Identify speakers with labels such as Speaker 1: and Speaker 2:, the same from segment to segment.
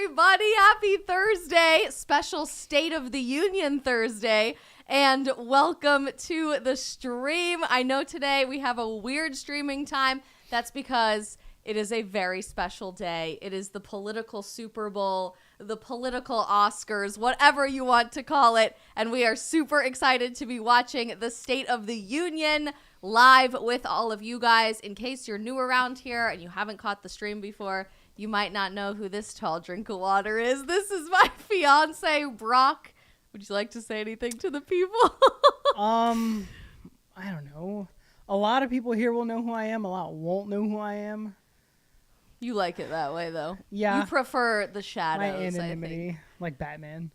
Speaker 1: everybody. Happy Thursday. Special State of the Union Thursday. And welcome to the stream. I know today we have a weird streaming time. That's because it is a very special day. It is the political Super Bowl, the political Oscars, whatever you want to call it. And we are super excited to be watching the State of the Union live with all of you guys. In case you're new around here and you haven't caught the stream before, you might not know who this tall drink of water is. This is my fiance, Brock. Would you like to say anything to the people?
Speaker 2: I don't know. A lot of people here will know who I am. A lot won't know who I am.
Speaker 1: You like it that way, though.
Speaker 2: Yeah.
Speaker 1: You prefer the shadows,
Speaker 2: my anonymity,
Speaker 1: I think.
Speaker 2: like Batman.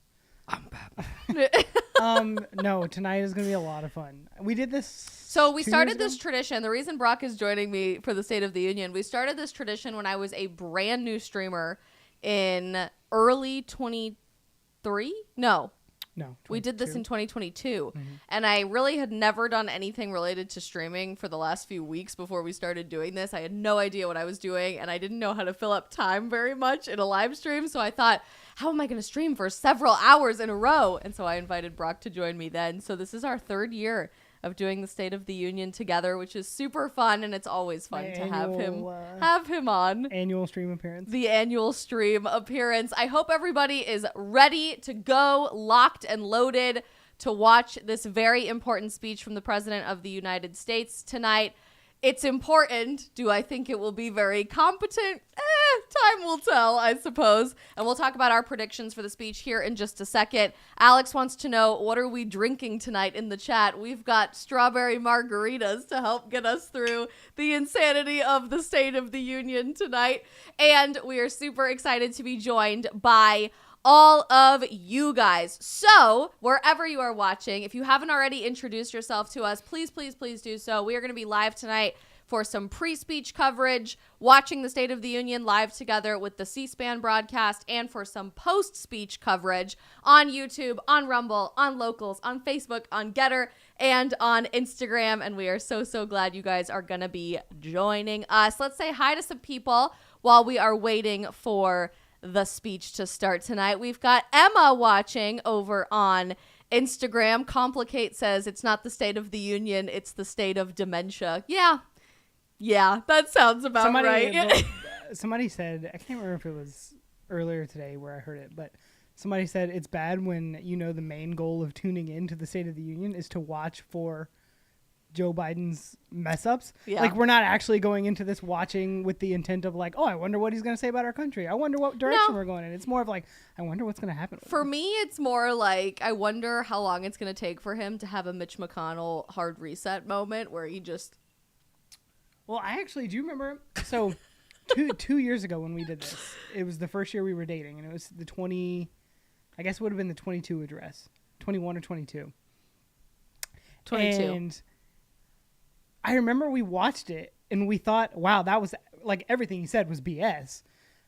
Speaker 1: I'm Batman.
Speaker 2: No, tonight is going to be a lot of fun. We did this.
Speaker 1: So we started this tradition. The reason Brock is joining me for the State of the Union, we started this tradition when I was a brand new streamer in early 23? No, we did this in 2022. Mm-hmm. And I really had never done anything related to streaming for the last few weeks before we started doing this. I had no idea what I was doing, and I didn't know how to fill up time very much in a live stream. So I thought, how am I going to stream for several hours in a row? And so I invited Brock to join me then. So this is our third year of doing the State of the Union together, which is super fun, and it's always fun to have him on.
Speaker 2: Annual stream appearance.
Speaker 1: The annual stream appearance. I hope everybody is ready to go, locked and loaded to watch this very important speech from the President of the United States tonight. It's important. Do I think it will be very competent? Time will tell, I suppose. And we'll talk about our predictions for the speech here in just a second. Alex wants to know, what are we drinking tonight in the chat? We've got strawberry margaritas to help get us through the insanity of the State of the Union tonight. And we are super excited to be joined by all of you guys. So wherever you are watching, if you haven't already introduced yourself to us, please do so. We are going to be live tonight for some pre-speech coverage, watching the State of the Union live together with the C-SPAN broadcast, and for some post-speech coverage on YouTube, on Rumble, on Locals, on Facebook, on Getter, and on Instagram. And we are so glad you guys are going to be joining us. Let's say hi to some people while we are waiting for the speech to start tonight. We've got Emma watching over on Instagram. Complicate says it's not the State of the Union, it's the state of dementia. Yeah, that sounds about right.
Speaker 2: Somebody said, I can't remember if it was earlier today where I heard it, but somebody said it's bad when, the main goal of tuning in to the State of the Union is to watch for Joe Biden's mess ups. Yeah. Like, we're not actually going into this watching with the intent of like, oh, I wonder what he's going to say about our country. I wonder what direction we're going in. It's more of like, I wonder what's going to happen.
Speaker 1: For me, it's more like, I wonder how long it's going to take for him to have a Mitch McConnell hard reset moment where he just...
Speaker 2: Well, I actually do remember. So 2 years ago when we did this, it was the first year we were dating, and it was the I guess it would have been the 22 address, 21 or 22.
Speaker 1: 22.
Speaker 2: And I remember we watched it and we thought, wow, that was like everything he said was BS.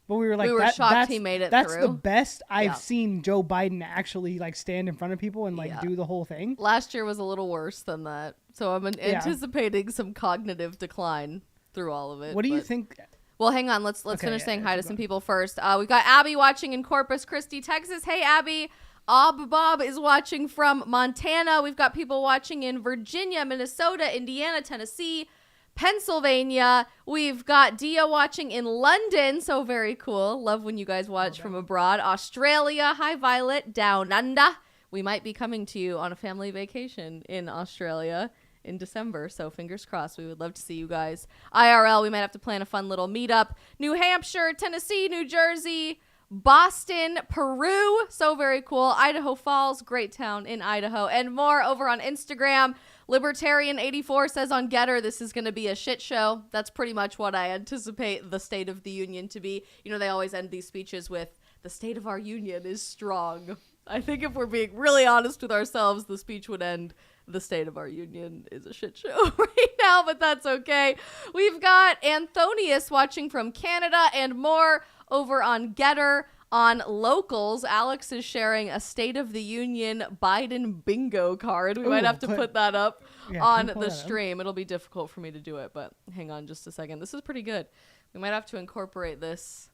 Speaker 2: But we were like,
Speaker 1: shocked he made it
Speaker 2: that's
Speaker 1: through.
Speaker 2: The best I've seen Joe Biden actually like stand in front of people and like do the whole thing.
Speaker 1: Last year was a little worse than that. So I'm anticipating some cognitive decline through all of it.
Speaker 2: What do you think?
Speaker 1: Well, hang on. Let's finish saying hi to some people first. We've got Abby watching in Corpus Christi, Texas. Hey, Abby. Bob is watching from Montana. We've got people watching in Virginia, Minnesota, Indiana, Tennessee, Pennsylvania. We've got Dia watching in London. So very cool. Love when you guys watch from abroad. Australia. Hi, Violet. Down under. We might be coming to you on a family vacation in Australia in December. So fingers crossed. We would love to see you guys. IRL, we might have to plan a fun little meetup. New Hampshire, Tennessee, New Jersey, Boston, Peru. So very cool. Idaho Falls, great town in Idaho, and more over on Instagram. Libertarian84 says on Getter, this is going to be a shit show. That's pretty much what I anticipate the State of the Union to be. They always end these speeches with, the state of our union is strong. I think if we're being really honest with ourselves, the speech would end, the state of our union is a shit show right now, but that's okay. We've got Anthonius watching from Canada and more over on Getter. On Locals, Alex is sharing a State of the Union Biden bingo card. We might have to put that up on the stream. It'll be difficult for me to do it, but hang on just a second. This is pretty good. We might have to incorporate this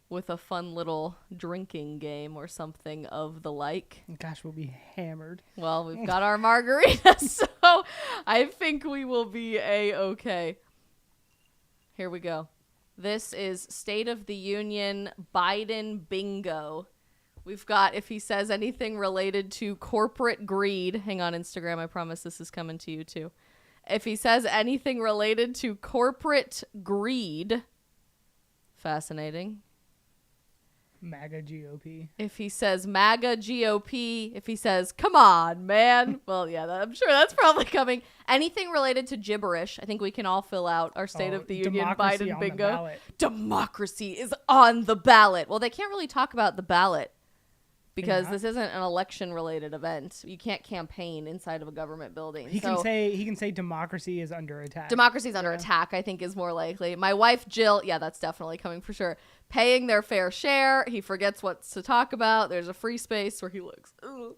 Speaker 1: with a fun little drinking game or something of the like.
Speaker 2: Gosh, we'll be hammered.
Speaker 1: Well, we've got our margarita, so I think we will be A-okay. Here we go. This is State of the Union Biden bingo. We've got if he says anything related to corporate greed. Hang on, Instagram. I promise this is coming to you too. If he says anything related to corporate greed, fascinating.
Speaker 2: MAGA GOP.
Speaker 1: If he says MAGA GOP, if he says, come on, man. Well, yeah, I'm sure that's probably coming. Anything related to gibberish, I think we can all fill out our State of the Union Biden bingo. Democracy is on the ballot. Well, they can't really talk about the ballot because this isn't an election-related event. You can't campaign inside of a government building.
Speaker 2: He can say democracy is under attack.
Speaker 1: Democracy is under attack, I think, is more likely. My wife, Jill, yeah, that's definitely coming for sure. Paying their fair share. He forgets what to talk about. There's a free space where he looks. Ugh.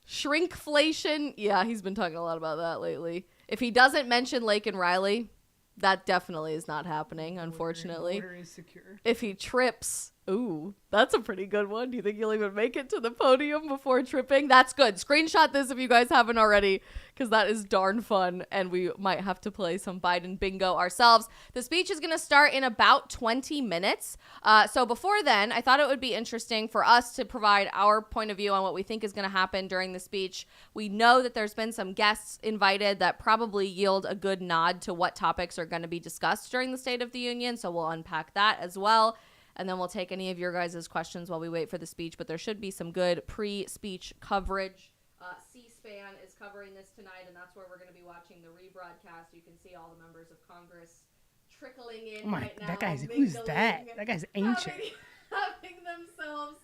Speaker 1: Shrinkflation. Yeah, he's been talking a lot about that lately. If he doesn't mention Lake and Riley, that definitely is not happening, unfortunately.
Speaker 2: Water is secure.
Speaker 1: If he trips, ooh, that's a pretty good one. Do you think he'll even make it to the podium before tripping? That's good. Screenshot this if you guys haven't already, because that is darn fun, and we might have to play some Biden bingo ourselves. The speech is going to start in about 20 minutes. So before then, I thought it would be interesting for us to provide our point of view on what we think is going to happen during the speech. We know that there's been some guests invited that probably yield a good nod to what topics are going to be discussed during the State of the Union, so we'll unpack that as well. And then we'll take any of your guys' questions while we wait for the speech. But there should be some good pre-speech coverage. C-SPAN is covering this tonight, and that's where we're going to be watching the rebroadcast. You can see all the members of Congress trickling in right now.
Speaker 2: That guy's, who's that? That guy's ancient.
Speaker 1: Having themselves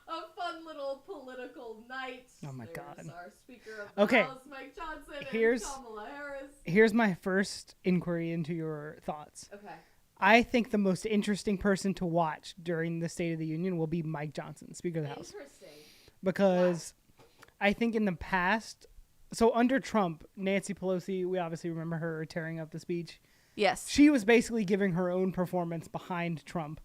Speaker 1: a fun little political night.
Speaker 2: Oh, my God.
Speaker 1: Our Speaker of the House, Mike Johnson, and Kamala Harris.
Speaker 2: Here's my first inquiry into your thoughts.
Speaker 1: Okay.
Speaker 2: I think the most interesting person to watch during the State of the Union will be Mike Johnson, Speaker of the House.
Speaker 1: Interesting.
Speaker 2: Because I think in the past, so under Trump, Nancy Pelosi, we obviously remember her tearing up the speech.
Speaker 1: Yes.
Speaker 2: She was basically giving her own performance behind Trump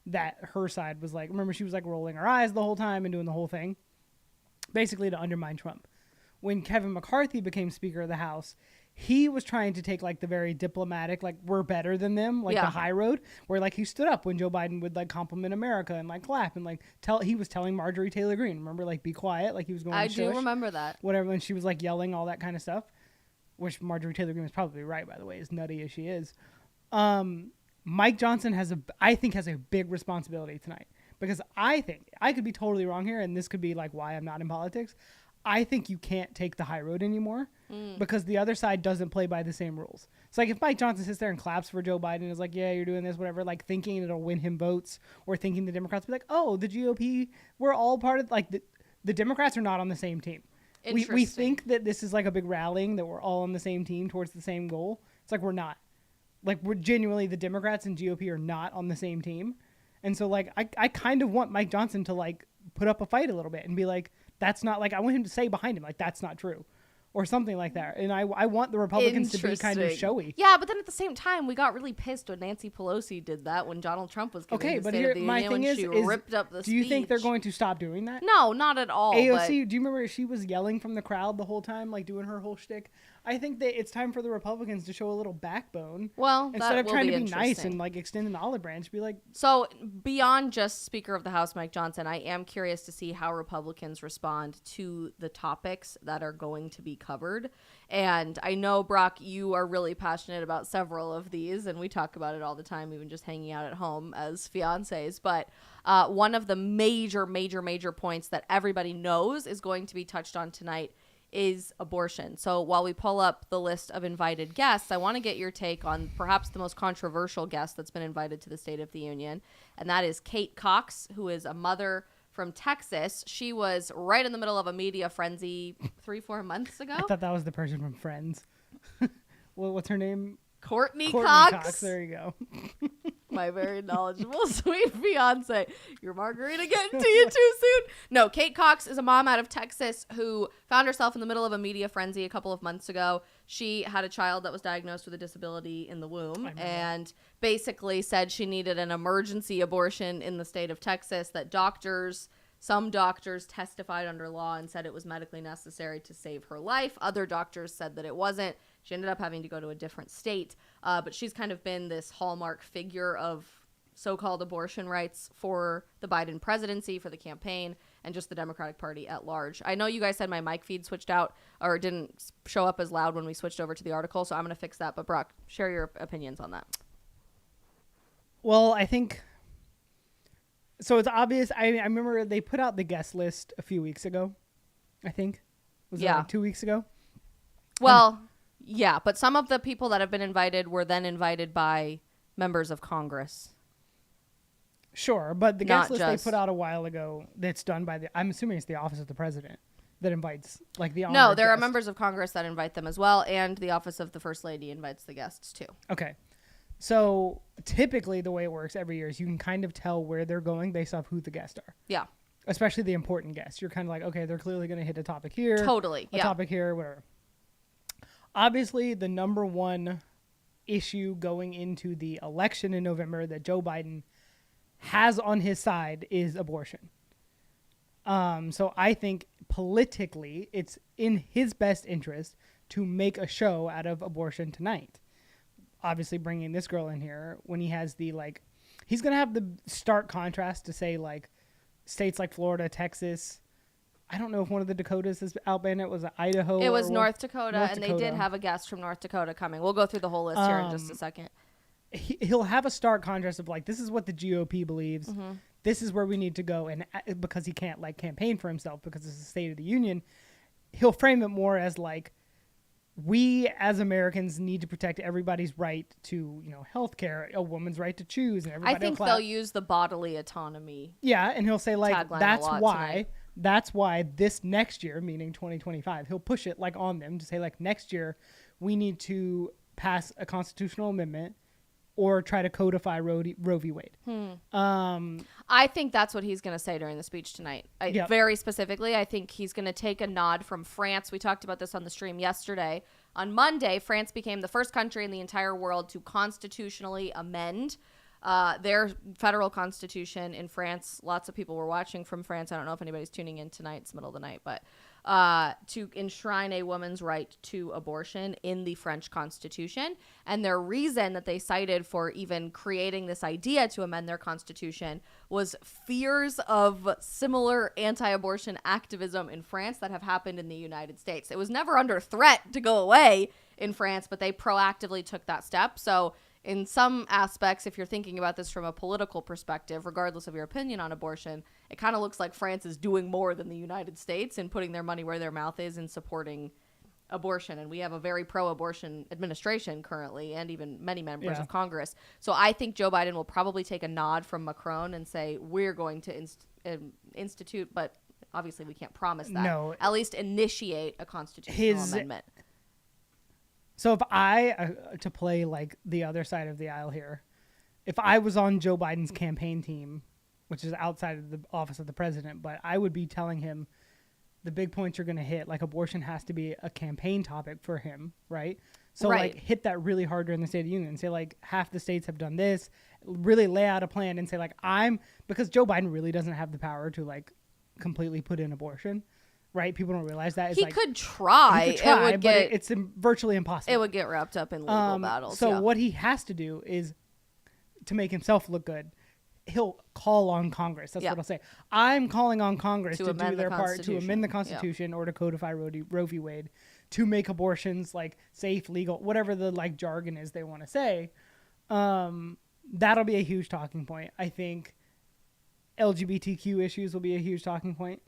Speaker 2: that her side was like, remember she was like rolling her eyes the whole time and doing the whole thing, basically to undermine Trump. When Kevin McCarthy became Speaker of the House, he was trying to take like the very diplomatic, like we're better than them, like the high road, where like he stood up when Joe Biden would like compliment America and like clap and like he was telling Marjorie Taylor Greene, remember, like be quiet, like he was going.
Speaker 1: I do remember that.
Speaker 2: Whatever, when she was like yelling all that kind of stuff, which Marjorie Taylor Greene was probably right, by the way, as nutty as she is. Mike Johnson I think has a big responsibility tonight, because I think I could be totally wrong here, and this could be like why I'm not in politics. I think you can't take the high road anymore because the other side doesn't play by the same rules. It's like if Mike Johnson sits there and claps for Joe Biden and is like, yeah, you're doing this, whatever, like thinking it'll win him votes, or thinking the Democrats will be like, oh, the GOP, we're all part of, like the Democrats are not on the same team. We think that this is like a big rallying, that we're all on the same team towards the same goal. It's like we're not. Like we're genuinely, the Democrats and GOP are not on the same team. And so like I kind of want Mike Johnson to like put up a fight a little bit and be like, that's not, like, I want him to say behind him, like, that's not true. Or something like that. And I want the Republicans to be kind of showy.
Speaker 1: Yeah, but then at the same time, we got really pissed when Nancy Pelosi did that when Donald Trump was giving the State of the Union, when she ripped up the speech.
Speaker 2: Do you think they're going to stop doing that?
Speaker 1: No, not at all.
Speaker 2: AOC, do you remember she was yelling from the crowd the whole time, like doing her whole shtick? I think that it's time for the Republicans to show a little backbone.
Speaker 1: Well,
Speaker 2: instead of trying to be nice and like extend an olive branch, be like.
Speaker 1: So beyond just Speaker of the House Mike Johnson, I am curious to see how Republicans respond to the topics that are going to be covered. And I know, Brock, you are really passionate about several of these, and we talk about it all the time, even just hanging out at home as fiancés. But one of the major points that everybody knows is going to be touched on tonight is abortion. So while we pull up the list of invited guests, I want to get your take on perhaps the most controversial guest that's been invited to the State of the Union, and that is Kate Cox, who is a mother from Texas. She was right in the middle of a media frenzy 3-4 months ago.
Speaker 2: I thought that was the person from Friends. Well, what's her name?
Speaker 1: Courtney Cox.
Speaker 2: There you go.
Speaker 1: My very knowledgeable, sweet fiance. Your margarita getting to you too soon? No, Kate Cox is a mom out of Texas who found herself in the middle of a media frenzy a couple of months ago. She had a child that was diagnosed with a disability in the womb and basically said she needed an emergency abortion in the state of Texas, that some doctors testified under law and said it was medically necessary to save her life. Other doctors said that it wasn't. She ended up having to go to a different state. But she's kind of been this hallmark figure of so-called abortion rights for the Biden presidency, for the campaign, and just the Democratic Party at large. I know you guys said my mic feed switched out or didn't show up as loud when we switched over to the article, so I'm going to fix that. But Brock, share your opinions on that.
Speaker 2: Well, I think... So it's obvious. I remember they put out the guest list a few weeks ago, I think. Was it like 2 weeks ago?
Speaker 1: Well, yeah, but some of the people that have been invited were then invited by members of Congress.
Speaker 2: Sure, but the guest list they put out a while ago that's done by I'm assuming it's the Office of the President that invites like the
Speaker 1: No, there are members of Congress that invite them as well, and the Office of the First Lady invites the guests too.
Speaker 2: Okay. So typically the way it works every year is you can kind of tell where they're going based off who the guests are.
Speaker 1: Yeah.
Speaker 2: Especially the important guests. You're kind of like, okay, they're clearly going to hit a topic here.
Speaker 1: Totally.
Speaker 2: A topic here, whatever. Obviously, the number one issue going into the election in November that Joe Biden has on his side is abortion. So I think politically it's in his best interest to make a show out of abortion tonight. Obviously bringing this girl in here when he has the he's going to have the stark contrast to say states like Florida, Texas. I don't know if one of the Dakotas has outbanned it. Was it Idaho?
Speaker 1: It was North Dakota, and they did have a guest from North Dakota coming. We'll go through the whole list here in just a second.
Speaker 2: He'll have a stark contrast of this is what the GOP believes. Mm-hmm. This is where we need to go. And because he can't campaign for himself because it's the State of the Union, he'll frame it more as we as Americans need to protect everybody's right to, health care, a woman's right to choose. And everybody
Speaker 1: I think they'll use the bodily autonomy.
Speaker 2: Yeah. And he'll say that's why this next year, meaning 2025, he'll push it on them to say next year we need to pass a constitutional amendment or try to codify Roe v. Wade.
Speaker 1: I think that's what he's going to say during the speech tonight. Very specifically, I think he's going to take a nod from France. We talked about this on the stream yesterday. On Monday, France became the first country in the entire world to constitutionally amend their federal constitution in France. Lots of people were watching from France. I don't know if anybody's tuning in tonight. It's the middle of the night, but to enshrine a woman's right to abortion in the French constitution. And their reason that they cited for even creating this idea to amend their constitution was fears of similar anti-abortion activism in France that have happened in the United States. It was never under threat to go away in France, but they proactively took that step. So in some aspects, if you're thinking about this from a political perspective, regardless of your opinion on abortion, it kind of looks like France is doing more than the United States in putting their money where their mouth is in supporting abortion. And we have a very pro-abortion administration currently, and even many members of Congress. So I think Joe Biden will probably take a nod from Macron and say, we're going to institute, but obviously we can't promise that.
Speaker 2: No.
Speaker 1: At least initiate a constitutional amendment.
Speaker 2: So if to play the other side of the aisle here, if I was on Joe Biden's campaign team, which is outside of the office of the president, but I would be telling him the big points you're going to hit, abortion has to be a campaign topic for him, right? So hit that really hard during the State of the Union and say half the states have done this, really lay out a plan and say because Joe Biden really doesn't have the power to completely put in abortion. Right, people don't realize that.
Speaker 1: He could try.
Speaker 2: It's virtually impossible.
Speaker 1: It would get wrapped up in legal battles.
Speaker 2: So what he has to do is, to make himself look good, he'll call on Congress. That's what he'll say. I'm calling on Congress to do their part to amend the Constitution or to codify Roe v. Wade, to make abortions safe, legal, whatever the jargon is they want to say. That'll be a huge talking point. I think LGBTQ issues will be a huge talking point.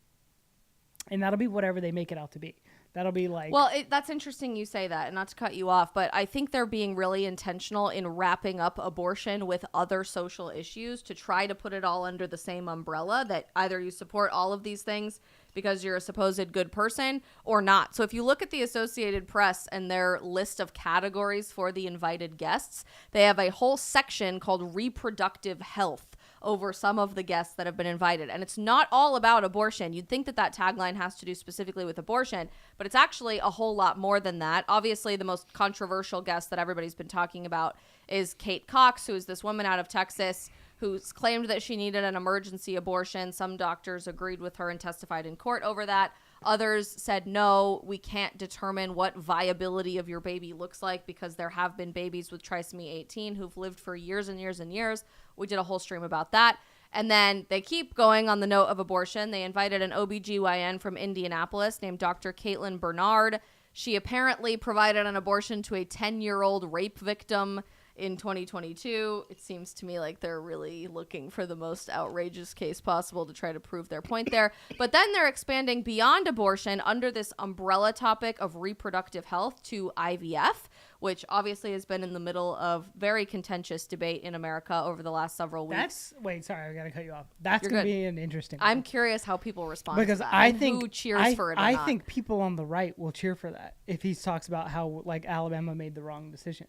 Speaker 2: And that'll be whatever they make it out to be. That'll be
Speaker 1: Well, that's interesting you say that, and not to cut you off, but I think they're being really intentional in wrapping up abortion with other social issues to try to put it all under the same umbrella, that either you support all of these things because you're a supposed good person or not. So if you look at the Associated Press and their list of categories for the invited guests, they have a whole section called reproductive health over some of the guests that have been invited. And it's not all about abortion. You'd think that that tagline has to do specifically with abortion, but it's actually a whole lot more than that. Obviously, the most controversial guest that everybody's been talking about is Kate Cox, who is this woman out of Texas who's claimed that she needed an emergency abortion. Some doctors agreed with her and testified in court over that. Others said, no, we can't determine what viability of your baby looks like because there have been babies with trisomy 18 who've lived for years and years and years. We did a whole stream about that. And then they keep going on the note of abortion. They invited an OBGYN from Indianapolis named Dr. Caitlin Bernard. She apparently provided an abortion to a 10-year-old rape victim in 2022. It seems to me like they're really looking for the most outrageous case possible to try to prove their point there. But then they're expanding beyond abortion under this umbrella topic of reproductive health to IVF, which obviously has been in the middle of very contentious debate in America over the last several weeks.
Speaker 2: Wait, sorry, I gotta cut you off. That's going to be an interesting one.
Speaker 1: I'm curious how people respond
Speaker 2: because
Speaker 1: to that
Speaker 2: I think
Speaker 1: who cheers for it or
Speaker 2: I
Speaker 1: not.
Speaker 2: think people on the right will cheer for that if he talks about how like Alabama made the wrong decision.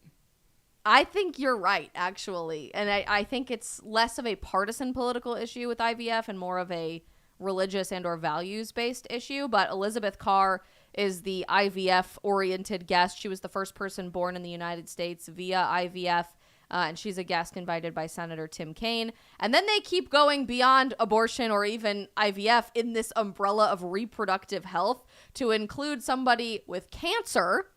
Speaker 1: I think you're right, actually. And I think it's less of a partisan political issue with IVF and more of a religious and or values-based issue. But Elizabeth Carr is the IVF-oriented guest. She was the first person born in the United States via IVF, and she's a guest invited by Senator Tim Kaine. And then they keep going beyond abortion or even IVF in this umbrella of reproductive health to include somebody with cancer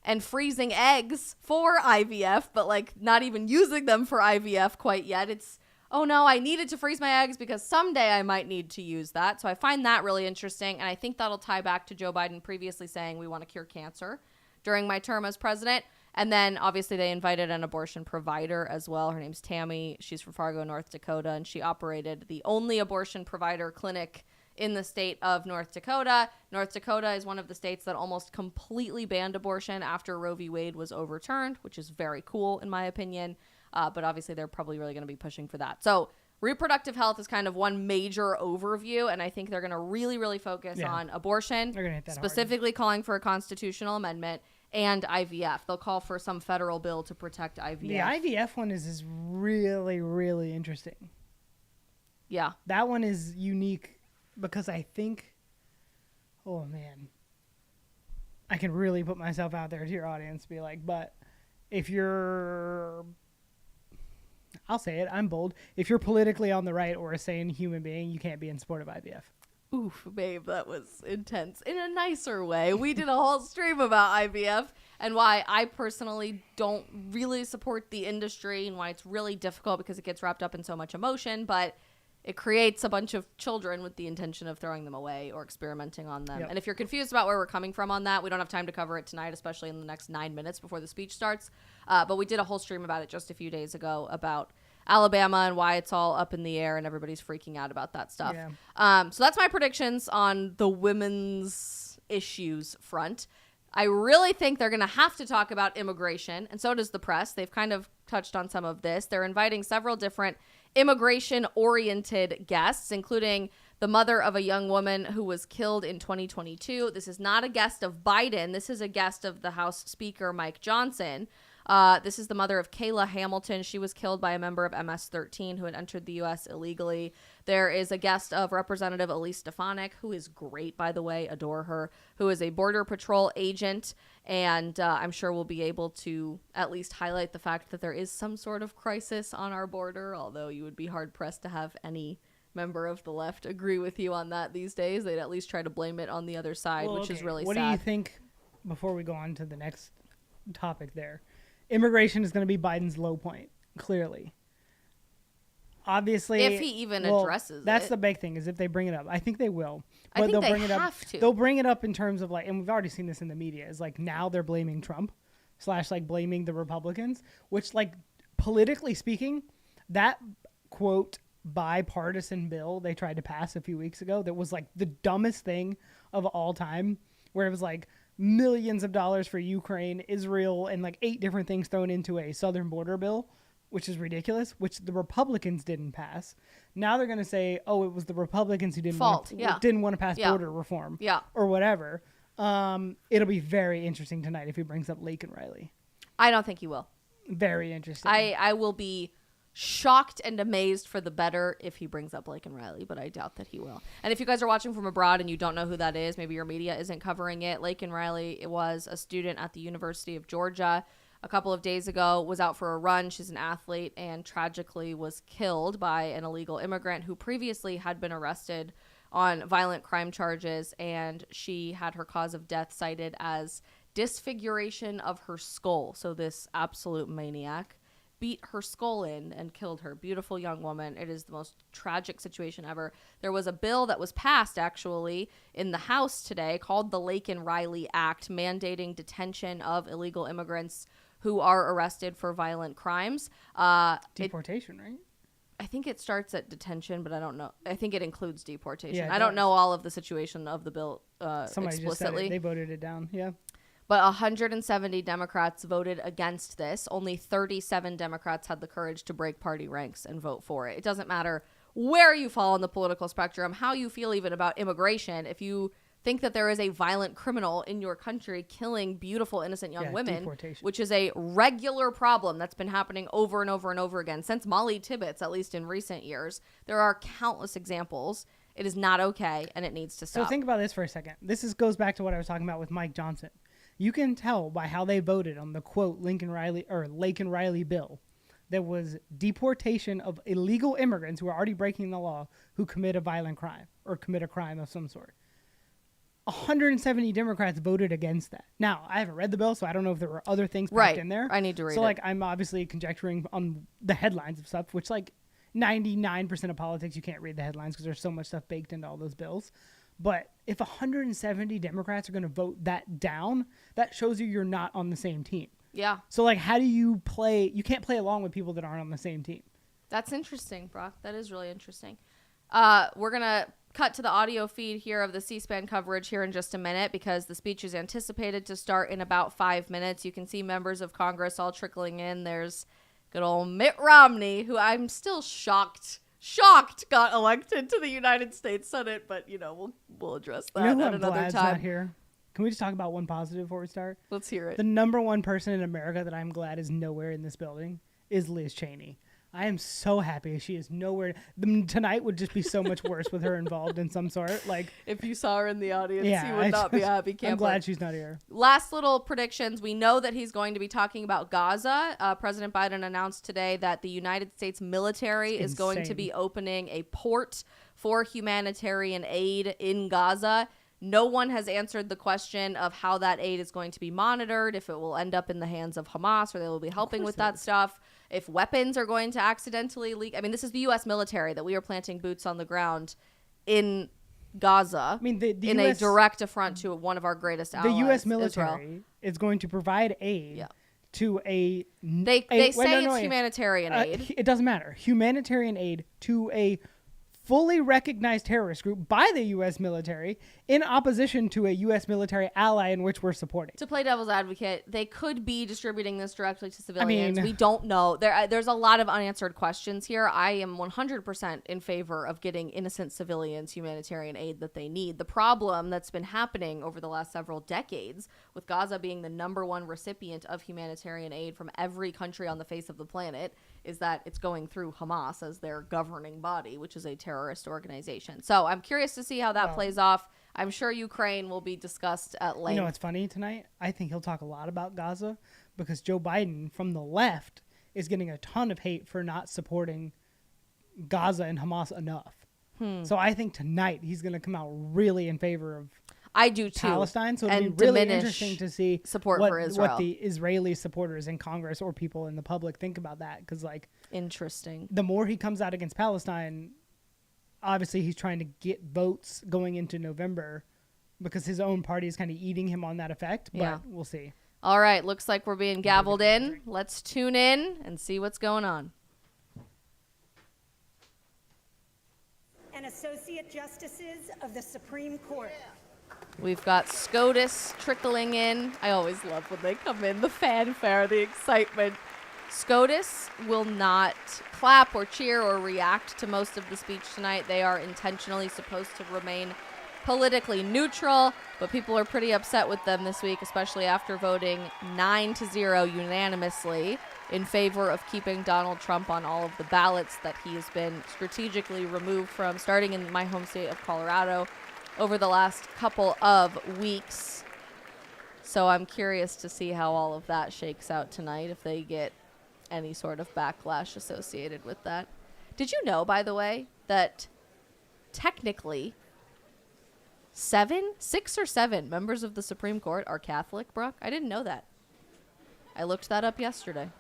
Speaker 1: and freezing eggs for IVF, but like not even using them for IVF quite yet. It's, oh no, I needed to freeze my eggs because someday I might need to use that. So I find that really interesting. And I think that'll tie back to Joe Biden previously saying we want to cure cancer during my term as president. And then obviously they invited an abortion provider as well. Her name's Tammy. She's from Fargo, North Dakota, and she operated the only abortion provider clinic in the state of North Dakota. North Dakota is one of the states that almost completely banned abortion after Roe v. Wade was overturned, which is very cool in my opinion. But obviously they're probably really going to be pushing for that. So reproductive health is kind of one major overview, and I think they're going to really, really focus on abortion,
Speaker 2: They're gonna hit that
Speaker 1: specifically calling for a constitutional amendment, and IVF. They'll call for some federal bill to protect IVF.
Speaker 2: The IVF one is really, really interesting.
Speaker 1: Yeah.
Speaker 2: That one is unique because I think, oh man, I can really put myself out there to your audience, be like, but if you're, I'll say it, I'm bold. If you're politically on the right or a sane human being, you can't be in support of IVF.
Speaker 1: Oof, babe, that was intense. In a nicer way. We did a whole stream about IVF and why I personally don't really support the industry and why it's really difficult because it gets wrapped up in so much emotion, but it creates a bunch of children with the intention of throwing them away or experimenting on them. And if you're confused about where we're coming from on that, we don't have time to cover it tonight, especially in the next 9 minutes before the speech starts. But we did a whole stream about it just a few days ago about Alabama and why it's all up in the air and everybody's freaking out about that stuff. So that's my predictions on the women's issues front. I really think they're going to have to talk about immigration, and so does the press. They've kind of touched on some of this. They're inviting several different immigration-oriented guests, including the mother of a young woman who was killed in 2022. This is not a guest of Biden. This is a guest of the House Speaker, Mike Johnson. This is the mother of Kayla Hamilton. She was killed by a member of MS-13 who had entered the U.S. illegally. There is a guest of Representative Elise Stefanik, who is great, by the way, adore her, who is a Border Patrol agent, and I'm sure we'll be able to at least highlight the fact that there is some sort of crisis on our border, although you would be hard-pressed to have any member of the left agree with you on that these days. They'd at least try to blame it on the other side, which is really sad.
Speaker 2: What do you think, before we go on to the next topic there? Immigration is going to be Biden's low point, clearly. Obviously,
Speaker 1: if he even addresses
Speaker 2: that's
Speaker 1: it.
Speaker 2: the big thing, is if they bring it up. I think they will.
Speaker 1: But I think
Speaker 2: they'll bring it
Speaker 1: have
Speaker 2: up.
Speaker 1: to.
Speaker 2: They'll bring it up in terms of like, and we've already seen this in the media, is like now they're blaming Trump / like blaming the Republicans, which like politically speaking, that quote bipartisan bill they tried to pass a few weeks ago that was like the dumbest thing of all time, where it was like millions of dollars for Ukraine, Israel, and like 8 different things thrown into a southern border bill. which is ridiculous, which the Republicans didn't pass. Now they're going to say, oh, it was the Republicans who didn't want to pass border reform or whatever. It'll be very interesting tonight if he brings up Laken Riley.
Speaker 1: I don't think he will.
Speaker 2: Very interesting.
Speaker 1: I will be shocked and amazed for the better if he brings up Laken Riley, but I doubt that he will. And if you guys are watching from abroad and you don't know who that is, maybe your media isn't covering it. Laken Riley was a student at the University of Georgia a couple of days ago, was out for a run. She's an athlete and tragically was killed by an illegal immigrant who previously had been arrested on violent crime charges, and she had her cause of death cited as disfiguration of her skull. So this absolute maniac beat her skull in and killed her. Beautiful young woman. It is the most tragic situation ever. There was a bill that was passed actually in the House today called the Laken Riley Act, mandating detention of illegal immigrants who are arrested for violent crimes.
Speaker 2: Deportation, right?
Speaker 1: I think it starts at detention, but I don't know. I think it includes deportation.
Speaker 2: Yeah,
Speaker 1: I don't know all of the situation of the bill
Speaker 2: Somebody
Speaker 1: explicitly.
Speaker 2: just said it. They voted it down, yeah.
Speaker 1: But 170 Democrats voted against this. Only 37 Democrats had the courage to break party ranks and vote for it. It doesn't matter where you fall on the political spectrum, how you feel even about immigration. If you think that there is a violent criminal in your country killing beautiful, innocent young women, which is a regular problem that's been happening over and over and over again since Molly Tibbetts, at least in recent years, there are countless examples. It is not okay, and it needs to stop.
Speaker 2: So think about this for a second. Goes back to what I was talking about with Mike Johnson. You can tell by how they voted on the quote Laken Riley bill that was deportation of illegal immigrants who are already breaking the law who commit a violent crime or commit a crime of some sort. 170 Democrats voted against that. Now, I haven't read the bill, so I don't know if there were other things packed in there.
Speaker 1: I need to read it.
Speaker 2: So, I'm obviously conjecturing on the headlines of stuff, which, 99% of politics, you can't read the headlines because there's so much stuff baked into all those bills. But if 170 Democrats are going to vote that down, that shows you're not on the same team.
Speaker 1: Yeah.
Speaker 2: So, how do you play? You can't play along with people that aren't on the same team.
Speaker 1: That's interesting, Brock. That is really interesting. We're going to cut to the audio feed here of the C-SPAN coverage here in just a minute because the speech is anticipated to start in about 5 minutes. You can see members of Congress all trickling in. There's good old Mitt Romney, who I'm still shocked got elected to the United States Senate, but we'll address that at another time.
Speaker 2: Not here. Can we just talk about one positive before we start?
Speaker 1: Let's hear it.
Speaker 2: The number one person in America that I'm glad is nowhere in this building is Liz Cheney. I am so happy she is nowhere. Tonight would just be so much worse with her involved in some sort.
Speaker 1: If you saw her in the audience, you would not be happy.
Speaker 2: I'm glad she's not here.
Speaker 1: Last little predictions. We know that he's going to be talking about Gaza. President Biden announced today that the United States military is going to be opening a port for humanitarian aid in Gaza. No one has answered the question of how that aid is going to be monitored, if it will end up in the hands of Hamas or they will be helping with that stuff. If weapons are going to accidentally leak. I mean, this is the U.S. military that we are planting boots on the ground in Gaza.
Speaker 2: I mean,
Speaker 1: in a direct affront to one of our greatest allies,
Speaker 2: the U.S. military
Speaker 1: Israel.
Speaker 2: is going to provide aid to a...
Speaker 1: They say it's humanitarian aid.
Speaker 2: It doesn't matter. Humanitarian aid to a fully recognized terrorist group by the U.S. military in opposition to a U.S. military ally in which we're supporting.
Speaker 1: To play devil's advocate, they could be distributing this directly to civilians. We don't know. There's a lot of unanswered questions here. I am 100% in favor of getting innocent civilians humanitarian aid that they need. The problem that's been happening over the last several decades, with Gaza being the number one recipient of humanitarian aid from every country on the face of the planet, is that it's going through Hamas as their governing body, which is a terrorist organization. So I'm curious to see how that plays off. I'm sure Ukraine will be discussed at length.
Speaker 2: You know what's funny tonight? I think he'll talk a lot about Gaza because Joe Biden from the left is getting a ton of hate for not supporting Gaza and Hamas enough. So I think tonight he's going to come out really in favor of
Speaker 1: I do too.
Speaker 2: Palestine. So it'll be really interesting to see
Speaker 1: support for Israel.
Speaker 2: What the Israeli supporters in Congress or people in the public think about that. Because
Speaker 1: interesting.
Speaker 2: The more he comes out against Palestine, obviously he's trying to get votes going into November because his own party is kind of eating him on that effect. But we'll see.
Speaker 1: All right. Looks like we're being gavelled in. Let's tune in and see what's going on.
Speaker 3: And Associate Justices of the Supreme Court.
Speaker 1: We've got SCOTUS trickling in. I always love when they come in, the fanfare, the excitement. SCOTUS will not clap or cheer or react to most of the speech tonight. They are intentionally supposed to remain politically neutral, but people are pretty upset with them this week, especially after voting 9-0 unanimously in favor of keeping Donald Trump on all of the ballots that he has been strategically removed from, starting in my home state of Colorado over the last couple of weeks. So I'm curious to see how all of that shakes out tonight, if they get any sort of backlash associated with that. Did you know, by the way, that technically 6 or 7 members of the Supreme Court are Catholic, Brooke? I didn't know that. I looked that up yesterday.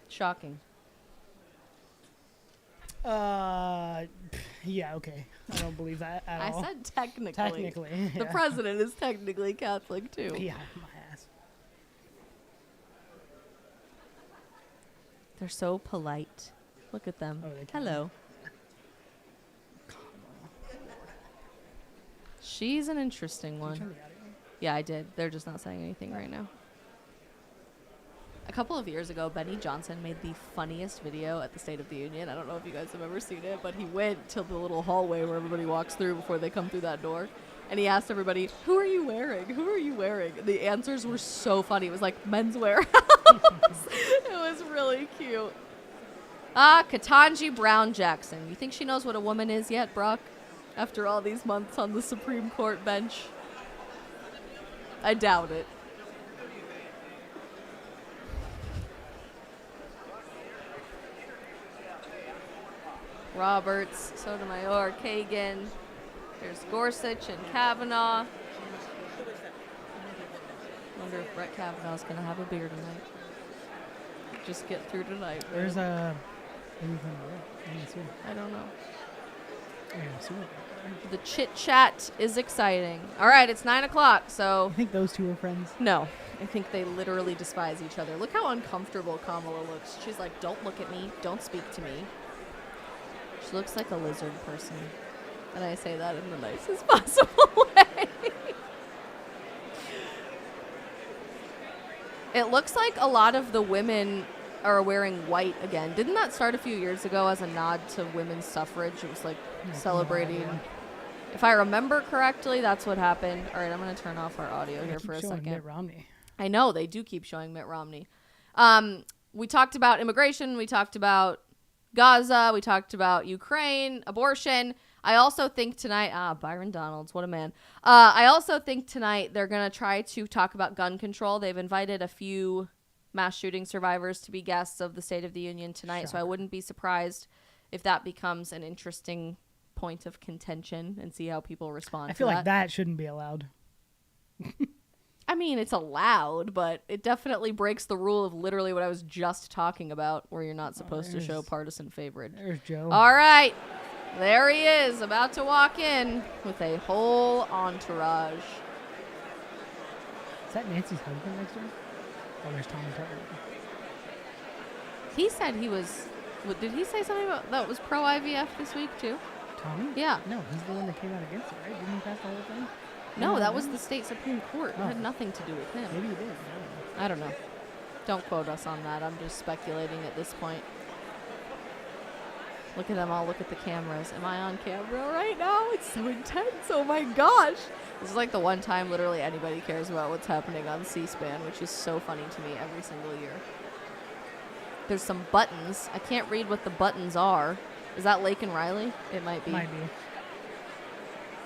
Speaker 1: Shocking.
Speaker 2: Yeah, okay. I don't believe that at all.
Speaker 1: I said technically.
Speaker 2: Technically,
Speaker 1: The
Speaker 2: yeah.
Speaker 1: president is technically Catholic, too.
Speaker 2: Yeah, my ass.
Speaker 1: They're so polite. Look at them.
Speaker 2: Oh, they can.
Speaker 1: Hello. She's an interesting
Speaker 2: Did you
Speaker 1: one.
Speaker 2: turn the audio on?
Speaker 1: Yeah, I did. They're just not saying anything right now. A couple of years ago, Benny Johnson made the funniest video at the State of the Union. I don't know if you guys have ever seen it, but he went to the little hallway where everybody walks through before they come through that door. And he asked everybody, "Who are you wearing? Who are you wearing?" And the answers were so funny. It was like menswear. It was really cute. Ketanji Brown Jackson. You think she knows what a woman is yet, Brock? After all these months on the Supreme Court bench? I doubt it. Roberts, Sotomayor, Kagan. There's Gorsuch and Kavanaugh. Wonder if Brett Kavanaugh's gonna have a beer tonight. Just get through tonight. man.
Speaker 2: Where's anything there? I didn't see it.
Speaker 1: I don't know.
Speaker 2: I didn't see it.
Speaker 1: The chit chat is exciting. All right, it's 9 o'clock, so
Speaker 2: I think those two are friends.
Speaker 1: no. I think they literally despise each other. Look how uncomfortable Kamala looks. She's like, "Don't look at me. Don't speak to me." She looks like a lizard person. And I say that in the nicest possible way. It looks like a lot of the women are wearing white again. Didn't that start a few years ago as a nod to women's suffrage? It was like celebrating.
Speaker 2: Yeah.
Speaker 1: If I remember correctly, that's what happened. All right, I'm going to turn off our audio
Speaker 2: They
Speaker 1: here
Speaker 2: keep
Speaker 1: for a
Speaker 2: showing
Speaker 1: second.
Speaker 2: Mitt Romney.
Speaker 1: I know, they do keep showing Mitt Romney. We talked about immigration. We talked about Gaza. We talked about Ukraine, abortion. I also think tonight, Byron Donalds, what a man. I also think tonight they're going to try to talk about gun control. They've invited a few mass shooting survivors to be guests of the State of the Union tonight, so I wouldn't be surprised if that becomes an interesting point of contention and see how people respond
Speaker 2: I
Speaker 1: to
Speaker 2: feel
Speaker 1: that.
Speaker 2: like that shouldn't be allowed.
Speaker 1: I mean, it's allowed, but it definitely breaks the rule of literally what I was just talking about, where you're not supposed to show
Speaker 2: there's-
Speaker 1: partisan favorite.
Speaker 2: There's Joe.
Speaker 1: All right. There he is, about to walk in with a whole entourage.
Speaker 2: Is that Nancy's husband next to her? Oh, there's Tommy Tucker.
Speaker 1: He said he was... Did he say something about that was pro-IVF this week, too?
Speaker 2: Tommy?
Speaker 1: Yeah.
Speaker 2: No, he's the one that came out against it, right? Didn't he pass the whole thing?
Speaker 1: No, that was the state Supreme Court. It had
Speaker 2: Oh.
Speaker 1: nothing to do with him.
Speaker 2: Maybe he did.
Speaker 1: I don't know. Don't quote us on that. I'm just speculating at this point. Look at them all. Look at the cameras. Am I on camera right now? It's so intense. Oh my gosh. This is like the one time literally anybody cares about what's happening on C-SPAN, which is so funny to me every single year. There's some buttons. I can't read what the buttons are. Is that Lake and Riley? It might be.
Speaker 2: Might be.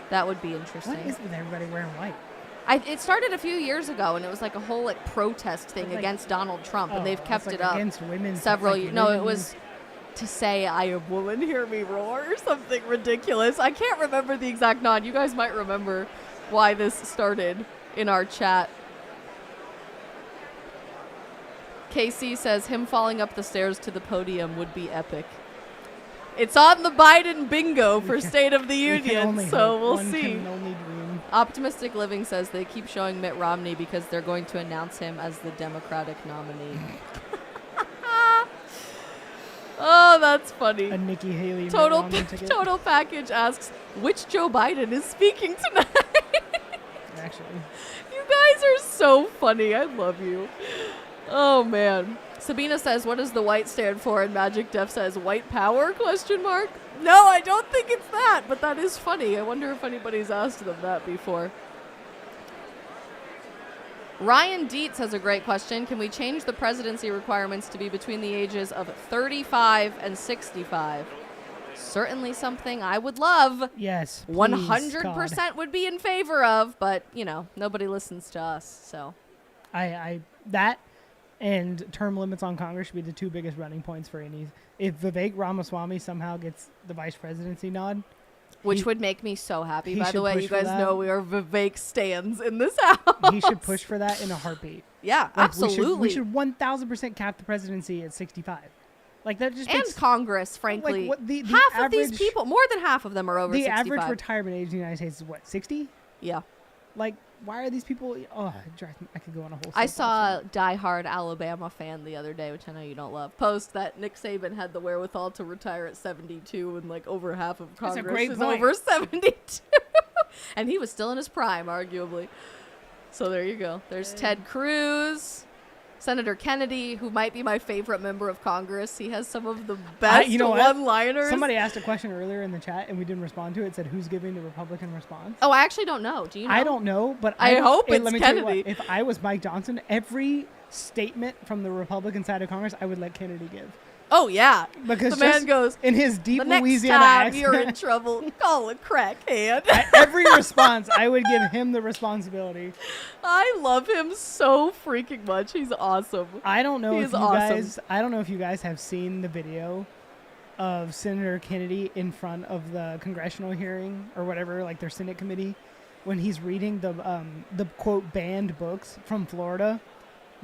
Speaker 1: That would be interesting.
Speaker 2: What is with everybody wearing white?
Speaker 1: It started a few years ago, and it was like a whole like protest thing
Speaker 2: Like-
Speaker 1: against Donald Trump, and
Speaker 2: Oh,
Speaker 1: they've
Speaker 2: it's
Speaker 1: kept
Speaker 2: like
Speaker 1: it up
Speaker 2: against women.
Speaker 1: several
Speaker 2: like
Speaker 1: years. No, it
Speaker 2: women-
Speaker 1: was to say "I am woman, hear me roar" or something ridiculous. I can't remember the exact nod. You guys might remember why this started in our chat. Casey says him falling up the stairs to the podium would be epic. It's on the Biden bingo for State of the
Speaker 2: We can
Speaker 1: Union,
Speaker 2: only
Speaker 1: so
Speaker 2: hope.
Speaker 1: we'll
Speaker 2: One
Speaker 1: see.
Speaker 2: can only dream.
Speaker 1: Optimistic Living says they keep showing Mitt Romney because they're going to announce him as the Democratic nominee. Oh, that's funny.
Speaker 2: A Nikki Haley Mitt
Speaker 1: Total
Speaker 2: Romney ticket.
Speaker 1: Total Package asks, which Joe Biden is speaking tonight?
Speaker 2: Actually,
Speaker 1: You guys are so funny. I love you. Oh, man. Sabina says, what does the white stand for? And Magic Def says, white power, question mark? No, I don't think it's that, but that is funny. I wonder if anybody's asked them that before. Ryan Dietz has a great question. Can we change the presidency requirements to be between the ages of 35 and 65? Certainly something I would love.
Speaker 2: Yes, please,
Speaker 1: 100%
Speaker 2: God.
Speaker 1: would be in favor of, but, you know, nobody listens to us, so.
Speaker 2: I that and term limits on Congress should be the two biggest running points for any. If Vivek Ramaswamy somehow gets the vice presidency nod,
Speaker 1: Which would make me so happy.
Speaker 2: he
Speaker 1: By the
Speaker 2: should
Speaker 1: way,
Speaker 2: push
Speaker 1: you
Speaker 2: for
Speaker 1: guys
Speaker 2: that.
Speaker 1: know we are Vivek stans in this house.
Speaker 2: he should push for that in a heartbeat.
Speaker 1: Yeah,
Speaker 2: Like,
Speaker 1: absolutely.
Speaker 2: We should 1,000% cap the presidency at 65. Like that just
Speaker 1: and
Speaker 2: makes
Speaker 1: Congress, frankly.
Speaker 2: like, what the
Speaker 1: half of
Speaker 2: average,
Speaker 1: these people, more than half of them are over
Speaker 2: the
Speaker 1: 65.
Speaker 2: average retirement age in the United States is what, 60?
Speaker 1: Yeah.
Speaker 2: Like, why are these people? Oh, it drives me. I could go on a whole.
Speaker 1: I
Speaker 2: soapbox
Speaker 1: saw
Speaker 2: on
Speaker 1: a diehard Alabama fan the other day, which I know you don't love, post that Nick Saban had the wherewithal to retire at 72, and like over half of
Speaker 2: That's a
Speaker 1: Congress
Speaker 2: great
Speaker 1: is
Speaker 2: point.
Speaker 1: over 72. And he was still in his prime, arguably. So there you go. There's Ted Cruz, Senator Kennedy, who might be my favorite member of Congress. He has some of the best
Speaker 2: you know what?
Speaker 1: one-liners.
Speaker 2: Somebody asked a question earlier in the chat, and we didn't respond to it. It said, "Who's giving the Republican response?"
Speaker 1: Oh, I actually don't know. Do you know?
Speaker 2: I don't know, but
Speaker 1: I hope it's
Speaker 2: let me tell you what,
Speaker 1: Kennedy.
Speaker 2: if I was Mike Johnson, every statement from the Republican side of Congress, I would let Kennedy give.
Speaker 1: Oh, yeah.
Speaker 2: Because
Speaker 1: the man
Speaker 2: just
Speaker 1: goes,
Speaker 2: in his deep
Speaker 1: the next
Speaker 2: Louisiana
Speaker 1: time
Speaker 2: accent,
Speaker 1: you're in trouble, call a crackhead.
Speaker 2: every response, I would give him the responsibility.
Speaker 1: I love him so freaking much. He's awesome.
Speaker 2: I don't know
Speaker 1: He
Speaker 2: if
Speaker 1: is
Speaker 2: you
Speaker 1: awesome.
Speaker 2: guys. I don't know if you guys have seen the video of Senator Kennedy in front of the congressional hearing or whatever, like their Senate committee, when he's reading the quote banned books from Florida.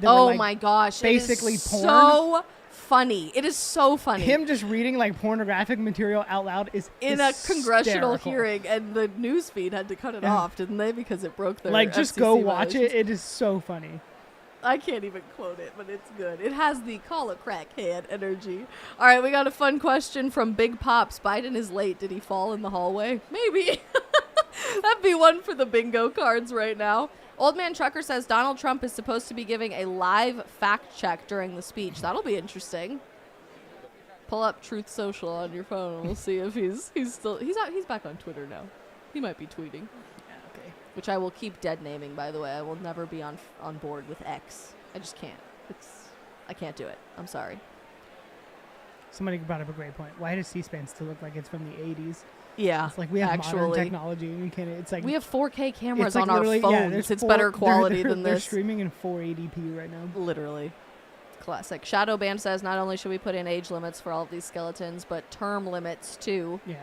Speaker 2: that were,
Speaker 1: Oh
Speaker 2: like,
Speaker 1: my gosh.
Speaker 2: basically
Speaker 1: it is
Speaker 2: porn.
Speaker 1: so funny. It is so funny.
Speaker 2: Him just reading like pornographic material out loud is
Speaker 1: in a congressional
Speaker 2: hysterical.
Speaker 1: hearing, and the news feed had to cut it
Speaker 2: Yeah.
Speaker 1: off, didn't they? Because it broke their
Speaker 2: Like, just
Speaker 1: FCC
Speaker 2: go watch
Speaker 1: violations.
Speaker 2: it. It is so funny.
Speaker 1: I can't even quote it, but it's good. It has the call a crackhead energy. All right, we got a fun question from Big Pops. Biden is late. Did he fall in the hallway? Maybe. That'd be one for the bingo cards right now. Old Man Trucker says Donald Trump is supposed to be giving a live fact check during the speech. That'll be interesting. Pull up Truth Social on your phone, and we'll see if he's back on Twitter now. He might be tweeting.
Speaker 2: Yeah, okay.
Speaker 1: Which I will keep dead naming, by the way. I will never be on board with X. I just can't. I can't do it. I'm sorry.
Speaker 2: Somebody brought up a great point. Why does C-SPAN still look like it's from the 80s?
Speaker 1: Yeah,
Speaker 2: It's like we have modern
Speaker 1: actually.
Speaker 2: technology and we can't. It's like
Speaker 1: We have 4K cameras
Speaker 2: it's like
Speaker 1: on our
Speaker 2: literally-
Speaker 1: phones.
Speaker 2: there's
Speaker 1: It's
Speaker 2: four-
Speaker 1: better quality
Speaker 2: they're
Speaker 1: than
Speaker 2: They're
Speaker 1: this.
Speaker 2: streaming in 480p right now.
Speaker 1: Literally. Classic. Shadow Band says not only should we put in age limits for all of these skeletons, but term limits too.
Speaker 2: Yeah.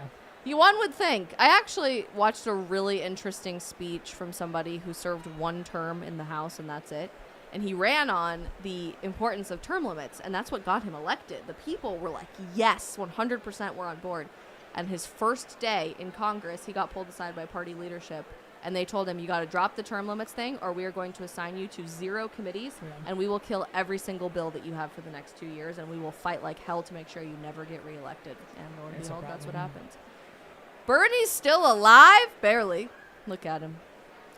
Speaker 1: One would think. I actually watched a really interesting speech from somebody who served one term in the House, and that's it. And he ran on the importance of term limits, and that's what got him elected. The people were like, yes, 100% we're on board. And his first day in Congress, he got pulled aside by party leadership, and they told him, you got to drop the term limits thing, or we are going to assign you to 0 committees, and we will kill every single bill that you have for the next 2 years, and we will fight like hell to make sure you never get reelected. And lo and
Speaker 2: It's a
Speaker 1: behold, that's what
Speaker 2: problem.
Speaker 1: happens. Bernie's still alive? Barely. Look at him.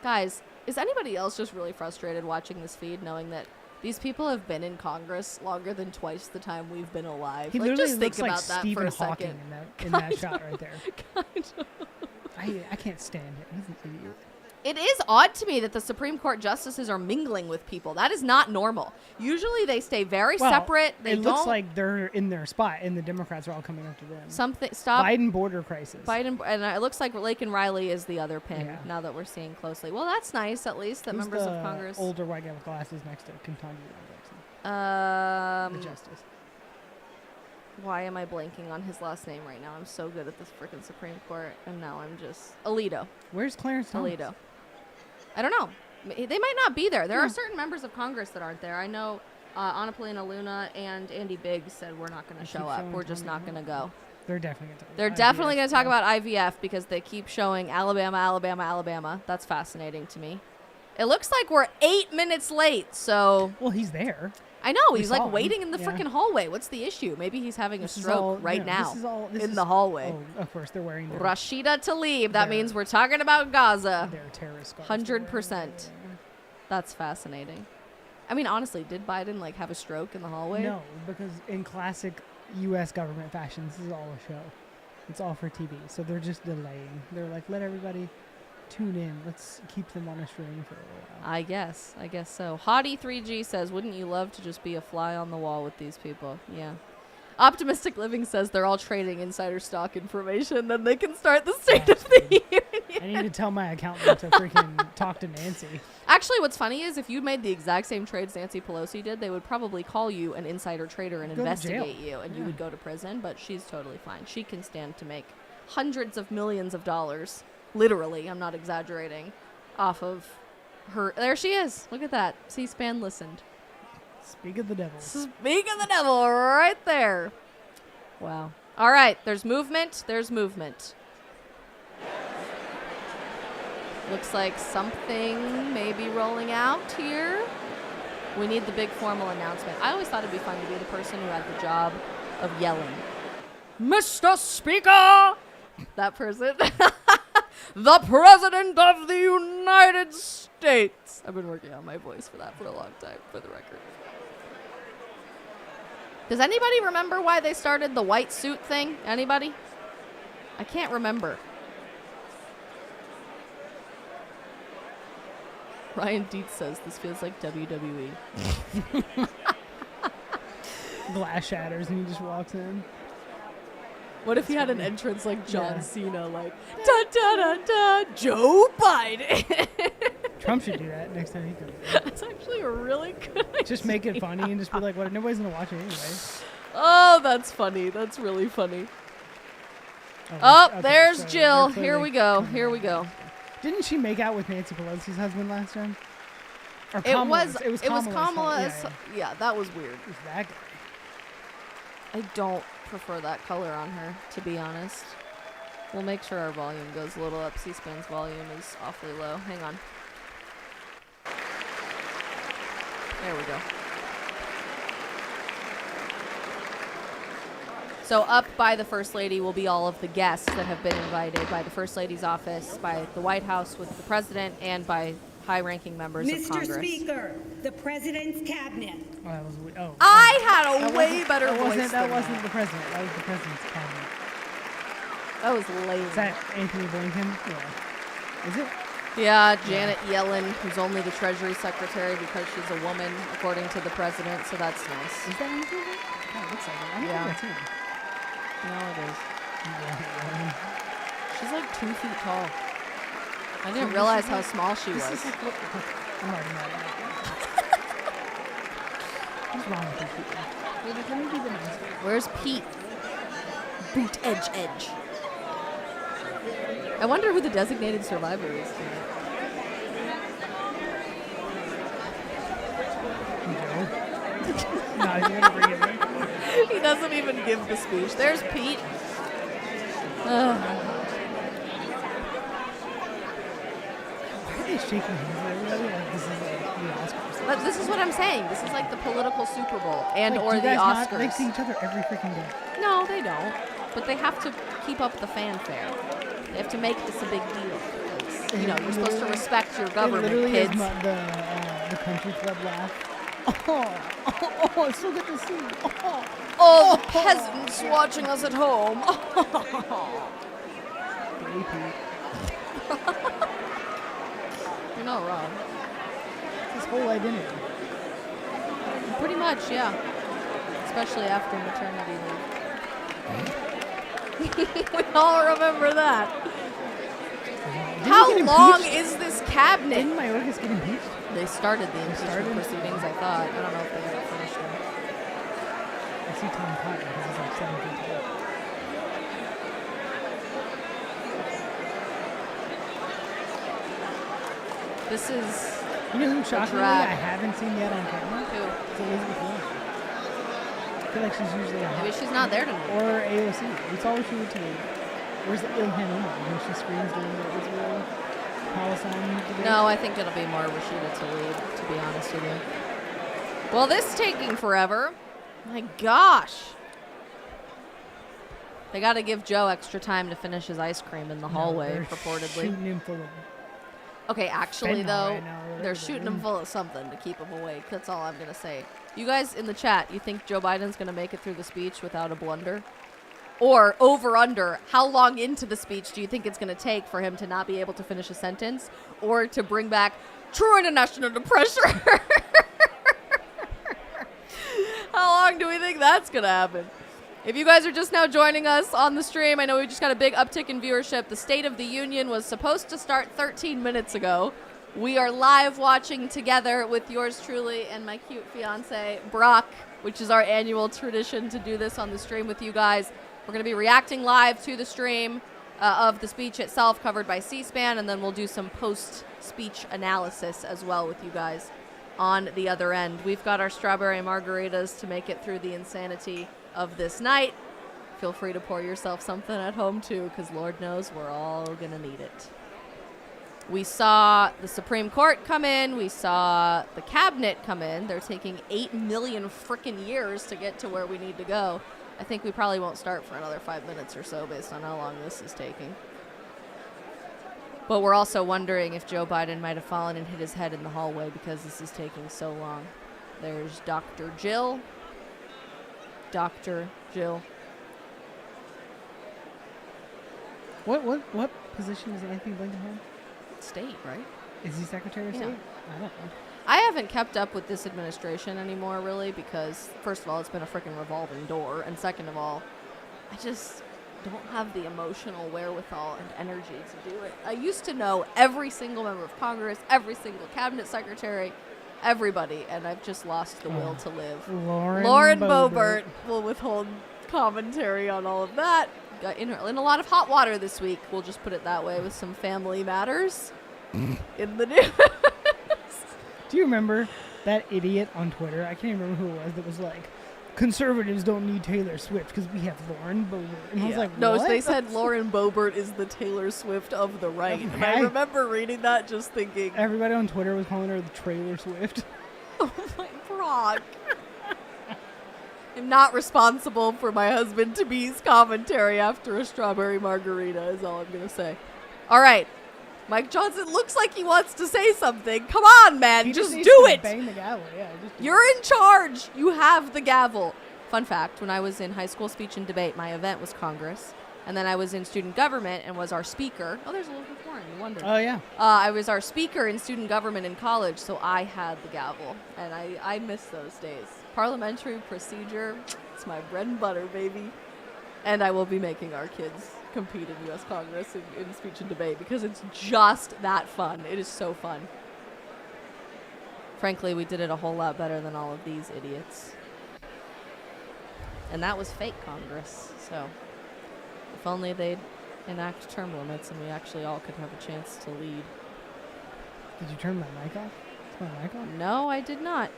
Speaker 1: Guys, is anybody else just really frustrated watching this feed, knowing that these people have been in Congress longer than twice the time we've been alive?
Speaker 2: He
Speaker 1: Like,
Speaker 2: literally
Speaker 1: just think
Speaker 2: looks like
Speaker 1: about that
Speaker 2: Stephen
Speaker 1: for a
Speaker 2: Hawking
Speaker 1: second.
Speaker 2: in that shot right there.
Speaker 1: Kind of.
Speaker 2: I can't stand it. He's an idiot.
Speaker 1: It is odd to me that the Supreme Court justices are mingling with people. That is not normal. Usually they stay very
Speaker 2: Well,
Speaker 1: separate. They
Speaker 2: it
Speaker 1: don't.
Speaker 2: looks like they're in their spot, and the Democrats are all coming up to them.
Speaker 1: Something. Stop.
Speaker 2: Biden border crisis.
Speaker 1: Biden, and it looks like Laken Riley is the other pin.
Speaker 2: Yeah.
Speaker 1: Now that we're seeing closely. Well, that's nice at least that
Speaker 2: Who's
Speaker 1: members
Speaker 2: the
Speaker 1: of Congress.
Speaker 2: older white guy with glasses next to Ketanji Jackson? The justice.
Speaker 1: Why am I blanking on his last name right now? I'm so good at this freaking Supreme Court, and now I'm just Alito.
Speaker 2: Where's Clarence Thomas?
Speaker 1: Alito. I don't know. They might not be there. There are certain members of Congress that aren't there. I know Anna Paulina Luna and Andy Biggs said we're not going to
Speaker 2: They keep
Speaker 1: show up.
Speaker 2: showing
Speaker 1: We're just not
Speaker 2: Tommy
Speaker 1: going to go.
Speaker 2: They're definitely going to talk
Speaker 1: They're
Speaker 2: about
Speaker 1: definitely
Speaker 2: IVF
Speaker 1: going to talk
Speaker 2: stuff.
Speaker 1: about IVF because they keep showing Alabama, Alabama, Alabama. That's fascinating to me. It looks like we're 8 minutes late, so
Speaker 2: Well, he's there.
Speaker 1: I know
Speaker 2: We
Speaker 1: he's
Speaker 2: saw
Speaker 1: like
Speaker 2: him.
Speaker 1: waiting in the
Speaker 2: Yeah.
Speaker 1: freaking hallway. What's the issue? Maybe he's having
Speaker 2: This
Speaker 1: a
Speaker 2: is
Speaker 1: stroke
Speaker 2: all-
Speaker 1: right
Speaker 2: you know,
Speaker 1: now
Speaker 2: This is all, this
Speaker 1: in
Speaker 2: is,
Speaker 1: the hallway.
Speaker 2: Oh, of course, they're wearing their,
Speaker 1: Rashida Tlaib. That
Speaker 2: Their-
Speaker 1: means we're talking about Gaza.
Speaker 2: their terrorist scarves.
Speaker 1: 100%. That's fascinating. I mean, honestly, did Biden like have a stroke in the hallway?
Speaker 2: No, because in classic U.S. government fashion, this is all a show. It's all for TV. So they're just delaying. They're like, let everybody tune in. Let's keep them on a string for a little while.
Speaker 1: I guess so. Hottie3G says, wouldn't you love to just be a fly on the wall with these people? Yeah. Optimistic Living says they're all trading insider stock information, then they can start the State of the Union.
Speaker 2: I need to tell my accountant to freaking talk to Nancy.
Speaker 1: Actually, what's funny is if you made the exact same trades Nancy Pelosi did, they would probably call you an insider trader and
Speaker 2: Go to
Speaker 1: investigate
Speaker 2: jail.
Speaker 1: you, and you would go to prison, but she's totally fine. She can stand to make hundreds of millions of dollars, literally, I'm not exaggerating, off of her. There she is. Look at that. C-SPAN listened.
Speaker 2: Speak of the devil.
Speaker 1: Speak of the devil right there. Wow. All right, there's movement. There's movement. Looks like something may be rolling out here. We need the big formal announcement. I always thought it'd be fun to be the person who had the job of yelling. Mr. Speaker! That person. The President of the United States. I've been working on my voice for that for a long time, for the record. Does anybody remember why they started the white suit thing? Anybody? I can't remember. Ryan Dietz says this feels like WWE.
Speaker 2: Glass shatters and he just walks in.
Speaker 1: What if he had an entrance like John Cena, like, da da da da, Joe Biden?
Speaker 2: Trump should do that next time he comes.
Speaker 1: That's actually a really good idea.
Speaker 2: Just make it funny and just be like, "What? Nobody's gonna watch it anyway."
Speaker 1: Oh, that's funny. That's really funny.
Speaker 2: Oh, okay,
Speaker 1: there's
Speaker 2: so
Speaker 1: Jill.
Speaker 2: they're
Speaker 1: Here we go. Here we go.
Speaker 2: Didn't she make out with Nancy Pelosi's husband last time? Or
Speaker 1: It was
Speaker 2: Kamala's
Speaker 1: Kamala.
Speaker 2: husband.
Speaker 1: Yeah, that was weird.
Speaker 2: It was that guy.
Speaker 1: I don't prefer that color on her, to be honest. We'll make sure our volume goes a little up. C-SPAN's volume is awfully low. Hang on. There we go. So up by the First Lady will be all of the guests that have been invited by the First Lady's office, by the White House with the President, and by high-ranking members of Congress.
Speaker 3: Mr. Speaker, the President's Cabinet.
Speaker 2: Oh, that was
Speaker 1: I had a way better voice
Speaker 2: That
Speaker 1: than
Speaker 2: wasn't the president. That was the president's cabinet.
Speaker 1: That was lame.
Speaker 2: Is that Anthony Blinken? Yeah. Is it?
Speaker 1: Yeah, Janet Yellen, who's only the Treasury Secretary because she's a woman, according to the president, so that's nice.
Speaker 2: Is that Anthony Blinken? Oh, it looks like it. I don't think that's him.
Speaker 1: No, it is.
Speaker 2: Yeah.
Speaker 1: She's like 2 feet tall. I didn't realize how small she was.
Speaker 2: This is like, I'm already mad at it. What's wrong with these people? Let me be the nice guy.
Speaker 1: Where's Pete? Boot edge. I wonder who the designated survivor is tonight.
Speaker 2: No, you're gonna bring it in.
Speaker 1: He doesn't even give the speech. There's Pete.
Speaker 2: Why are they shaking hands with everybody like this is like the Oscars?
Speaker 1: But this is what I'm saying. This is like the political Super Bowl and
Speaker 2: Like,
Speaker 1: or
Speaker 2: do you
Speaker 1: the
Speaker 2: guys not-
Speaker 1: Oscars.
Speaker 2: They see each other every freaking day.
Speaker 1: No, they don't. But they have to keep up the fanfare. They have to make this a big deal. Because, you know, you're supposed to respect your government,
Speaker 2: it literally
Speaker 1: kids.
Speaker 2: is the country club laugh. Oh, it's so good to see.
Speaker 1: All the peasants watching us at home.
Speaker 2: Gay Pete.
Speaker 1: You're not wrong.
Speaker 2: It's his whole identity.
Speaker 1: Pretty much, yeah. Especially after maternity leave. We all remember that. How
Speaker 2: he get
Speaker 1: long
Speaker 2: impeached?
Speaker 1: is this cabinet?
Speaker 2: Didn't Mayorkas get impeached?
Speaker 1: They started the impeachment
Speaker 2: started?
Speaker 1: proceedings, I thought. I don't know if they ever finished them.
Speaker 2: I see Tom Cotton because he's like 7 feet tall.
Speaker 1: This is
Speaker 2: You know who shockingly
Speaker 1: drag.
Speaker 2: I haven't seen yet on camera?
Speaker 1: who?
Speaker 2: It's Elizabeth Warren. I feel like she's usually a
Speaker 1: Maybe she's not there tonight.
Speaker 2: Or AOC. We saw what she would do. Where's the Ilhan Omar when she screams during the Israel Palestine debate?
Speaker 1: No, I think it'll be more Rashida Tlaib, to be honest with you. Well, this is taking forever. My gosh. They got to give Joe extra time to finish his ice cream in the hallway,
Speaker 2: They're
Speaker 1: purportedly.
Speaker 2: shooting him full of
Speaker 1: Okay, actually,
Speaker 2: Fentanyl
Speaker 1: though,
Speaker 2: right now, or whatever
Speaker 1: they're
Speaker 2: they're
Speaker 1: shooting
Speaker 2: doing.
Speaker 1: him full of something to keep him awake. That's all I'm going to say. You guys in the chat, you think Joe Biden's going to make it through the speech without a blunder? Or over under, how long into the speech do you think it's going to take for him to not be able to finish a sentence or to bring back true international pressure? How long do we think that's going to happen? If you guys are just now joining us on the stream, I know we just got a big uptick in viewership. The State of the Union was supposed to start 13 minutes ago. We are live watching together with yours truly and my cute fiance, Brock, which is our annual tradition to do this on the stream with you guys. We're going to be reacting live to the stream of the speech itself covered by C-SPAN, and then we'll do some post-speech analysis as well with you guys on the other end. We've got our strawberry margaritas to make it through the insanity of this night. Feel free to pour yourself something at home too, because Lord knows we're all going to need it. We saw the Supreme Court come in. We saw the cabinet come in. They're taking 8 million frickin' years to get to where we need to go. I think we probably won't start for another 5 minutes or so based on how long this is taking. But we're also wondering if Joe Biden might have fallen and hit his head in the hallway because this is taking so long. There's Dr. Jill. Dr. Jill.
Speaker 2: What position does Anthony Blinken hold?
Speaker 1: State, right?
Speaker 2: Is he Secretary of
Speaker 1: Yeah.
Speaker 2: State? I don't know.
Speaker 1: I haven't kept up with this administration anymore, really, because, first of all, it's been a freaking revolving door, and second of all, I just don't have the emotional wherewithal and energy to do it. I used to know every single member of Congress, every single cabinet secretary, everybody, and I've just lost the will to live. Lauren Boebert will withhold commentary on all of that. Got in a lot of hot water this week, we'll just put it that way, with some family matters in the news.
Speaker 2: Do you remember that idiot on Twitter? I can't even remember who it was that was like, conservatives don't need Taylor Swift because we have Lauren Boebert. And I was like,
Speaker 1: no,
Speaker 2: what?
Speaker 1: they said Lauren Boebert is the Taylor Swift of the right. And I remember reading that just thinking,
Speaker 2: Everybody on Twitter was calling her the Trailer Swift.
Speaker 1: oh my Brock. I'm not responsible for my husband to be's commentary after a strawberry margarita is all I'm going to say. All right. Mike Johnson looks like he wants to say something. Come on, man.
Speaker 2: He
Speaker 1: Just
Speaker 2: needs
Speaker 1: do
Speaker 2: to
Speaker 1: it.
Speaker 2: Bang the gavel. Yeah, just do
Speaker 1: You're in charge. You have the gavel. Fun fact, when I was in high school speech and debate, my event was Congress. And then I was in student government and was our speaker. Oh, there's Elizabeth Warren. You wonder.
Speaker 2: Oh, yeah.
Speaker 1: I was our speaker in student government in college, so I had the gavel. And I miss those days. Parliamentary procedure, it's my bread and butter, baby. And I will be making our kids compete in U.S. Congress in speech and debate because it's just that fun. It is so fun. Frankly, we did it a whole lot better than all of these idiots. And that was fake Congress, so if only they'd enact term limits and we actually all could have a chance to lead.
Speaker 2: Did you turn my mic off? Is my mic on?
Speaker 1: No, I did not.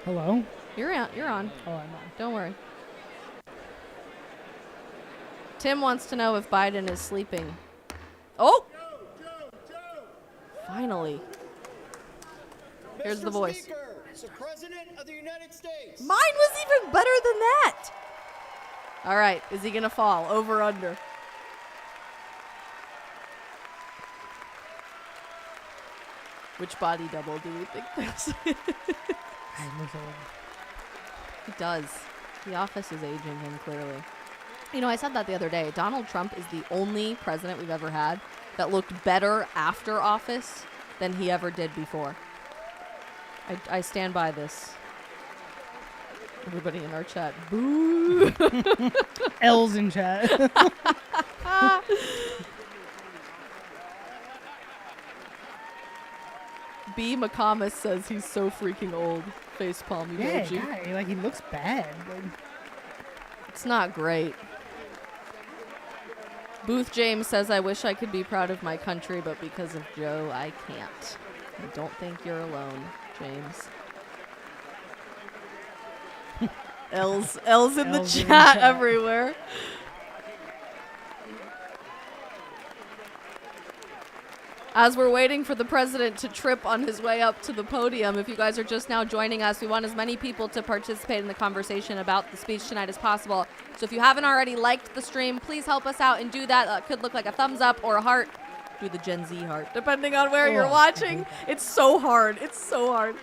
Speaker 2: Hello?
Speaker 1: You're on.
Speaker 2: Oh, I'm on.
Speaker 1: Don't worry. Tim wants to know if Biden is sleeping. Oh!
Speaker 4: Joe!
Speaker 1: Finally. Here's the voice.
Speaker 4: Speaker, the President of the United States.
Speaker 1: Mine was even better than that. All right. Is he going to fall? Over, under? Which body double do we think this is?
Speaker 2: I look old.
Speaker 1: He does. The office is aging him, clearly. You know, I said that the other day. Donald Trump is the only president we've ever had that looked better after office than he ever did before. I stand by this. Everybody in our chat, boo!
Speaker 2: L's in chat.
Speaker 1: B. McComas says he's so freaking old. Facepalm
Speaker 2: Yeah,
Speaker 1: emoji.
Speaker 2: guy, like he looks bad. Like,
Speaker 1: It's not great. Booth James says, I wish I could be proud of my country, but because of Joe, I can't. I don't think you're alone, James. L's in the
Speaker 2: L's in the
Speaker 1: chat
Speaker 2: chat.
Speaker 1: everywhere. As we're waiting for the president to trip on his way up to the podium, if you guys are just now joining us, we want as many people to participate in the conversation about the speech tonight as possible. So if you haven't already liked the stream, please help us out and do that. Could look like a thumbs up or a heart. with a Gen Z heart, depending on where you're
Speaker 2: Oh,
Speaker 1: watching. It's so hard. It's so hard.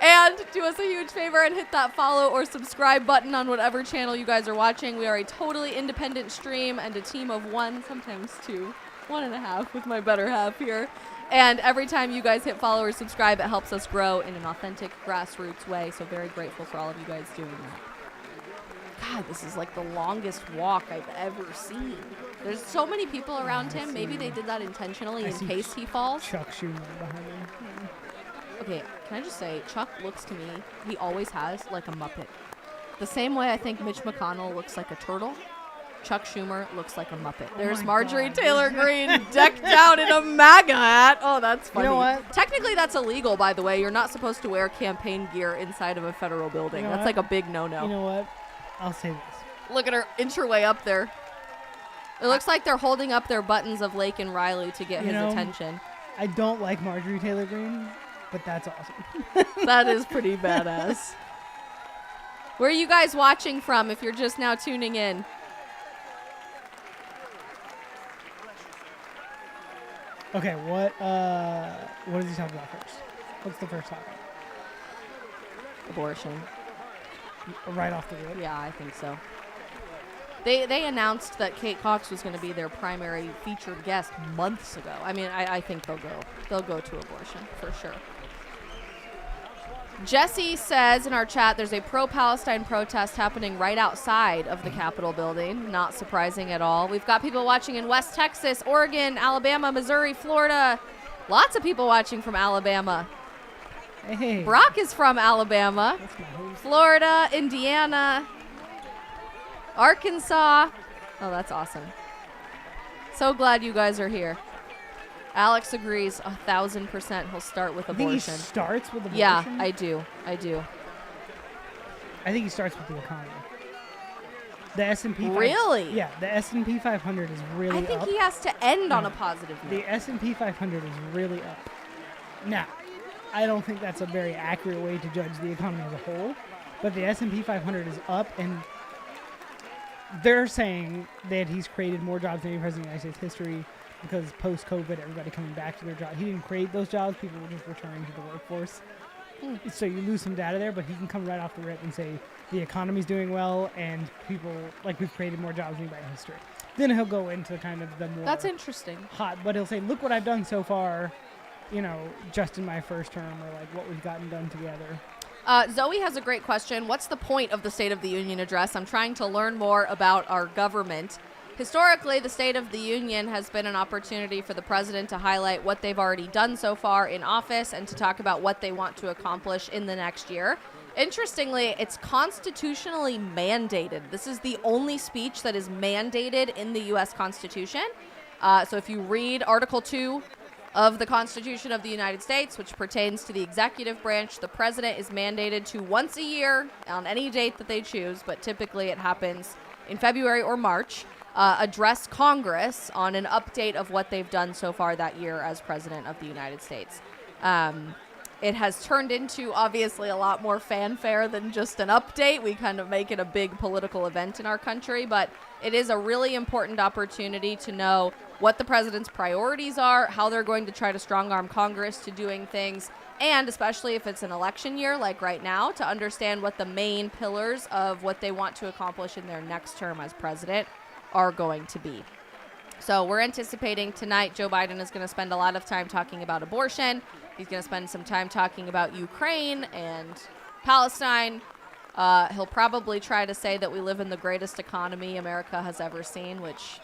Speaker 1: And do us a huge favor and hit that follow or subscribe button on whatever channel you guys are watching. We are a totally independent stream and a team of one, sometimes two, 1.5 with my better half here. And every time you guys hit follow or subscribe, it helps us grow in an authentic grassroots way. So very grateful for all of you guys doing that. God, this is like the longest walk I've ever seen. There's so many people around him. Maybe they did that intentionally in case he falls.
Speaker 2: Chuck Schumer behind him.
Speaker 1: Okay, can I just say, Chuck looks to me, he always has like a Muppet. The same way I think Mitch McConnell looks like a turtle, Chuck Schumer looks like a Muppet. There's
Speaker 2: my
Speaker 1: Marjorie
Speaker 2: God.
Speaker 1: Taylor Greene decked out in a MAGA hat. Oh, that's funny.
Speaker 2: You know what?
Speaker 1: Technically, that's illegal, by the way. You're not supposed to wear campaign gear inside of a federal building.
Speaker 2: You know
Speaker 1: That's
Speaker 2: what?
Speaker 1: like a big no-no.
Speaker 2: You know what? I'll say this.
Speaker 1: Look at her inch her way up there. It looks like they're holding up their buttons of Lake and Riley to get
Speaker 2: You
Speaker 1: his
Speaker 2: know,
Speaker 1: attention.
Speaker 2: I don't like Marjorie Taylor Greene, but that's awesome.
Speaker 1: That is pretty badass. Where are you guys watching from if you're just now tuning in?
Speaker 2: Okay, what does he talk about first? What's the first topic?
Speaker 1: Abortion.
Speaker 2: Right off the rip.
Speaker 1: Yeah, I think so. They announced that Kate Cox was going to be their primary featured guest months ago. I mean, I think they'll go. They'll go to abortion for sure. Jesse says in our chat there's a pro-Palestine protest happening right outside of the Capitol building. Not surprising at all. We've got people watching in West Texas, Oregon, Alabama, Missouri, Florida. Lots of people watching from Alabama.
Speaker 2: Hey.
Speaker 1: Brock is from Alabama.
Speaker 2: That's my host.
Speaker 1: Florida, Indiana, Arkansas. Oh, that's awesome. So glad you guys are here. Alex agrees 1,000% he'll start with
Speaker 2: I think he
Speaker 1: abortion.
Speaker 2: starts with abortion.
Speaker 1: Yeah, I do. I
Speaker 2: think he starts with the economy. The S&P.
Speaker 1: Really?
Speaker 2: Yeah, the S&P 500 is really
Speaker 1: think
Speaker 2: up.
Speaker 1: he has to end on a positive note.
Speaker 2: The S&P 500 is really up. Now, I don't think that's a very accurate way to judge the economy as a whole, but the S&P 500 is up, and they're saying that he's created more jobs than any president of the United States history because post-COVID, everybody coming back to their job. He didn't create those jobs. People were just returning to the workforce. So you lose some data there, but he can come right off the rip and say the economy's doing well and people, like, we've created more jobs than anybody in history. Then he'll go into kind of the more
Speaker 1: That's interesting.
Speaker 2: hot, but he'll say, look what I've done so far, you know, just in my first term, or like what we've gotten done together.
Speaker 1: Zoe has a great question. What's the point of the State of the Union address? I'm trying to learn more about our government. Historically, the State of the Union has been an opportunity for the president to highlight what they've already done so far in office and to talk about what they want to accomplish in the next year. Interestingly, it's constitutionally mandated. This is the only speech that is mandated in the U.S. Constitution. So if you read Article 2 of the Constitution of the United States, which pertains to the executive branch, the president is mandated to once a year on any date that they choose, but typically it happens in February or March, address Congress on an update of what they've done so far that year as president of the United States. It has turned into, obviously, a lot more fanfare than just an update. We kind of make it a big political event in our country, but it is a really important opportunity to know what the president's priorities are, how they're going to try to strong-arm Congress to doing things, and especially if it's an election year like right now, to understand what the main pillars of what they want to accomplish in their next term as president are going to be. So we're anticipating tonight Joe Biden is going to spend a lot of time talking about abortion. He's going to spend some time talking about Ukraine and Palestine. He'll probably try to say that we live in the greatest economy America has ever seen, which,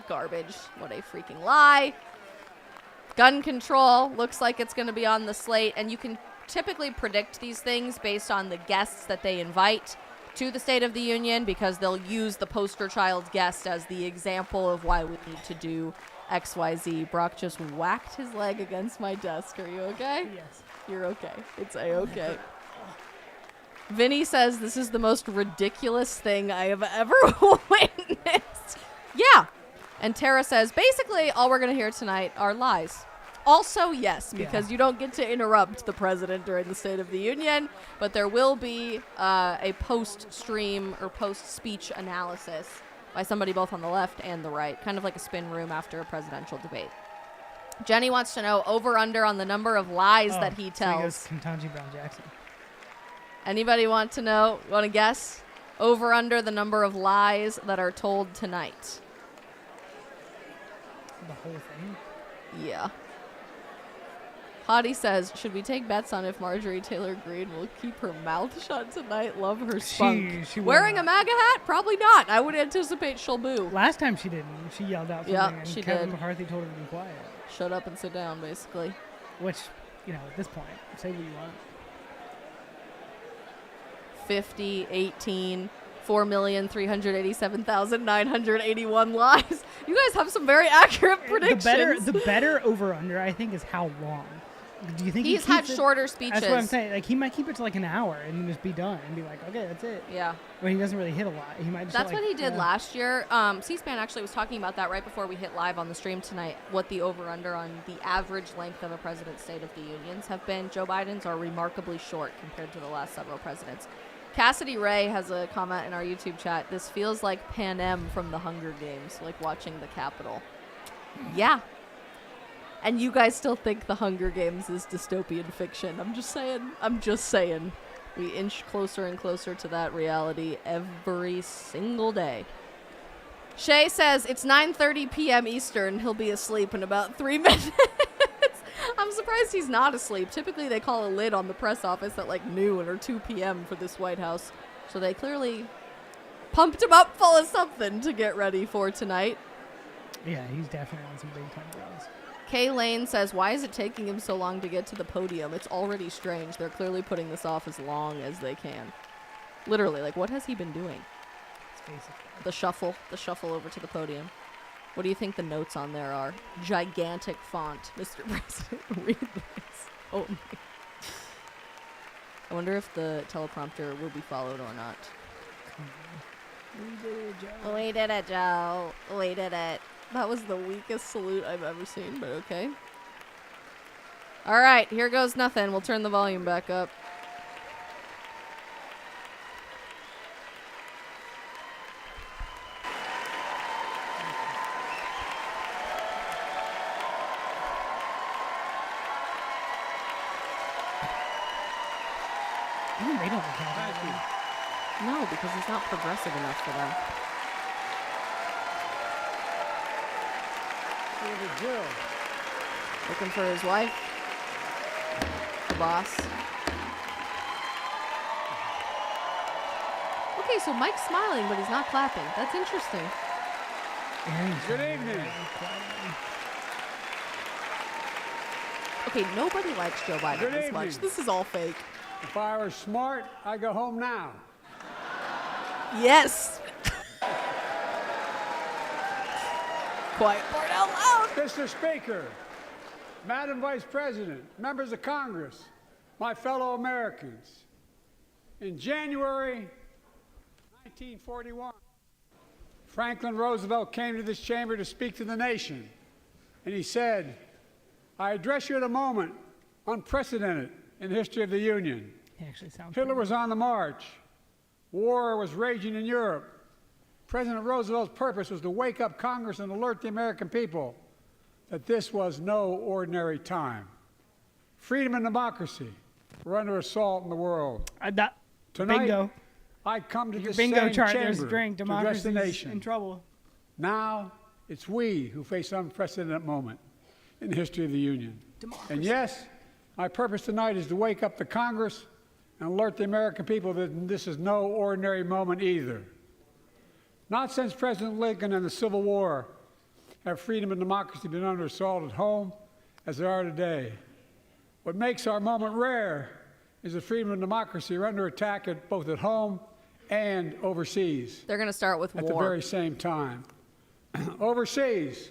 Speaker 1: garbage. What a freaking lie. Gun control looks like it's going to be on the slate, and you can typically predict these things based on the guests that they invite to the State of the Union, because they'll use the poster child guest as the example of why we need to do XYZ. Brock just whacked his leg against my desk. Are you okay?
Speaker 2: Yes.
Speaker 1: You're okay. It's a-okay. Vinny says this is the most ridiculous thing I have ever witnessed. Yeah. And Tara says, basically, all we're going to hear tonight are lies. Also, yes, because you don't get to interrupt the president during the State of the Union, but there will be a post-stream or post-speech analysis by somebody both on the left and the right, kind of like a spin room after a presidential debate. Jenny wants to know over under on the number of lies that he
Speaker 2: So he
Speaker 1: tells.
Speaker 2: goes Ketanji Brown Jackson.
Speaker 1: Anybody want to know? Want to guess? Over under the number of lies that are told tonight.
Speaker 2: The whole thing.
Speaker 1: Yeah. Hottie says, should we take bets on if Marjorie Taylor Greene will keep her mouth shut tonight? Love her spunk.
Speaker 2: She will
Speaker 1: Wearing a
Speaker 2: not.
Speaker 1: MAGA hat? Probably not. I would anticipate she'll boo.
Speaker 2: Last time she didn't. She yelled out something,
Speaker 1: Yeah,
Speaker 2: and
Speaker 1: she
Speaker 2: Kevin
Speaker 1: did.
Speaker 2: McCarthy told her to be quiet.
Speaker 1: Shut up and sit down, basically.
Speaker 2: Which, at this point, say what you want.
Speaker 1: 50, 18, 4,387,981 lies. You guys have some very accurate predictions.
Speaker 2: The better over under, I think, is how long. Do you think
Speaker 1: He's
Speaker 2: he
Speaker 1: had
Speaker 2: keeps it-
Speaker 1: shorter speeches.
Speaker 2: That's what I'm saying. Like, he might keep it to like an hour and then just be done and be like, okay, that's it.
Speaker 1: Yeah.
Speaker 2: When he doesn't really hit a lot, he might just.
Speaker 1: That's
Speaker 2: hit,
Speaker 1: what he did
Speaker 2: yeah.
Speaker 1: last year. C-SPAN actually was talking about that right before we hit live on the stream tonight, what the over-under on the average length of a president's State of the Unions have been. Joe Biden's are remarkably short compared to the last several presidents. Cassidy Ray has a comment in our YouTube chat. This feels like Panem from the Hunger Games, like watching the Capitol. Yeah. And you guys still think the Hunger Games is dystopian fiction. I'm just saying. We inch closer and closer to that reality every single day. Shay says it's 9:30 p.m. Eastern. He'll be asleep in about 3 minutes. I'm surprised he's not asleep. Typically, they call a lid on the press office at like noon or 2 p.m. for this White House. So they clearly pumped him up full of something to get ready for tonight.
Speaker 2: Yeah, he's definitely on some big time drugs.
Speaker 1: Kay Lane says, why is it taking him so long to get to the podium? It's already strange. They're clearly putting this off as long as they can. Literally, like, what has he been doing?
Speaker 2: Let's face it.
Speaker 1: The shuffle over to the podium. What do you think the notes on there are? Gigantic font, Mr. President. Read this. Oh, my. I wonder if the teleprompter will be followed or not.
Speaker 2: We did it, Joe.
Speaker 1: We did it, Joe. We did it. That was the weakest salute I've ever seen, but okay. All right, here goes nothing. We'll turn the volume back up.
Speaker 2: Even they don't look happy.
Speaker 1: No, because it's not progressive enough for them. Looking for his wife. The boss. Okay, so Mike's smiling, but he's not clapping. That's interesting.
Speaker 4: Good evening.
Speaker 1: Okay, nobody likes Joe Biden
Speaker 4: Good
Speaker 1: this much.
Speaker 4: evening.
Speaker 1: This is all fake.
Speaker 4: If I were smart, I'd go home now.
Speaker 1: Yes. Quiet part out loud.
Speaker 4: Mr. Speaker, Madam Vice President, members of Congress, my fellow Americans, in January 1941, Franklin Roosevelt came to this chamber to speak to the nation, and he said, I address you at a moment unprecedented in the history of the Union.
Speaker 2: He actually sounds
Speaker 4: Hitler
Speaker 2: pretty
Speaker 4: was on the march. War was raging in Europe. President Roosevelt's purpose was to wake up Congress and alert the American people that this was no ordinary time. Freedom and democracy were under assault in the world. Tonight,
Speaker 2: bingo.
Speaker 4: I come to
Speaker 2: Your
Speaker 4: this
Speaker 2: bingo
Speaker 4: same
Speaker 2: chart.
Speaker 4: chamber
Speaker 2: There's a drink.
Speaker 4: to address the
Speaker 2: Democracy's
Speaker 4: nation.
Speaker 2: in trouble.
Speaker 4: Now, it's we who face an unprecedented moment in the history of the Union.
Speaker 2: Democracy.
Speaker 4: And yes, my purpose tonight is to wake up the Congress and alert the American people that this is no ordinary moment either. Not since President Lincoln and the Civil War have freedom and democracy been under assault at home as they are today. What makes our moment rare is that freedom and democracy are under attack both at home and overseas
Speaker 1: They're going to start with
Speaker 4: at
Speaker 1: war.
Speaker 4: the very same time. Overseas,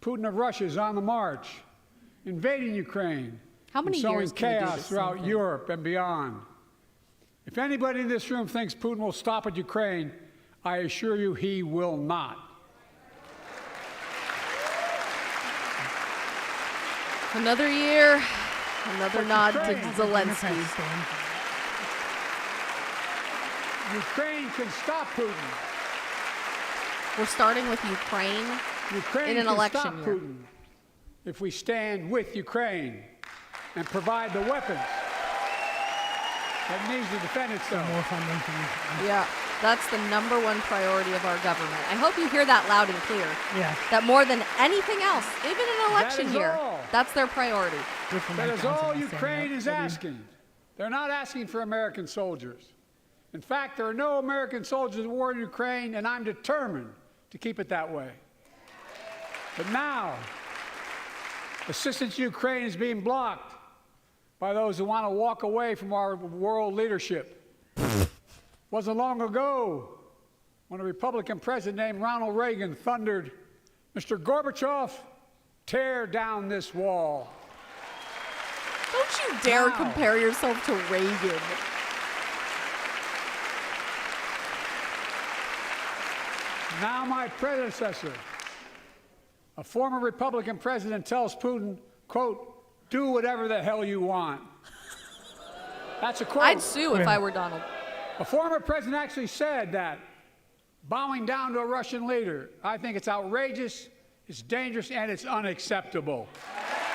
Speaker 4: Putin of Russia is on the march, invading Ukraine,
Speaker 1: How many
Speaker 4: and sowing
Speaker 1: years can he do
Speaker 4: chaos
Speaker 1: this
Speaker 4: throughout
Speaker 1: same thing?
Speaker 4: Europe and beyond. If anybody in this room thinks Putin will stop at Ukraine, I assure you he will not.
Speaker 1: Another year, another
Speaker 4: But
Speaker 1: nod to
Speaker 4: Ukraine-
Speaker 2: Democrats
Speaker 1: Zelensky.
Speaker 2: stand for
Speaker 4: Ukraine can stop Putin.
Speaker 1: We're starting with Ukraine.
Speaker 4: Ukraine
Speaker 1: In an
Speaker 4: can
Speaker 1: election
Speaker 4: stop
Speaker 1: year.
Speaker 4: Putin. if we stand with Ukraine and provide the weapons that needs to defend itself.
Speaker 2: More funding for Ukraine.
Speaker 1: Yeah, that's the number one priority of our government. I hope you hear that loud and clear.
Speaker 2: Yeah.
Speaker 1: That more than anything else, even an election year,
Speaker 4: all.
Speaker 1: that's their priority.
Speaker 4: That is all Ukraine is asking. They're not asking for American soldiers. In fact, there are no American soldiers at war in Ukraine, and I'm determined to keep it that way. But now, assistance to Ukraine is being blocked by those who want to walk away from our world leadership. It wasn't long ago when a Republican president named Ronald Reagan thundered, "Mr. Gorbachev, tear down this wall."
Speaker 1: Don't you dare
Speaker 4: Wow.
Speaker 1: compare yourself to Reagan.
Speaker 4: Now my predecessor, a former Republican president, tells Putin, quote, "Do whatever the hell you want." That's a quote.
Speaker 1: I'd sue if I were Donald.
Speaker 4: A former president actually said that, bowing down to a Russian leader. I think it's outrageous, it's dangerous, and it's unacceptable.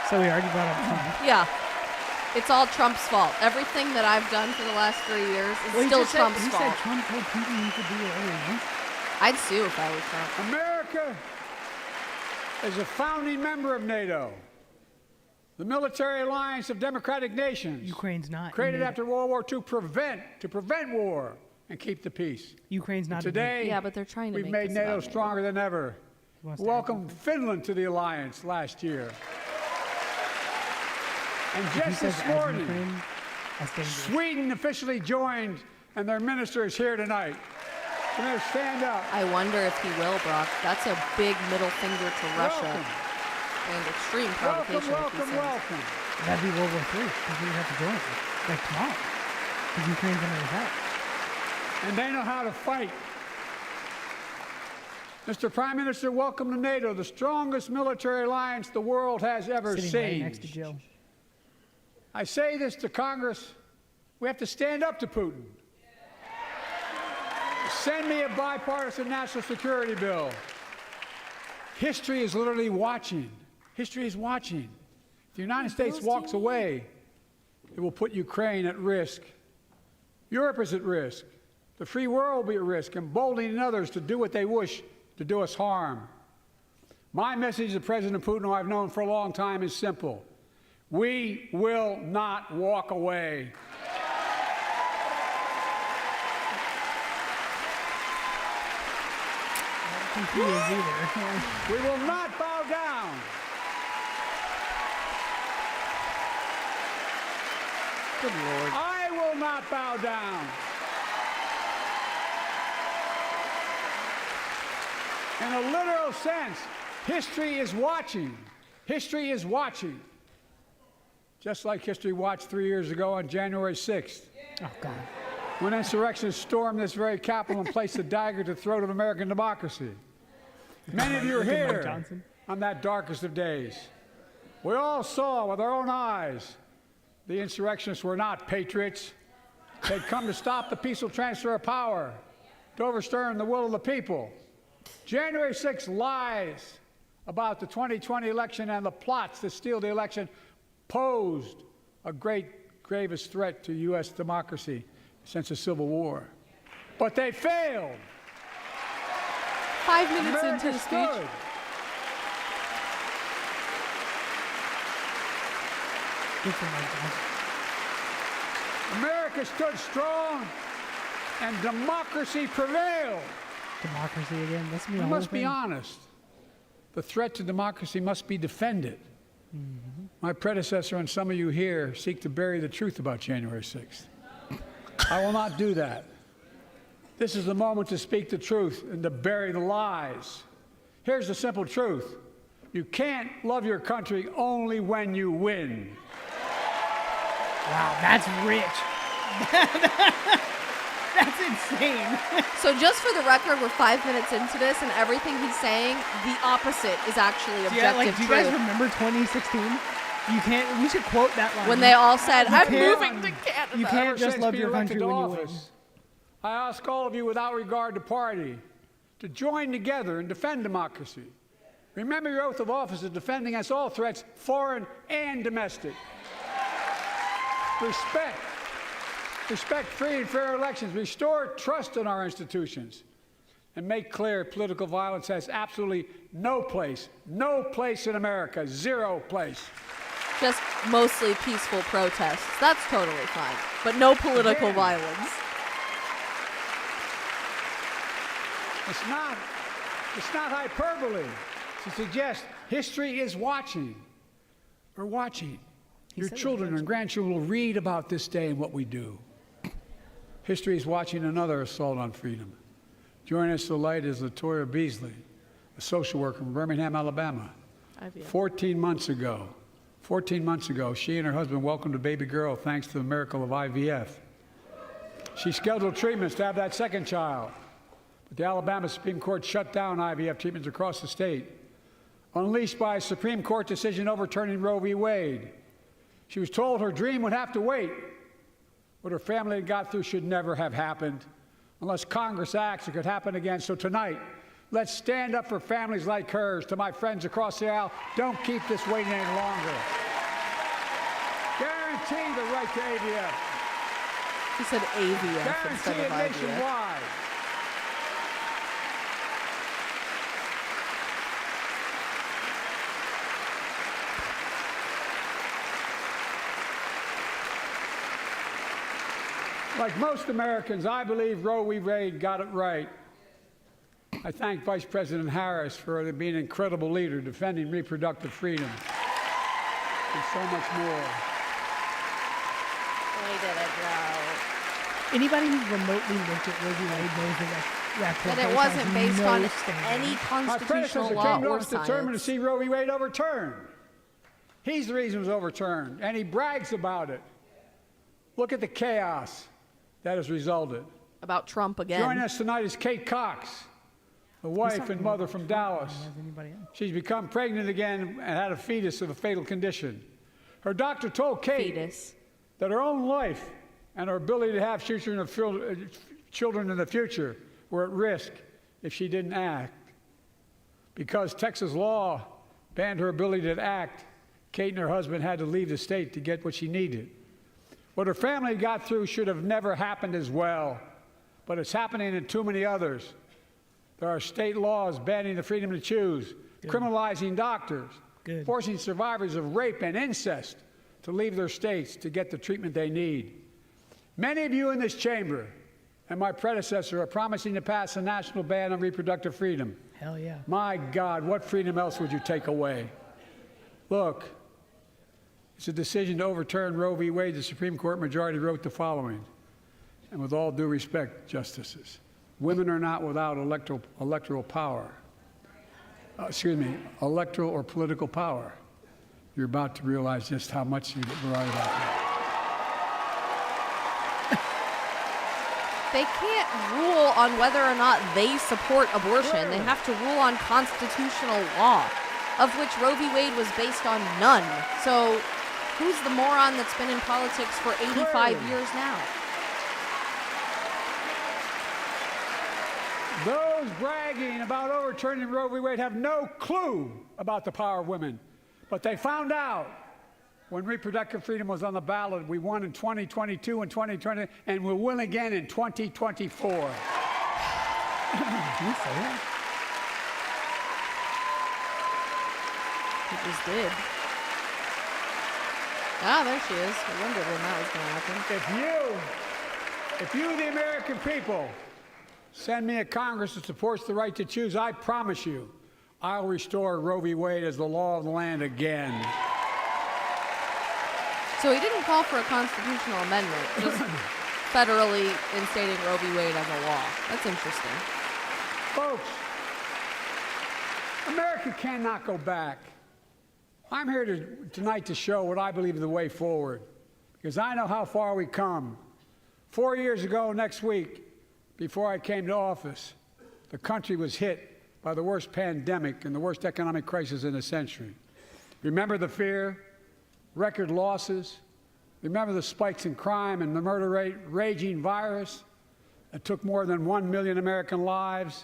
Speaker 2: So we already brought up Trump.
Speaker 1: Yeah. It's all Trump's fault. Everything that I've done for the last 3 years is
Speaker 2: Well, he
Speaker 1: still
Speaker 2: just said-
Speaker 1: Trump's
Speaker 2: He
Speaker 1: fault.
Speaker 2: said Trump told Putin he could do whatever he wants.
Speaker 1: I'd sue if I were Trump.
Speaker 4: America is a founding member of NATO, the military alliance of democratic nations.
Speaker 2: Ukraine's not. in
Speaker 4: Created
Speaker 2: NATO.
Speaker 4: after World War II to prevent war and keep the peace.
Speaker 2: Ukraine's not. in
Speaker 4: Today,
Speaker 1: Yeah, but they're trying to
Speaker 4: we've
Speaker 1: make
Speaker 4: made
Speaker 1: this
Speaker 4: NATO
Speaker 1: about NATO.
Speaker 4: stronger than ever.
Speaker 2: He wants to
Speaker 4: Welcomed Finland to the alliance last year. And
Speaker 2: NATO. If he
Speaker 4: just
Speaker 2: says
Speaker 4: this
Speaker 2: as
Speaker 4: morning,
Speaker 2: Ukraine, that's dangerous.
Speaker 4: Sweden officially joined, and their minister is here tonight. Can they stand up?
Speaker 1: I wonder if he will, Brock. That's a big middle finger to Russia
Speaker 4: Welcome.
Speaker 1: and extreme
Speaker 4: Welcome,
Speaker 1: provocation. if he
Speaker 4: welcome,
Speaker 1: says.
Speaker 4: welcome.
Speaker 2: That'd be World War III because we would have to join it like tomorrow because Ukraine's under attack.
Speaker 4: And they know how to fight. Mr. Prime Minister, welcome to NATO, the strongest military alliance the world has ever
Speaker 2: Sitting
Speaker 4: seen.
Speaker 2: right next to Jill.
Speaker 4: I say this to Congress, we have to stand up to Putin. Send me a bipartisan national security bill. History is literally watching. History is watching. If the United States walks away, it will put Ukraine at risk. Europe is at risk. The free world will be at risk, emboldening others to do what they wish to do us harm. My message to President Putin, who I've known for a long time, is simple. We will not walk away.
Speaker 2: I don't think he is either.
Speaker 4: We will not bow down.
Speaker 1: Good Lord.
Speaker 4: I will not bow down. In a literal sense, history is watching. History is watching. Just like history watched 3 years ago on January 6th,
Speaker 2: Oh God.
Speaker 4: when insurrectionists stormed this very Capitol and placed a dagger to the throat of American democracy. Many of you were
Speaker 2: Mike
Speaker 4: here
Speaker 2: Johnson.
Speaker 4: on that darkest of days. We all saw with our own eyes the insurrectionists were not patriots. They'd come to stop the peaceful transfer of power, to overturn the will of the people. January 6th lies about the 2020 election and the plots to steal the election posed a gravest threat to U.S. democracy since the Civil War. But they failed.
Speaker 1: 5 minutes
Speaker 4: America
Speaker 1: into the speech.
Speaker 4: stood.
Speaker 2: Good for Mike Johnson.
Speaker 4: America stood strong, and democracy prevailed.
Speaker 2: Democracy again. Let's be
Speaker 4: We must be honest. The threat to democracy must be defended. My predecessor and some of you here seek to bury the truth about January 6th. I will not do that. This is the moment to speak the truth and to bury the lies. Here's the simple truth. You can't love your country only when you win.
Speaker 2: Wow, that's rich. That's insane.
Speaker 1: So just for the record, we're 5 minutes into this, and everything he's saying, the opposite is actually objective
Speaker 2: Do you guys
Speaker 1: truth.
Speaker 2: remember 2016? You can't. We should quote that line.
Speaker 1: When they all said,
Speaker 2: You
Speaker 1: "I'm
Speaker 2: can't-
Speaker 1: moving to Canada."
Speaker 2: You can't
Speaker 4: Ever
Speaker 2: just
Speaker 4: since
Speaker 2: love
Speaker 4: being
Speaker 2: your
Speaker 4: elected
Speaker 2: country
Speaker 4: to
Speaker 2: when you win.
Speaker 4: office, I ask all of you, without regard to party, to join together and defend democracy. Remember your oath of office of defending against all threats, foreign and domestic. Respect free and fair elections, restore trust in our institutions, and make clear political violence has absolutely no place in America, zero place.
Speaker 1: Just mostly peaceful protests. That's totally fine. But no political violence.
Speaker 4: It's not hyperbole to suggest history is watching. We're watching. Your children and grandchildren will read about this day and what we do. History is watching another assault on freedom. Joining us tonight is Latoya Beasley, a social worker from Birmingham, Alabama. 14 months ago, she and her husband welcomed a baby girl thanks to the miracle of IVF. She scheduled treatments to have that second child, but the Alabama Supreme Court shut down IVF treatments across the state, unleashed by a Supreme Court decision overturning Roe v. Wade. She was told her dream would have to wait. What her family had got through should never have happened. Unless Congress acts, it could happen again. So tonight, let's stand up for families like hers. To my friends across the aisle, don't keep this waiting any longer. Guarantee the right to AVF.
Speaker 1: He said AVF instead of IVF.
Speaker 4: Guarantee it nationwide. Like most Americans, I believe Roe v. Wade got it right. I thank Vice President Harris for being an incredible leader defending reproductive freedom and so much more.
Speaker 1: We did it, Joe.
Speaker 2: Anybody who's remotely looked at Roe v. Wade knows that
Speaker 1: it wasn't based on any
Speaker 4: My
Speaker 1: constitutional
Speaker 4: predecessor
Speaker 1: law
Speaker 4: came to
Speaker 1: or
Speaker 4: us determined to
Speaker 1: science.
Speaker 4: see Roe v. Wade overturned. He's the reason it was overturned, and he brags about it. Look at the chaos that has resulted.
Speaker 1: About Trump again.
Speaker 4: Joining us tonight is Kate Cox, the wife and mother from Dallas. She's become pregnant again and had a fetus with a fatal condition. Her doctor told Kate that her own life and her ability to have children in the future were at risk if she didn't act. Because Texas law banned her ability to act, Kate and her husband had to leave the state to get what she needed. What her family got through should have never happened as well, but it's happening in too many others. There are state laws banning the freedom to choose, criminalizing doctors, forcing survivors of rape and incest to leave their states to get the treatment they need. Many of you in this chamber and my predecessor are promising to pass a national ban on reproductive freedom.
Speaker 2: Hell yeah.
Speaker 4: My God, what freedom else would you take away? Look, it's a decision to overturn Roe v. Wade. The Supreme Court majority wrote the following, and with all due respect, justices, women are not without electoral power. Electoral or political power. You're about to realize just how much you're right about that.
Speaker 1: They can't rule on whether or not they support abortion. They have to rule on constitutional law, of which Roe v. Wade was based on none. So who's the moron that's been in politics for 85 years now?
Speaker 4: Those bragging about overturning Roe v. Wade have no clue about the power of women. But they found out when reproductive freedom was on the ballot. We won in 2022 and 2020, and we'll win again in 2024.
Speaker 2: Can you say that?
Speaker 1: It just did. Ah, there she is. I wondered when that was going to happen.
Speaker 4: If you, the American people, send me a Congress that supports the right to choose, I promise you, I'll restore Roe v. Wade as the law of the land again.
Speaker 1: So he didn't call for a constitutional amendment, just federally instating Roe v. Wade as a law. That's interesting.
Speaker 4: Folks, America cannot go back. I'm here tonight to show what I believe is the way forward, because I know how far we come. 4 years ago next week, before I came to office, the country was hit by the worst pandemic and the worst economic crisis in a century. Remember the fear, record losses? Remember the spikes in crime and the murder rate, raging virus that took more than 1 million American lives,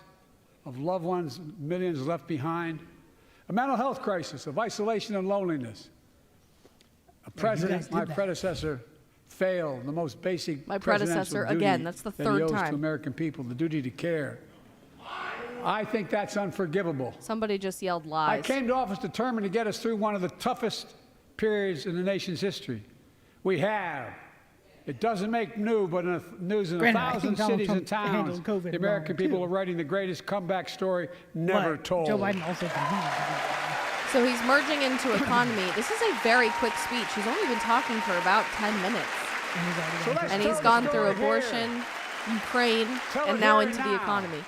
Speaker 4: of loved ones, millions left behind? a mental health crisis of isolation and loneliness. A president, my predecessor, failed the most basic
Speaker 1: predecessor,
Speaker 4: duty
Speaker 1: again, that's the
Speaker 4: that
Speaker 1: third
Speaker 4: he owes
Speaker 1: time.
Speaker 4: to American people, the duty to care. I think that's unforgivable.
Speaker 1: Somebody just yelled
Speaker 4: I
Speaker 1: lies.
Speaker 4: came to office determined to get us through one of the toughest periods in the nation's history. We have. It doesn't make news in a thousand cities and towns. The American people are writing the greatest comeback story never told.
Speaker 2: Joe Biden also continues.
Speaker 1: So he's merging into economy. This is a very quick speech. He's only been talking for about 10 minutes. And he's gone through abortion, Ukraine, and now into the economy.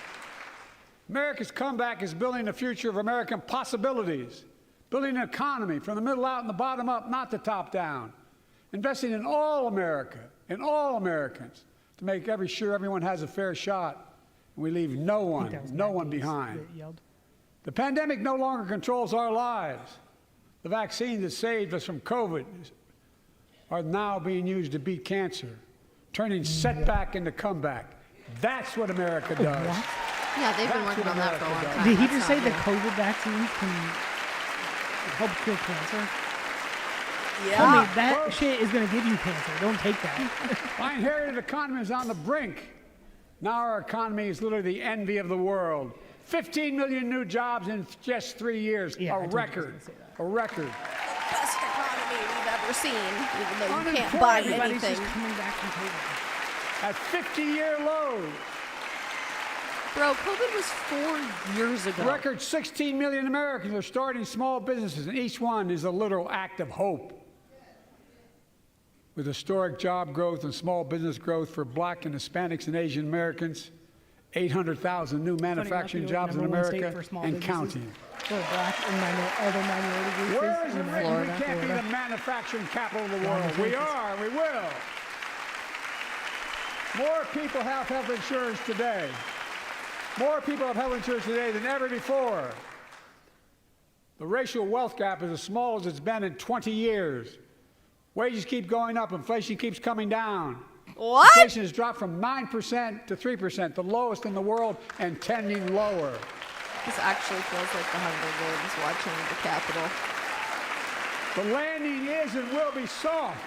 Speaker 4: America's comeback is building the future of American possibilities, building an economy from the middle out and the bottom up, not the top down, investing in all America, in all Americans, to make sure everyone has a fair shot, and we leave no one behind. The pandemic no longer controls our lives. The vaccines that saved us from COVID are now being used to beat cancer, turning setback into comeback. That's what America does.
Speaker 2: What?
Speaker 1: Yeah, they've been working on that for a long time.
Speaker 2: Did he just say the COVID vaccine can help cure cancer?
Speaker 1: Yeah.
Speaker 2: I mean, that shit is going to give you cancer. Don't take that.
Speaker 4: My inherited economy is on the brink. Now our economy is literally the envy of the world. 15 million new jobs in just 3 years.
Speaker 2: Yeah,
Speaker 4: a record. A record.
Speaker 1: Best economy we've ever seen, even though you can't buy
Speaker 2: Everybody's
Speaker 1: anything.
Speaker 2: just coming back from COVID.
Speaker 4: At 50-year lows.
Speaker 1: Bro, COVID was 4 years ago.
Speaker 4: Record 16 million Americans are starting small businesses, and each one is a literal act of hope. With historic job growth and small business growth for Black and Hispanics and Asian Americans, 800,000 new manufacturing jobs in America and counting.
Speaker 2: For Black and other minority groups.
Speaker 4: Where is it? We can't be the manufacturing capital of the world. We are. We will. More people have health insurance today. More people have health insurance today than ever before. The racial wealth gap is as small as it's been in 20 years. Wages keep going up. Inflation keeps coming down.
Speaker 1: What?
Speaker 4: Inflation has dropped from 9% to 3%, the lowest in the world, and tending lower.
Speaker 1: This actually feels like the Hunger Games watching the Capitol.
Speaker 4: The landing is and will be soft.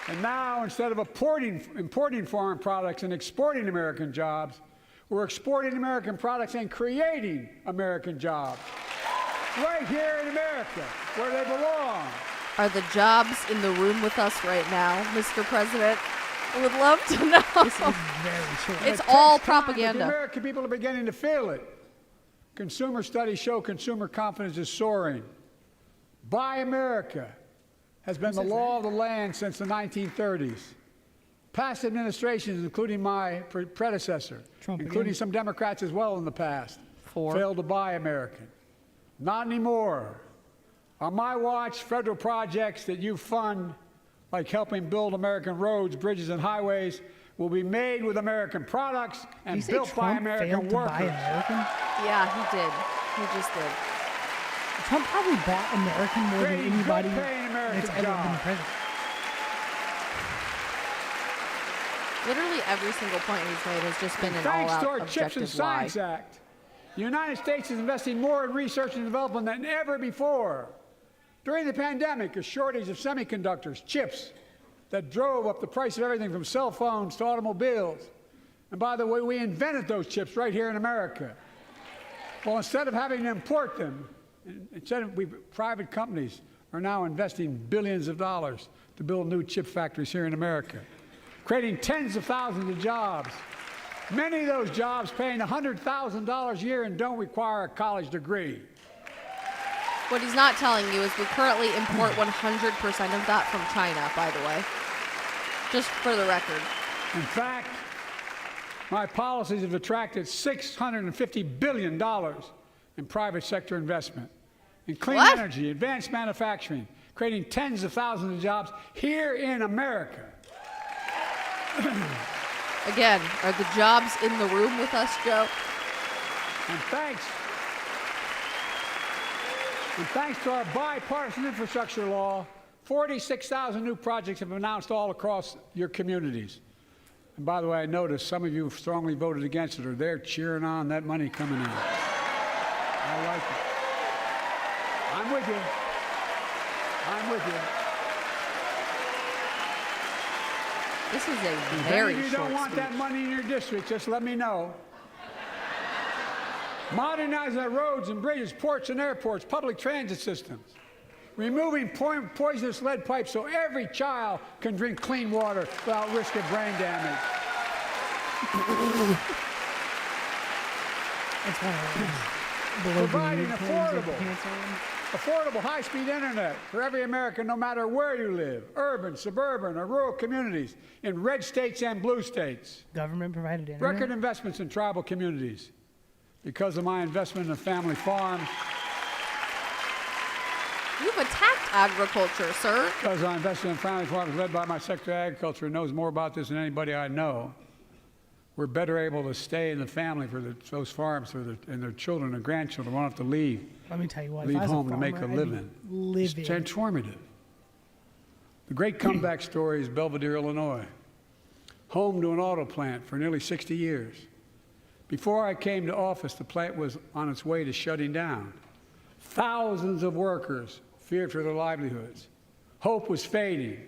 Speaker 4: And now, instead of importing foreign products and exporting American jobs, we're exporting American products and creating American jobs. Right here in America, where they belong.
Speaker 1: Are the jobs in the room with us right now, Mr. President? I would love to know.
Speaker 2: This is very short.
Speaker 1: It's all propaganda.
Speaker 4: The American people are beginning to feel it. Consumer studies show consumer confidence is soaring. Buy America has been the law of the land since the 1930s. Past administrations, including my predecessor, including some Democrats as well in the past, failed to buy American. Not anymore. On my watch, federal projects that you fund, like helping build American roads, bridges, and highways, will be made with American products and built by American workers.
Speaker 2: Yeah,
Speaker 1: he did. He just did.
Speaker 2: Trump probably bought American more than anybody that's ever been president.
Speaker 1: Literally every single point he's made has just been an
Speaker 4: all-out
Speaker 1: objective lie.
Speaker 4: Thanks to our Chips and Science Act, the United States is investing more in research and development than ever before. During the pandemic, a shortage of semiconductors, chips, that drove up the price of everything from cell phones to automobiles. And by the way, we invented those chips right here in America. Well, instead of having to import them, private companies are now investing billions of dollars to build new chip factories here in America, creating tens of thousands of jobs. Many of those jobs paying $100,000 a year and don't require a college degree.
Speaker 1: What he's not telling you is we currently import 100% of that from China, by the way. Just for the record.
Speaker 4: In fact, my policies have attracted $650 billion in private sector investment in clean energy, advanced manufacturing, creating tens of thousands of jobs here in America.
Speaker 1: Again, are the jobs in the room with us, Joe?
Speaker 4: And thanks to our bipartisan infrastructure law, 46,000 new projects have been announced all across your communities. And by the way, I noticed some of you strongly voted against it, or they're cheering on that money coming in. I like it. I'm with you. I'm with you.
Speaker 1: This is a
Speaker 4: If
Speaker 1: very
Speaker 4: any of you
Speaker 1: short
Speaker 4: don't want
Speaker 1: speech.
Speaker 4: that money in your district, just let me know. Modernizing our roads and bridges, ports and airports, public transit systems. Removing poisonous lead pipes so every child can drink clean water without risk of brain damage.
Speaker 2: That's one of those.
Speaker 4: Providing affordable high-speed internet for every American, no matter where you live, urban, suburban, or rural communities, in red states and blue states.
Speaker 2: Government-provided internet.
Speaker 4: Record investments in tribal communities. Because of my investment in family farms,
Speaker 1: You've attacked agriculture, sir.
Speaker 4: because I invested in family farms led by my Secretary of Agriculture who knows more about this than anybody I know, we're better able to stay in the family for those farms and their children and grandchildren won't have to leave.
Speaker 2: Let me tell you what.
Speaker 4: Leave
Speaker 2: if I was
Speaker 4: home
Speaker 2: a
Speaker 4: to make a
Speaker 2: farmer, I'd be
Speaker 4: living. It's
Speaker 2: livid.
Speaker 4: transformative. The great comeback story is Belvedere, Illinois, home to an auto plant for nearly 60 years. Before I came to office, the plant was on its way to shutting down. Thousands of workers feared for their livelihoods. Hope was fading.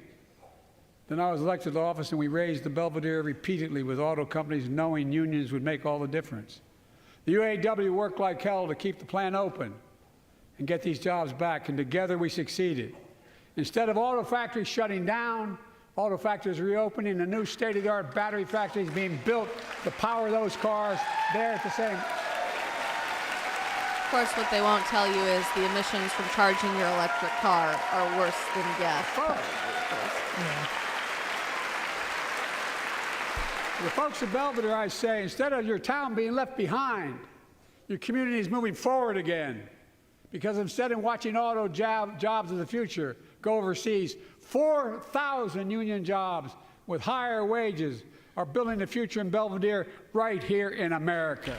Speaker 4: Then I was elected to office, and we raised the Belvedere repeatedly with auto companies, knowing unions would make all the difference. The UAW worked like hell to keep the plant open and get these jobs back, and together we succeeded. Instead of auto factories shutting down, auto factories reopening, a new state-of-the-art battery factories being built to power those cars there at the same.
Speaker 1: Of course, what they won't tell you is the emissions from charging your electric car are worse than gas.
Speaker 2: Yeah.
Speaker 4: The folks of Belvedere, I say, instead of your town being left behind, your community is moving forward again. Because instead of watching auto jobs of the future go overseas, 4,000 union jobs with higher wages are building the future in Belvedere right here in America.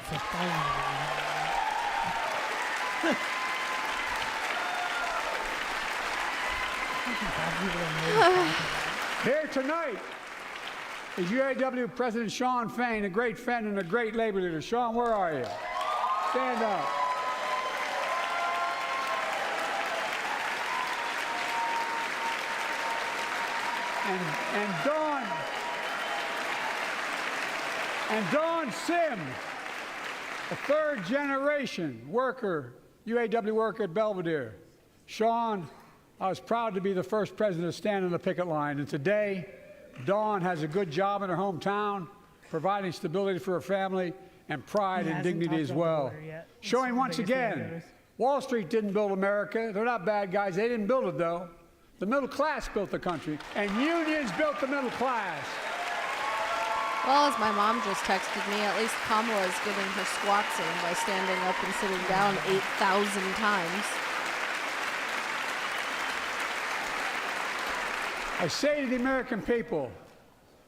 Speaker 4: Here tonight is UAW President Shawn Fain, a great friend and a great labor leader. Shawn, where are you? Stand up. And Dawn Sims, a third-generation worker, UAW worker at Belvedere. Shawn, I was proud to be the first president to stand on the picket line, and today, Dawn has a good job in her hometown, providing stability for her family and pride and dignity as well. Showing once again, Wall Street didn't build America. They're not bad guys. They didn't build it, though. The middle class built the country, and unions built the middle class.
Speaker 1: Well, as my mom just texted me, at least Kamala is getting her squats in by standing up and sitting down 8,000 times.
Speaker 4: I say to the American people,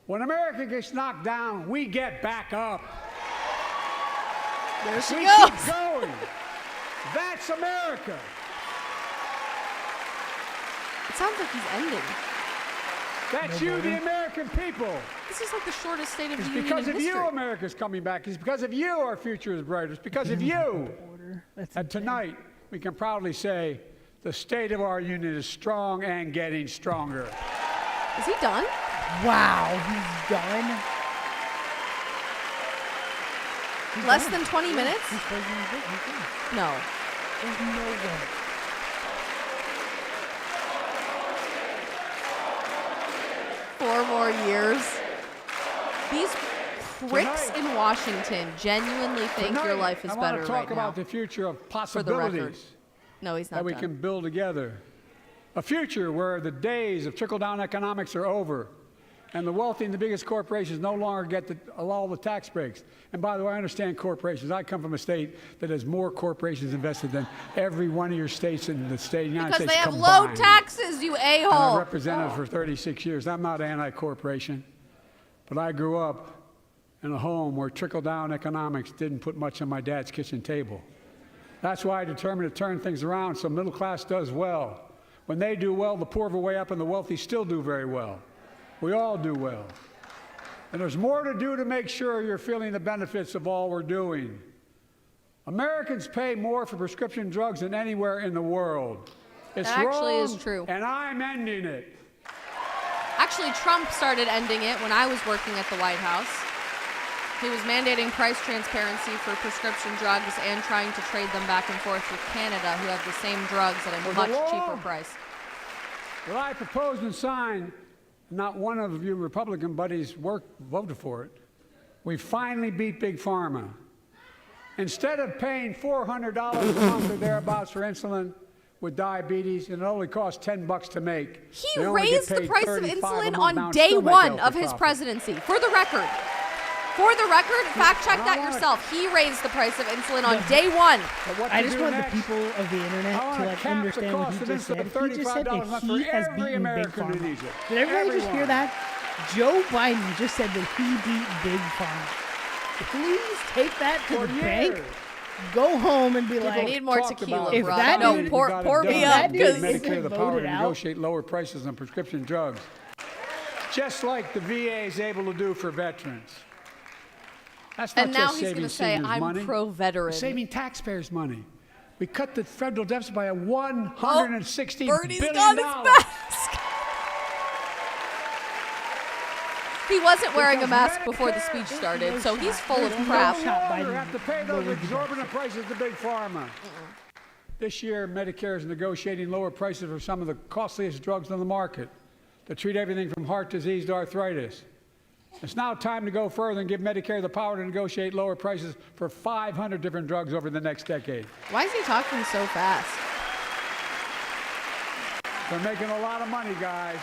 Speaker 4: when America gets knocked down, we get back up.
Speaker 1: There she
Speaker 4: We
Speaker 1: goes.
Speaker 4: keep going. That's America.
Speaker 1: It sounds like he's ending.
Speaker 4: That's you, the American people.
Speaker 1: This is like the shortest State of the
Speaker 4: It's
Speaker 1: Union
Speaker 4: because
Speaker 1: in
Speaker 4: of
Speaker 1: history.
Speaker 4: you America's coming back. It's because of you our future is brighter. It's because of you. And tonight, we can proudly say the state of our union is strong and getting stronger.
Speaker 1: Is he done?
Speaker 2: Wow, he's done.
Speaker 1: Less than 20 minutes?
Speaker 2: He's closing his book. He's done.
Speaker 1: No.
Speaker 2: There's no way.
Speaker 1: 4 more years. These pricks
Speaker 4: Tonight-
Speaker 1: in Washington genuinely think your
Speaker 4: Tonight,
Speaker 1: life is
Speaker 4: I
Speaker 1: better
Speaker 4: want to talk
Speaker 1: right
Speaker 4: about
Speaker 1: now.
Speaker 4: the future of
Speaker 1: For the record.
Speaker 4: possibilities
Speaker 1: No, he's not
Speaker 4: that we
Speaker 1: done.
Speaker 4: can build together. A future where the days of trickle-down economics are over, and the wealthy and the biggest corporations no longer get all the tax breaks. And by the way, I understand corporations. I come from a state that has more corporations invested than every one of your states in the state of the United
Speaker 1: Because
Speaker 4: States
Speaker 1: they have
Speaker 4: combined.
Speaker 1: low taxes, you
Speaker 4: And I
Speaker 1: a-hole.
Speaker 4: represented for 36 years. I'm not anti-corporation, but I grew up in a home where trickle-down economics didn't put much on my dad's kitchen table. That's why I determined to turn things around so middle class does well. When they do well, the poor have a way up and the wealthy still do very well. We all do well. And there's more to do to make sure you're feeling the benefits of all we're doing. Americans pay more for prescription drugs than anywhere in the world. It's
Speaker 1: That actually
Speaker 4: wrong,
Speaker 1: is true.
Speaker 4: and I'm ending it.
Speaker 1: Actually, Trump started ending it when I was working at the White House. He was mandating price transparency for prescription drugs and trying to trade them back and forth with Canada, who have the same drugs at a much cheaper price.
Speaker 4: Well, I proposed and signed, not one of you Republican buddies voted for it. We finally beat Big Pharma. Instead of paying $400 a month or thereabouts for insulin with diabetes, and it only costs $10 to make.
Speaker 1: He raised the price of insulin on day one of his presidency. For the record, fact check that yourself. He raised the price of insulin on day one.
Speaker 2: I just want the people of the internet to like understand what he just said. He just said that he has beaten Big Pharma. Did everybody just hear that? Joe Biden just said that he beat Big Pharma. Please take that to the bank. Go home and be like,
Speaker 1: I need more tequila,
Speaker 2: if
Speaker 1: bro.
Speaker 2: that
Speaker 1: No,
Speaker 2: dude-
Speaker 1: pour me up.
Speaker 4: Give
Speaker 1: Because
Speaker 4: Medicare the power to
Speaker 2: voted out.
Speaker 4: negotiate lower prices on prescription drugs, just like the VA is able to do for veterans. That's not
Speaker 1: and now
Speaker 4: just
Speaker 1: he's going
Speaker 4: saving
Speaker 1: to say,
Speaker 4: seniors
Speaker 1: I'm
Speaker 4: money.
Speaker 1: pro-veteran.
Speaker 4: We're saving taxpayers money. We cut the federal deficit by $160
Speaker 1: Bernie's
Speaker 4: billion.
Speaker 1: got his mask. He wasn't wearing a mask before the speech started, so he's full of crap.
Speaker 4: No longer have to pay those exorbitant prices to Big Pharma. This year, Medicare is negotiating lower prices for some of the costliest drugs on the market to treat everything from heart disease to arthritis. It's now time to go further and give Medicare the power to negotiate lower prices for 500 different drugs over the next decade.
Speaker 1: Why is he talking so fast?
Speaker 4: They're making a lot of money, guys.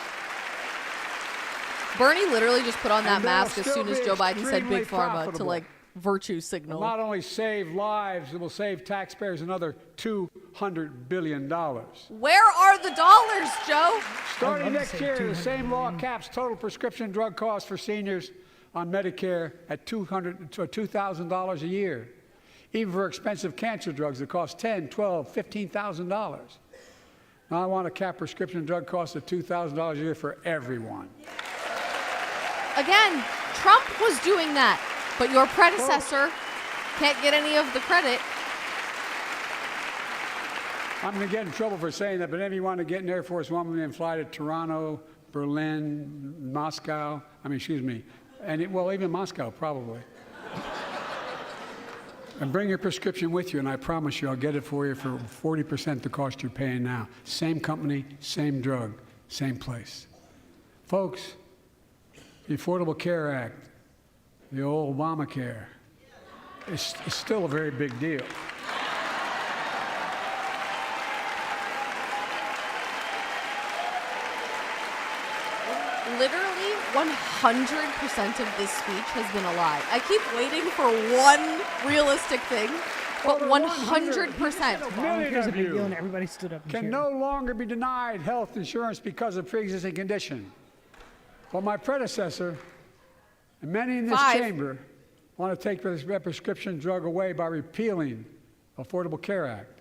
Speaker 1: Bernie literally just put on that
Speaker 4: And they'll
Speaker 1: mask as
Speaker 4: still
Speaker 1: soon as
Speaker 4: be
Speaker 1: Joe Biden said
Speaker 4: extremely
Speaker 1: Big Pharma to
Speaker 4: profitable.
Speaker 1: like virtue
Speaker 4: Will
Speaker 1: signal.
Speaker 4: not only save lives, it will save taxpayers another $200 billion.
Speaker 1: Where are the dollars, Joe?
Speaker 4: Starting
Speaker 2: love to
Speaker 4: next
Speaker 2: save
Speaker 4: year, the
Speaker 2: $200
Speaker 4: same law caps total prescription drug costs for seniors on Medicare at $2,000 a year, even for expensive cancer drugs that cost $10,000, $12,000, $15,000. Now I want to cap prescription drug costs at $2,000 a year for everyone.
Speaker 1: Again, Trump was doing that, but your predecessor can't get any of the credit.
Speaker 4: I'm going to get in trouble for saying that, but if you want to get in Air Force One and fly to Toronto, Berlin, Moscow, even Moscow, probably. And bring your prescription with you, and I promise you I'll get it for you for 40% the cost you're paying now. Same company, same drug, same place. Folks, the Affordable Care Act, the old Obamacare, it's still a very big deal.
Speaker 1: Literally 100% of this speech has been a lie. I keep waiting for one realistic thing, but 100%.
Speaker 2: Here's a big deal, and
Speaker 4: you
Speaker 2: everybody stood up and
Speaker 4: can
Speaker 2: cheered.
Speaker 4: no longer be denied health insurance because of pre-existing condition. Well, my predecessor and many in this
Speaker 1: 5.
Speaker 4: chamber want to take this prescription drug away by repealing the Affordable Care Act.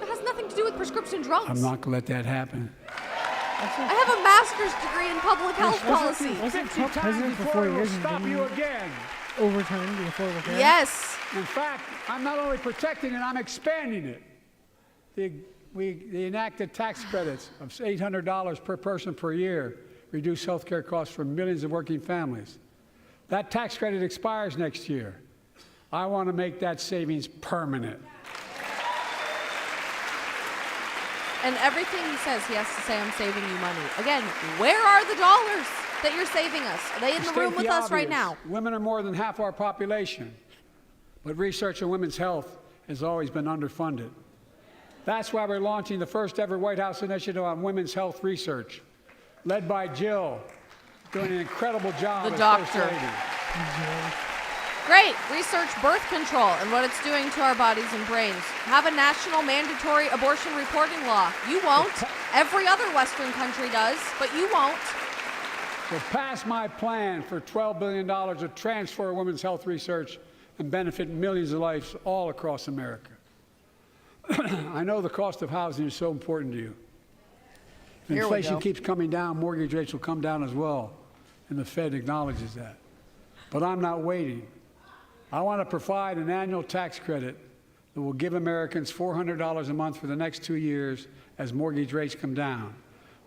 Speaker 1: That has nothing to do with prescription drugs.
Speaker 4: I'm not going to let that happen.
Speaker 1: I have a master's degree in public health policy.
Speaker 2: Wasn't
Speaker 4: 50
Speaker 2: Trump president
Speaker 4: times
Speaker 2: for 4
Speaker 4: before it will
Speaker 2: years and
Speaker 4: stop you
Speaker 2: didn't
Speaker 4: again.
Speaker 2: overturn the Affordable Care Act?
Speaker 1: Yes.
Speaker 4: In fact, I'm not only protecting it, I'm expanding it. We enacted tax credits of $800 per person per year, reduce health care costs for millions of working families. That tax credit expires next year. I want to make that savings permanent.
Speaker 1: And everything he says, he has to say, I'm saving you money. Again, where are the dollars that you're saving us? Are they in the
Speaker 4: To
Speaker 1: room
Speaker 4: state
Speaker 1: with
Speaker 4: the
Speaker 1: us right
Speaker 4: obvious,
Speaker 1: now?
Speaker 4: Women are more than half our population, but research on women's health has always been underfunded. That's why we're launching the first ever White House initiative on women's health research, led by Jill, doing an incredible job.
Speaker 1: The
Speaker 4: as
Speaker 1: doctor.
Speaker 4: First Lady.
Speaker 1: Great. Research birth control and what it's doing to our bodies and brains. Have a national mandatory abortion reporting law. You won't. Every other Western country does, but you won't.
Speaker 4: So pass my plan for $12 billion to transfer women's health research and benefit millions of lives all across America. I know the cost of housing is so important to you. If
Speaker 1: Here we
Speaker 4: inflation
Speaker 1: go.
Speaker 4: keeps coming down, mortgage rates will come down as well, and the Fed acknowledges that. But I'm not waiting. I want to provide an annual tax credit that will give Americans $400 a month for the next 2 years as mortgage rates come down,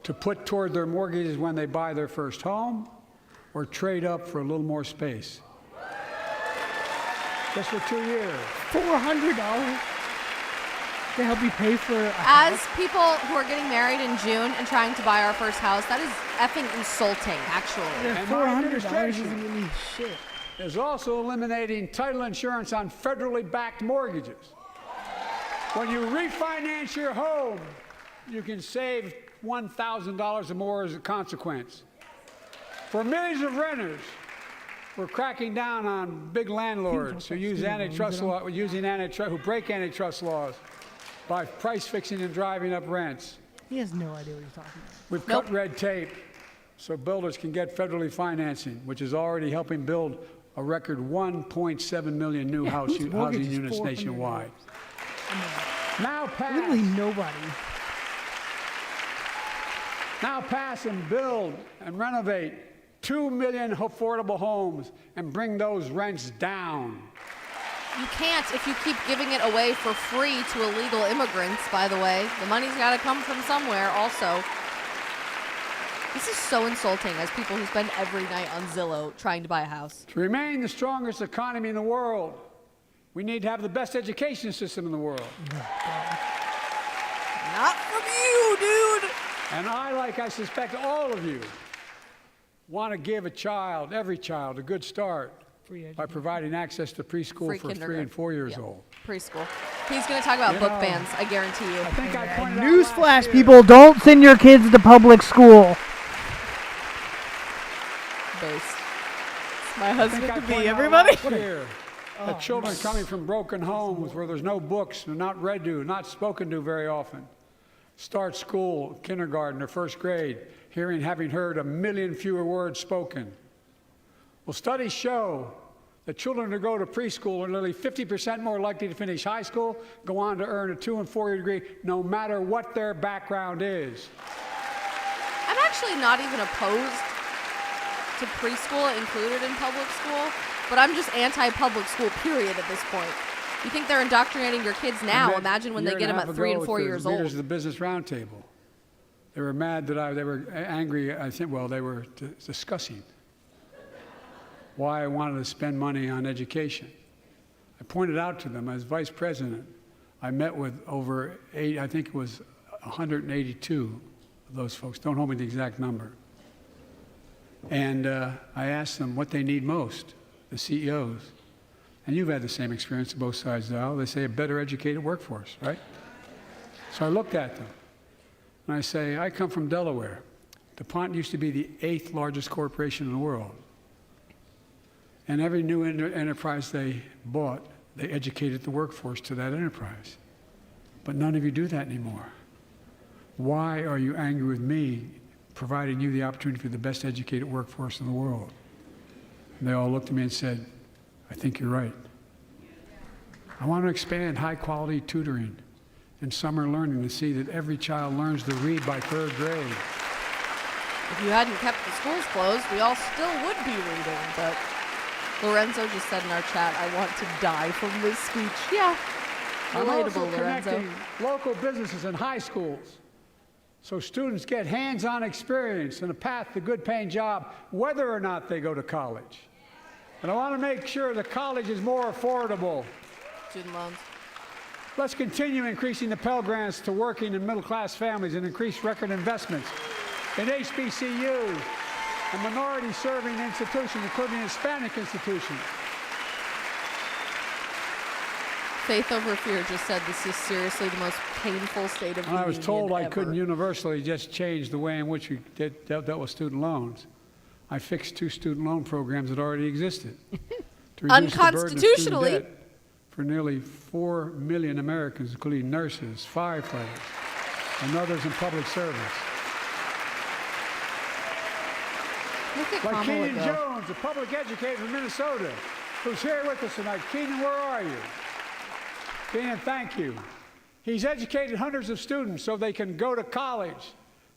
Speaker 4: to put toward their mortgages when they buy their first home or trade up for a little more space. Just for 2 years.
Speaker 2: $400 to help you pay for a
Speaker 1: As
Speaker 2: house?
Speaker 1: people who are getting married in June and trying to buy our first house, that is effing insulting, actually.
Speaker 2: Yeah,
Speaker 4: And my
Speaker 2: $400
Speaker 4: administration
Speaker 2: isn't gonna be shit.
Speaker 4: is also eliminating title insurance on federally backed mortgages. When you refinance your home, you can save $1,000 or more as a consequence. For millions of renters, we're cracking down on big landlords who use antitrust law, who break antitrust laws by price fixing and driving up rents.
Speaker 2: He has no idea what he's talking about.
Speaker 4: We've cut red tape so builders can get federally financing, which is already helping build a record 1.7 million new housing units nationwide. Now
Speaker 2: Literally nobody.
Speaker 4: pass and build and renovate 2 million affordable homes and bring those rents down.
Speaker 1: You can't if you keep giving it away for free to illegal immigrants, by the way. The money's got to come from somewhere also. This is so insulting as people who spend every night on Zillow trying to buy a house.
Speaker 4: To remain the strongest economy in the world, we need to have the best education system in the world.
Speaker 1: Not from you, dude.
Speaker 4: And I suspect all of you, want to give every child, a good start by providing access to preschool for 3 and 4 years old.
Speaker 1: Preschool. He's going to talk about book bans, I guarantee you.
Speaker 4: I think I pointed out
Speaker 2: Newsflash,
Speaker 4: last year-
Speaker 2: people, don't send your kids to public school.
Speaker 1: Base. My
Speaker 4: I
Speaker 1: husband
Speaker 4: think I
Speaker 1: to
Speaker 4: pointed
Speaker 1: be
Speaker 4: out
Speaker 1: everybody.
Speaker 4: last year that children coming from broken homes where there's no books, they're not read to, not spoken to very often, start school, kindergarten, or first grade, having heard 1 million fewer words spoken. Well, studies show that children who go to preschool are nearly 50% more likely to finish high school, go on to earn a 2- and 4-year degree, no matter what their background is.
Speaker 1: I'm actually not even opposed to preschool included in public school, but I'm just anti-public school, period, at this point. You think they're indoctrinating your kids now? Imagine when they get them at 3 and 4 years old.
Speaker 4: Leaders of the Business Roundtable, they were mad that they were angry. I think, well, they were discussing why I wanted to spend money on education. I pointed out to them as vice president, I met with over 182 of those folks. Don't hold me to the exact number. And I asked them what they need most, the CEOs. And you've had the same experience on both sides of the aisle. They say a better educated workforce, right? So I looked at them and I say, I come from Delaware. DuPont used to be the 8th largest corporation in the world. And every new enterprise they bought, they educated the workforce to that enterprise. But none of you do that anymore. Why are you angry with me providing you the opportunity for the best educated workforce in the world? And they all looked at me and said, I think you're right. I want to expand high-quality tutoring and summer learning to see that every child learns to read by 3rd grade.
Speaker 1: If you hadn't kept the schools closed, we all still would be reading, but Lorenzo just said in our chat, I want to die from this speech. Yeah,
Speaker 4: I'm also
Speaker 1: relatable, Lorenzo.
Speaker 4: connecting local businesses and high schools so students get hands-on experience and a path to a good-paying job, whether or not they go to college. And I want to make sure the college is more affordable.
Speaker 1: Student loans.
Speaker 4: Let's continue increasing the Pell Grants to working and middle-class families and increase record investments in HBCUs and minority-serving institutions, including Hispanic institutions.
Speaker 1: Faith over fear just said this is seriously the most painful state of the
Speaker 4: And I was told I
Speaker 1: ever.
Speaker 4: couldn't universally just change the way in which we dealt with student loans. I fixed 2 student loan programs that already existed to reduce the burden of
Speaker 1: Unconstitutionally.
Speaker 4: student debt for nearly 4 million Americans, including nurses, firefighters, and others in public service.
Speaker 1: Look at
Speaker 4: Like
Speaker 1: Kamala
Speaker 4: Keenan
Speaker 1: go.
Speaker 4: Jones, a public educator from Minnesota, who's here with us tonight. Keenan, where are you? Keenan, thank you. He's educated hundreds of students so they can go to college.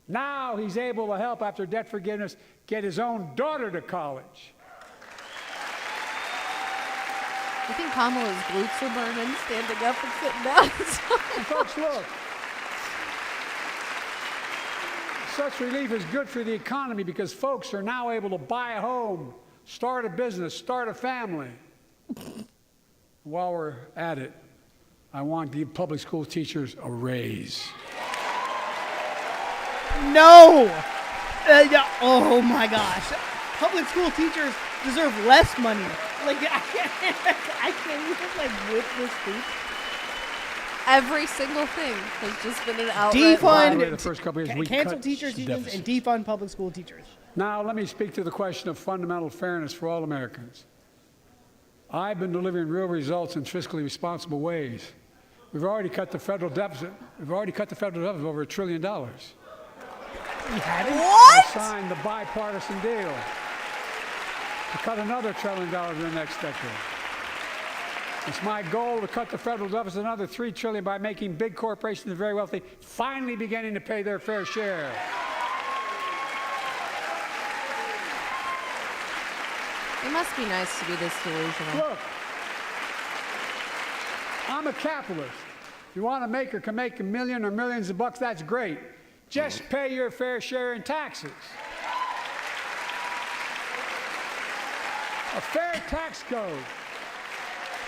Speaker 4: Now he's able to help, after debt forgiveness, get his own daughter to college.
Speaker 1: I think Kamala's glutes are burning, standing up and sitting down.
Speaker 4: And folks, look. Such relief is good for the economy because folks are now able to buy a home, start a business, start a family. While we're at it, I want to give public school teachers a raise.
Speaker 2: No! Oh my gosh. Public school teachers deserve less money. Like, I can't even, like, with this speech.
Speaker 1: Every single thing has just been an outright
Speaker 2: Defund,
Speaker 1: lie.
Speaker 4: The first couple years, we
Speaker 2: cancel
Speaker 4: cut
Speaker 2: teachers' unions
Speaker 4: deficit.
Speaker 2: and defund public school teachers.
Speaker 4: Now, let me speak to the question of fundamental fairness for all Americans. I've been delivering real results in fiscally responsible ways. We've already cut the federal deficit. We've already cut the federal deficit over $1 trillion.
Speaker 2: You had it?
Speaker 1: What?
Speaker 4: We signed the bipartisan deal to cut another $1 trillion in the next decade. It's my goal to cut the federal deficit another $3 trillion by making big corporations and very wealthy finally beginning to pay their fair share.
Speaker 1: It must be nice to be this delusional.
Speaker 4: Look, I'm a capitalist. If you want to make or can make $1 million or millions of bucks, that's great. Just pay your fair share in taxes. A fair tax code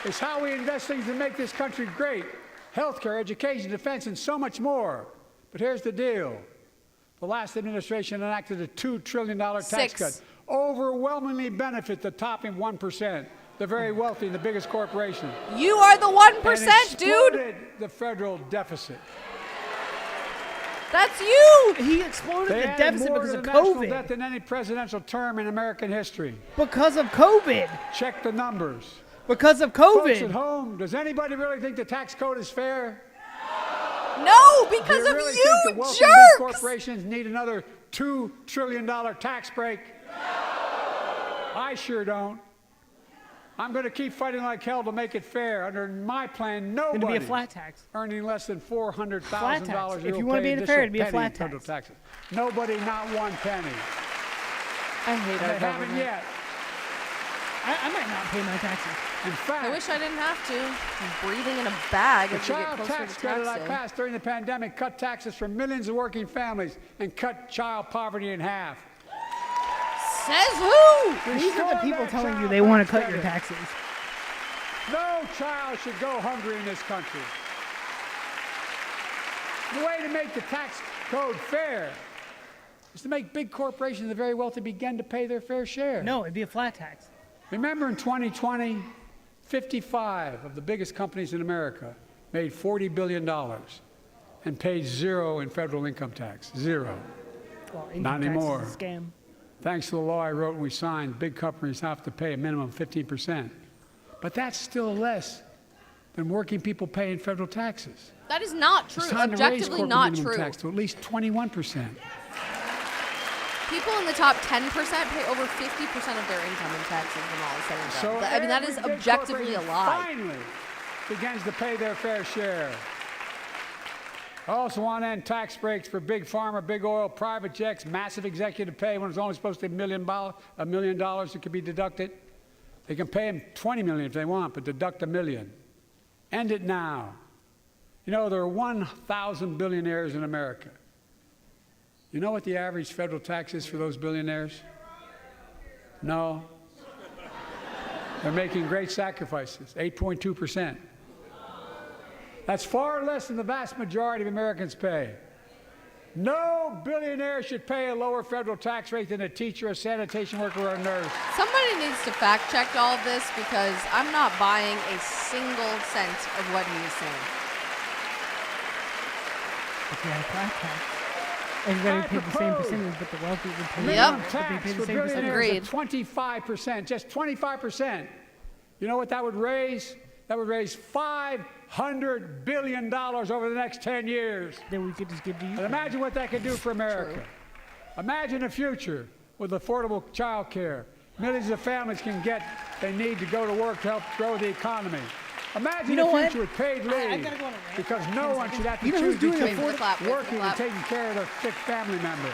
Speaker 4: is how we invest things to make this country great. Healthcare, education, defense, and so much more. But here's the deal. The last administration enacted a $2 trillion tax cut. Overwhelmingly benefit the top 1%, the very wealthy and the biggest corporations.
Speaker 1: You are the 1%, dude.
Speaker 4: Exploded the federal deficit.
Speaker 1: That's you.
Speaker 2: He exploded
Speaker 4: They
Speaker 2: the
Speaker 4: added
Speaker 2: deficit
Speaker 4: more
Speaker 2: because
Speaker 4: to
Speaker 2: of
Speaker 4: the national
Speaker 2: COVID.
Speaker 4: debt than any presidential term in American history.
Speaker 2: Because of COVID.
Speaker 4: Check the numbers.
Speaker 2: Because of
Speaker 4: Folks at
Speaker 2: COVID.
Speaker 4: home, does anybody really think the tax code is fair?
Speaker 1: No,
Speaker 4: Do
Speaker 1: because
Speaker 4: you
Speaker 1: of
Speaker 4: really
Speaker 1: you,
Speaker 4: think the wealthy and big
Speaker 1: jerks.
Speaker 4: corporations need another $2 trillion tax break? I sure don't. I'm going to keep fighting like hell to make it fair. Under my plan,
Speaker 2: It'd be
Speaker 4: nobody
Speaker 2: a flat tax.
Speaker 4: earning less than $400,000
Speaker 2: Flat tax.
Speaker 4: will
Speaker 2: If you wanna
Speaker 4: pay
Speaker 2: be fair, it'd
Speaker 4: additional
Speaker 2: be a
Speaker 4: penny
Speaker 2: flat
Speaker 4: in federal
Speaker 2: tax.
Speaker 4: taxes. Nobody, not one penny.
Speaker 1: I hate
Speaker 4: They
Speaker 1: our
Speaker 4: haven't
Speaker 1: government.
Speaker 4: yet.
Speaker 2: I might not pay my taxes.
Speaker 4: In fact,
Speaker 1: I wish I didn't have to. I'm breathing in a bag
Speaker 4: the
Speaker 1: as we get
Speaker 4: child
Speaker 1: closer
Speaker 4: tax
Speaker 1: to
Speaker 4: credit
Speaker 1: tax
Speaker 4: I
Speaker 1: day.
Speaker 4: passed during the pandemic cut taxes for millions of working families and cut child poverty in half.
Speaker 1: Says who?
Speaker 2: These are the
Speaker 4: Restore
Speaker 2: people
Speaker 4: that
Speaker 2: telling you
Speaker 4: child
Speaker 2: they want to
Speaker 4: tax
Speaker 2: cut your
Speaker 4: credit.
Speaker 2: taxes.
Speaker 4: No child should go hungry in this country. The way to make the tax code fair is to make big corporations and the very wealthy begin to pay their fair share.
Speaker 2: No, it'd be a flat tax.
Speaker 4: Remember in 2020, 55 of the biggest companies in America made $40 billion and paid zero in federal income tax. Zero.
Speaker 2: Well, income
Speaker 4: Not
Speaker 2: tax
Speaker 4: anymore.
Speaker 2: is a scam.
Speaker 4: Thanks to the law I wrote and we signed, big companies have to pay a minimum of 15%. But that's still less than working people pay in federal taxes.
Speaker 1: That is not true.
Speaker 4: It's time to raise
Speaker 1: Objectively
Speaker 4: corporate
Speaker 1: not
Speaker 4: minimum
Speaker 1: true.
Speaker 4: tax to at least 21%.
Speaker 1: People in the top 10% pay over 50% of their income in taxes when all is said and done. I mean, that is
Speaker 4: every big
Speaker 1: objectively a
Speaker 4: corporation
Speaker 1: lie.
Speaker 4: Finally begins to pay their fair share. I also want to end tax breaks for big pharma, big oil, private jets, massive executive pay when it's only supposed to be $1 million that could be deducted. They can pay them $20 million if they want, but deduct $1 million. End it now. You know, there are 1,000 billionaires in America. You know what the average federal tax is for those billionaires? No. They're making great sacrifices, 8.2%. That's far less than the vast majority of Americans pay. No billionaire should pay a lower federal tax rate than a teacher, a sanitation worker, or a nurse.
Speaker 1: Somebody needs to fact check all of this because I'm not buying a single cent of what he is saying.
Speaker 2: If you had a flat tax, everybody paid the same percentage, but the wealthy would pay
Speaker 1: Yep.
Speaker 2: more, but they
Speaker 4: Tax
Speaker 2: pay
Speaker 4: for
Speaker 2: the same
Speaker 4: billionaires
Speaker 2: percentage.
Speaker 1: Agreed.
Speaker 4: at 25%, just 25%. You know what that would raise? That would raise $500 billion over the next 10 years.
Speaker 2: Then we could just give to you.
Speaker 4: And imagine what that could do for America.
Speaker 1: True.
Speaker 4: Imagine a future with affordable child care. Millions of families can get they need to go to work to help grow the economy. Imagine
Speaker 2: You know
Speaker 4: a
Speaker 2: what?
Speaker 4: future with paid leave
Speaker 2: I gotta go on a rant.
Speaker 4: because no one should have to
Speaker 2: You know
Speaker 4: choose
Speaker 2: who's doing
Speaker 4: between
Speaker 1: Wait for the clap, wait for the
Speaker 4: working and
Speaker 1: clap.
Speaker 4: taking care of their sick family member.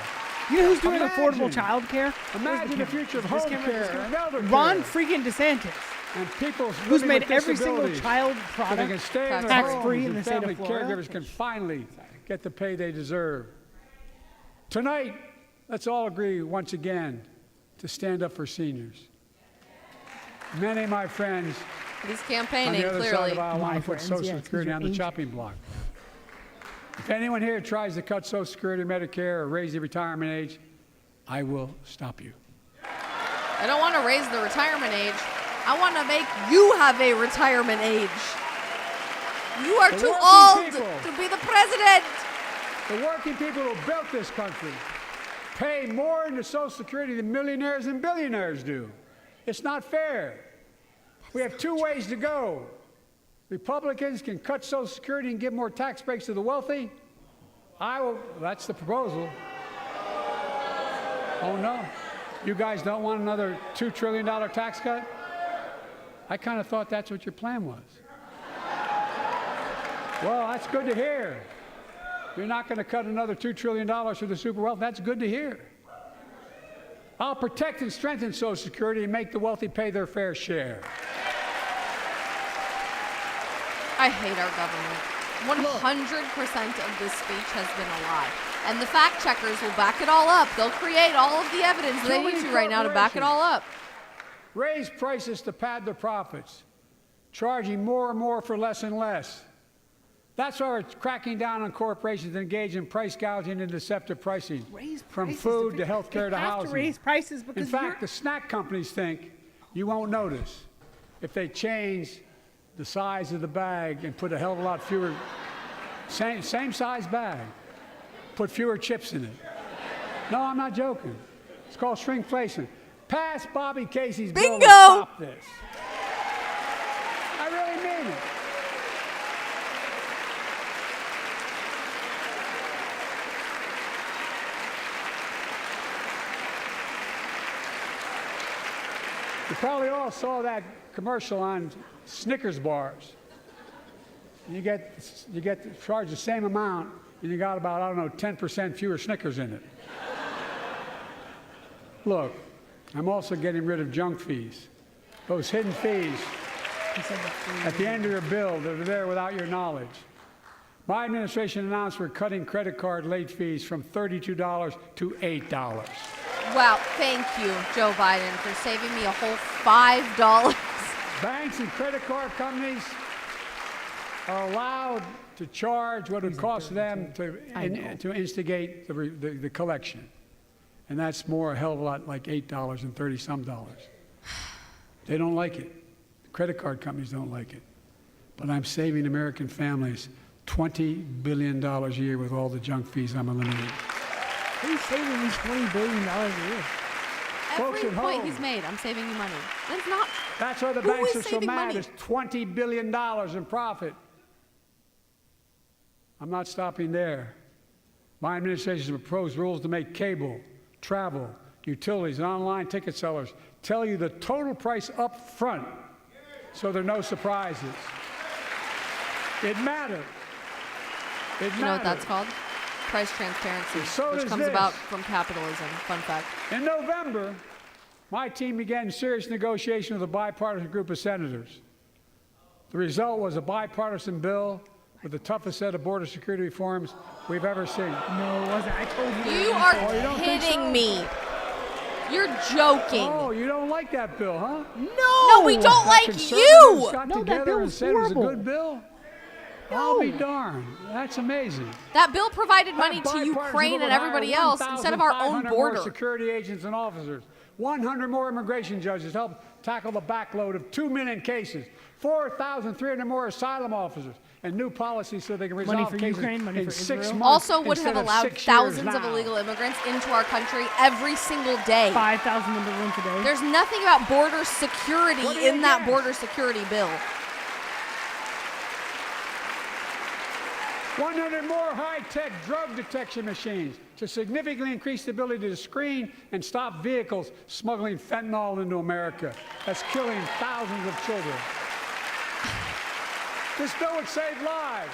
Speaker 2: You know who's doing
Speaker 4: Imagine.
Speaker 2: affordable child care?
Speaker 4: Imagine the future of home care and elder
Speaker 2: Ron
Speaker 4: care.
Speaker 2: freaking DeSantis.
Speaker 4: and people
Speaker 2: who's
Speaker 4: living
Speaker 2: made
Speaker 4: with
Speaker 2: every single
Speaker 4: disabilities
Speaker 2: child
Speaker 4: so they can
Speaker 2: product
Speaker 4: stay in their
Speaker 2: tax-free
Speaker 4: homes
Speaker 2: in the
Speaker 4: and
Speaker 2: state
Speaker 4: family
Speaker 2: of Florida.
Speaker 4: caregivers can finally get the pay they deserve. Tonight, let's all agree once again to stand up for seniors. Many of my friends
Speaker 1: He's
Speaker 4: on
Speaker 1: campaigning,
Speaker 4: the other side
Speaker 1: clearly.
Speaker 4: of our line put
Speaker 2: friends,
Speaker 4: Social
Speaker 2: yes, 'cause
Speaker 4: Security
Speaker 2: you're
Speaker 4: on the
Speaker 2: ancient.
Speaker 4: chopping block. If anyone here tries to cut Social Security, Medicare, or raise the retirement age, I will stop you.
Speaker 1: I don't want to raise the retirement age. I want to make you have a retirement age. You are
Speaker 4: The
Speaker 1: too
Speaker 4: working
Speaker 1: old
Speaker 4: people.
Speaker 1: to be the president.
Speaker 4: The working people who built this country pay more into Social Security than millionaires and billionaires do. It's not fair. We have two ways to go. Republicans can cut Social Security and give more tax breaks to the wealthy. That's the proposal. Oh no. You guys don't want another $2 trillion tax cut? I kind of thought that's what your plan was. Well, that's good to hear. You're not going to cut another $2 trillion for the super wealth. That's good to hear. I'll protect and strengthen Social Security and make the wealthy pay their fair share.
Speaker 1: I hate our government. 100% of this speech has been a lie. And the fact checkers will back it all up. They'll create all of the evidence they need to right now to back it all up.
Speaker 4: Raise prices to pad their profits, charging more and more for less and less. That's why we're cracking down on corporations that engage in price gouging and deceptive pricing, from food to health care to housing.
Speaker 2: To raise prices because
Speaker 4: in fact, the snack companies think you won't notice if they change the size of the bag and put a hell of a lot fewer, same size bag, put fewer chips in it. No, I'm not joking. It's called shrinkflation. Pass Bobby Casey's bill to stop this. I really mean it. You probably all saw that commercial on Snickers bars. You get charged the same amount, and you got about, I don't know, 10% fewer Snickers in it. Look, I'm also getting rid of junk fees. Those hidden fees at the end of your bill that are there without your knowledge. My administration announced we're cutting credit card late fees from $32 to $8.
Speaker 1: Wow, thank you, Joe Biden, for saving me a whole $5.
Speaker 4: Banks and credit card companies are allowed to charge what it costs them to instigate the collection. And that's more a hell of a lot like $8 and 30-some dollars. They don't like it. The credit card companies don't like it. But I'm saving American families $20 billion a year with all the junk fees I'm eliminating.
Speaker 2: Who's saving these $20 billion a year?
Speaker 4: Folks
Speaker 1: Every
Speaker 4: at
Speaker 1: point
Speaker 4: home.
Speaker 1: he's made, I'm saving you money. That's not.
Speaker 4: That's why the
Speaker 1: Who
Speaker 4: banks
Speaker 1: is
Speaker 4: are so
Speaker 1: saving
Speaker 4: mad.
Speaker 1: money?
Speaker 4: It's $20 billion in profit. I'm not stopping there. My administration has proposed rules to make cable, travel, utilities, and online ticket sellers tell you the total price up front so there are no surprises. It matters. It
Speaker 1: You know what
Speaker 4: matters.
Speaker 1: that's called? Price transparency,
Speaker 4: So
Speaker 1: which
Speaker 4: does
Speaker 1: comes
Speaker 4: this.
Speaker 1: about from capitalism. Fun fact.
Speaker 4: In November, my team began serious negotiation with a bipartisan group of senators. The result was a bipartisan bill with the toughest set of border security reforms we've ever seen.
Speaker 2: No, it wasn't. I told you.
Speaker 1: You
Speaker 2: were
Speaker 1: are
Speaker 2: gonna say it.
Speaker 4: don't think
Speaker 1: kidding
Speaker 4: so?
Speaker 1: me. You're joking.
Speaker 4: Oh, you don't like that bill, huh?
Speaker 1: No, we don't
Speaker 4: The
Speaker 1: like
Speaker 4: conservatives
Speaker 1: you.
Speaker 4: got
Speaker 2: No, that
Speaker 4: together
Speaker 2: bill
Speaker 4: and
Speaker 2: was
Speaker 4: said it was a
Speaker 2: horrible.
Speaker 4: good bill. I'll be darned. That's amazing.
Speaker 1: That bill provided money
Speaker 4: That
Speaker 1: to
Speaker 4: bipartisan
Speaker 1: Ukraine
Speaker 4: bill
Speaker 1: and
Speaker 4: would hire
Speaker 1: everybody else instead of our own
Speaker 4: 1,500
Speaker 1: border.
Speaker 4: more security agents and officers, 100 more immigration judges to help tackle the backload of 2 million cases, 4,300 more asylum officers, and new policies so they can resolve
Speaker 2: Money for
Speaker 4: cases
Speaker 2: Ukraine, money
Speaker 4: in
Speaker 2: for
Speaker 4: 6
Speaker 2: Israel.
Speaker 4: months
Speaker 1: Also would
Speaker 4: instead
Speaker 1: have
Speaker 4: of
Speaker 1: allowed
Speaker 4: 6 years
Speaker 1: thousands of
Speaker 4: now.
Speaker 1: illegal immigrants into our country every single day.
Speaker 2: 5,000 immigrants a day.
Speaker 1: There's nothing about border security
Speaker 4: What do you
Speaker 1: in that
Speaker 4: get?
Speaker 1: border security bill.
Speaker 4: 100 more high-tech drug detection machines to significantly increase the ability to screen and stop vehicles smuggling fentanyl into America. That's killing thousands of children. This bill would save lives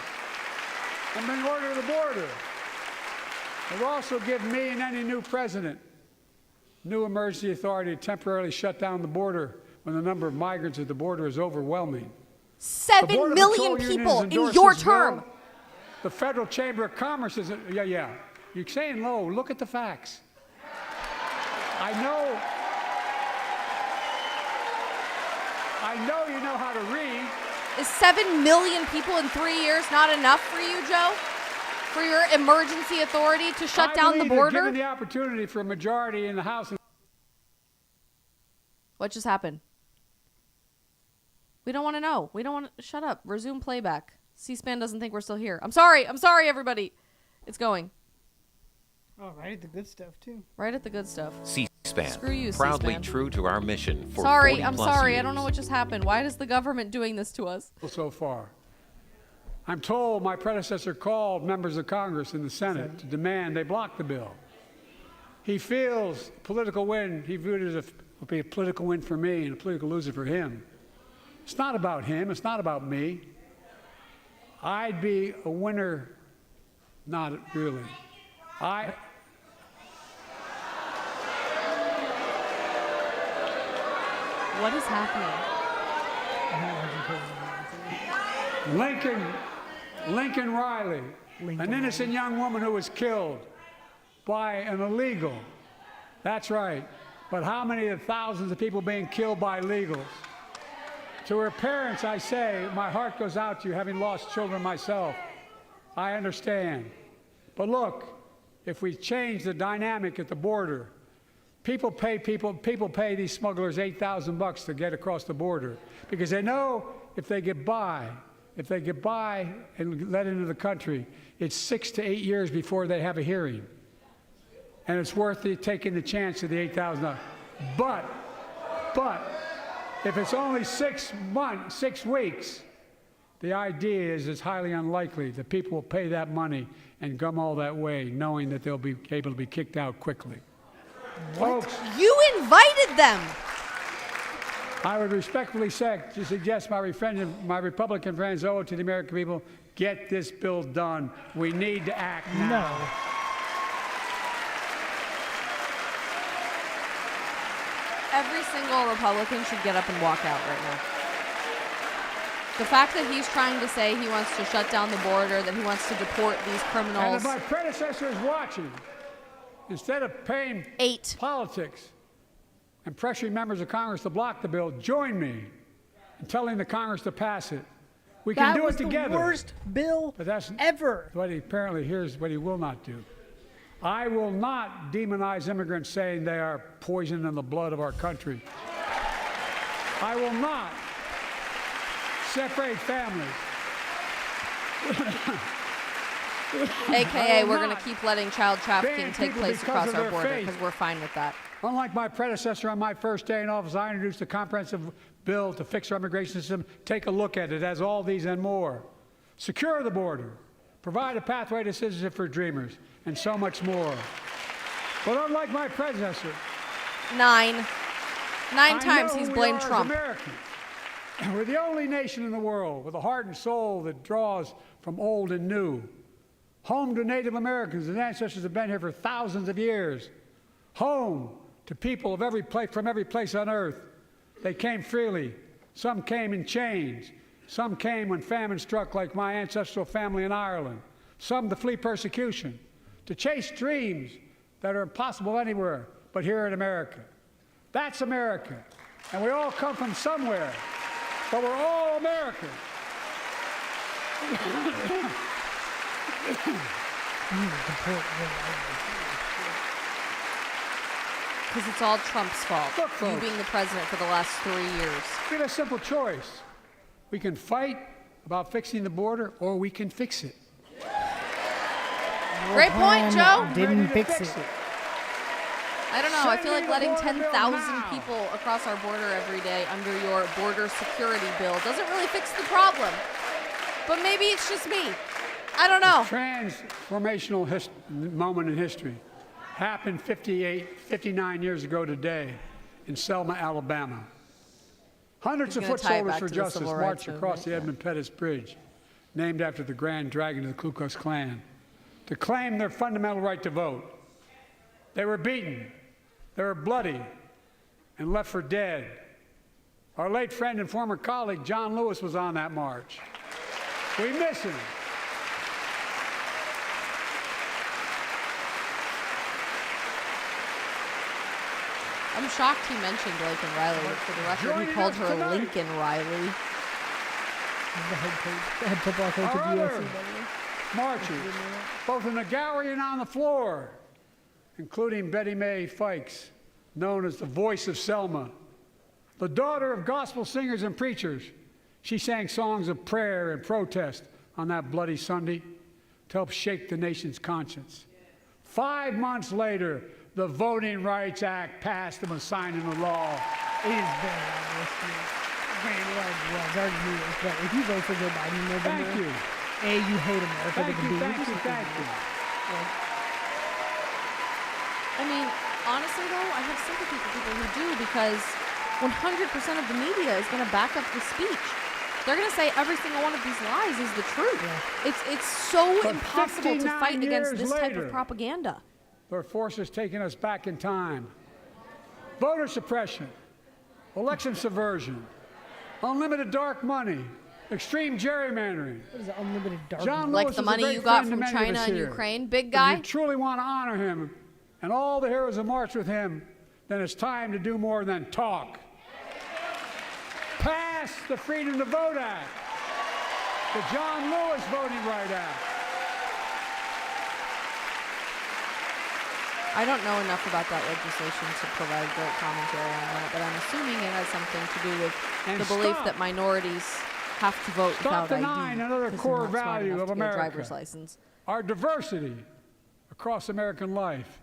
Speaker 4: and bring order to the border. It will also give me and any new president new emergency authority to temporarily shut down the border when the number of migrants at the border is overwhelming.
Speaker 1: 7 million people in your term.
Speaker 4: The Federal Chamber of Commerce is, yeah. You're saying low. Look at the facts. I know you know how to read.
Speaker 1: Is 7 million people in 3 years not enough for you, Joe? For your emergency authority to shut down the border?
Speaker 4: Given the opportunity for a majority in the House.
Speaker 1: What just happened? We don't want to know. We don't want to. Shut up. Resume playback. C-SPAN doesn't think we're still here. I'm sorry, everybody. It's going.
Speaker 2: Oh, right at the good stuff, too.
Speaker 1: Right at the good stuff.
Speaker 5: C-SPAN.
Speaker 1: Screw you,
Speaker 5: Proudly
Speaker 1: C-SPAN.
Speaker 5: true to our mission for
Speaker 1: Sorry,
Speaker 5: 40
Speaker 1: I'm
Speaker 5: plus
Speaker 1: sorry.
Speaker 5: years.
Speaker 1: I don't know what just happened. Why is the government doing this to us?
Speaker 4: So far. I'm told my predecessor called members of Congress in the Senate to demand they block the bill. He feels political win. He viewed it as would be a political win for me and a political loser for him. It's not about him. It's not about me. I'd be a winner. Not really.
Speaker 1: What is happening?
Speaker 4: Lincoln Riley, an innocent young woman who was killed by an illegal. That's right. But how many of the thousands of people being killed by illegals? To her parents, I say, my heart goes out to you, having lost children myself. I understand. But look, if we change the dynamic at the border, people pay these smugglers $8,000 to get across the border because they know if they get by and let into the country, it's 6 to 8 years before they have a hearing. And it's worth taking the chance of the $8,000. But if it's only 6 weeks, the idea is it's highly unlikely that people will pay that money and come all that way knowing that they'll be able to be kicked out quickly.
Speaker 1: What? Folks, you invited them.
Speaker 4: I would respectfully suggest my Republican friends owe it to the American people, get this bill done. We need to act now.
Speaker 2: No.
Speaker 1: Every single Republican should get up and walk out right now. The fact that he's trying to say he wants to shut down the border, that he wants to deport these criminals.
Speaker 4: And if my predecessor is watching, instead of paying politics and pressuring members of Congress to block the bill, join me in telling the Congress to pass it. We can do it together.
Speaker 2: That was the worst bill ever.
Speaker 4: But apparently, here's what he will not do. I will not demonize immigrants saying they are poison in the blood of our country. I will not separate families.
Speaker 1: AKA, we're going to keep letting child trafficking take place across our border because we're fine with that.
Speaker 4: Unlike my predecessor on my first day in office, I introduced a comprehensive bill to fix our immigration system. Take a look at it. It has all these and more. Secure the border. Provide a pathway to citizenship for dreamers. And so much more. But unlike my predecessor,
Speaker 1: nine times he's blamed Trump.
Speaker 4: We're the only nation in the world with a heart and soul that draws from old and new. Home to Native Americans, and ancestors have been here for thousands of years. Home to people of from every place on earth. They came freely. Some came in chains. Some came when famine struck, like my ancestral family in Ireland. Some to flee persecution. To chase dreams that are impossible anywhere but here in America. That's America. And we all come from somewhere, but we're all Americans.
Speaker 1: Because it's all Trump's fault.
Speaker 4: Look, folks,
Speaker 1: you being the president for the last 3 years.
Speaker 4: We have a simple choice. We can fight about fixing the border, or we can fix it.
Speaker 1: Great point, Joe.
Speaker 2: Didn't fix it.
Speaker 1: I don't know. I feel like letting 10,000 people across our border every day under your border security bill doesn't really fix the problem. But maybe it's just me. I don't know.
Speaker 4: A transformational moment in history happened 59 years ago today in Selma, Alabama. Hundreds of foot soldiers for justice marched across the Edmund Pettus Bridge, named after the Grand Dragon of the Ku Klux Klan, to claim their fundamental right to vote. They were beaten, they were bloody, and left for dead. Our late friend and former colleague, John Lewis, was on that march. We miss him.
Speaker 1: I'm shocked he mentioned Lincoln Riley. For the record, he called her Lincoln Riley.
Speaker 2: The head football coach of USC.
Speaker 4: Marches, both in the gallery and on the floor, including Betty Mae Fikes, known as the voice of Selma. The daughter of gospel singers and preachers, she sang songs of prayer and protest on that bloody Sunday to help shake the nation's conscience. 5 months later, the Voting Rights Act passed and was signed into law.
Speaker 2: It is very obvious. I already knew this, but if you vote for Joe Biden in November,
Speaker 4: Thank you.
Speaker 2: A, you hate America.
Speaker 4: Thank you.
Speaker 1: I mean, honestly, though, I have sympathy for people who do, because 100% of the media is going to back up the speech. They're going to say every single one of these lies is the truth. Yeah. It's so
Speaker 4: But
Speaker 1: impossible to fight against this type
Speaker 4: later,
Speaker 1: of propaganda.
Speaker 4: there are forces taking us back in time. Voter suppression, election subversion, unlimited dark money, extreme gerrymandering.
Speaker 2: What is it, unlimited dark
Speaker 4: John
Speaker 2: money?
Speaker 1: Like the money you got from China and Ukraine, big guy?
Speaker 4: If you truly want to honor him and all the heroes who marched with him, then it's time to do more than talk. Pass the Freedom to Vote Act, the John Lewis Voting Right Act.
Speaker 1: I don't know enough about that legislation to provide great commentary on that, but I'm assuming it has something to do with the belief that minorities have to vote without ID.
Speaker 4: Denying another core value of America,
Speaker 1: driver's license.
Speaker 4: our diversity across American life.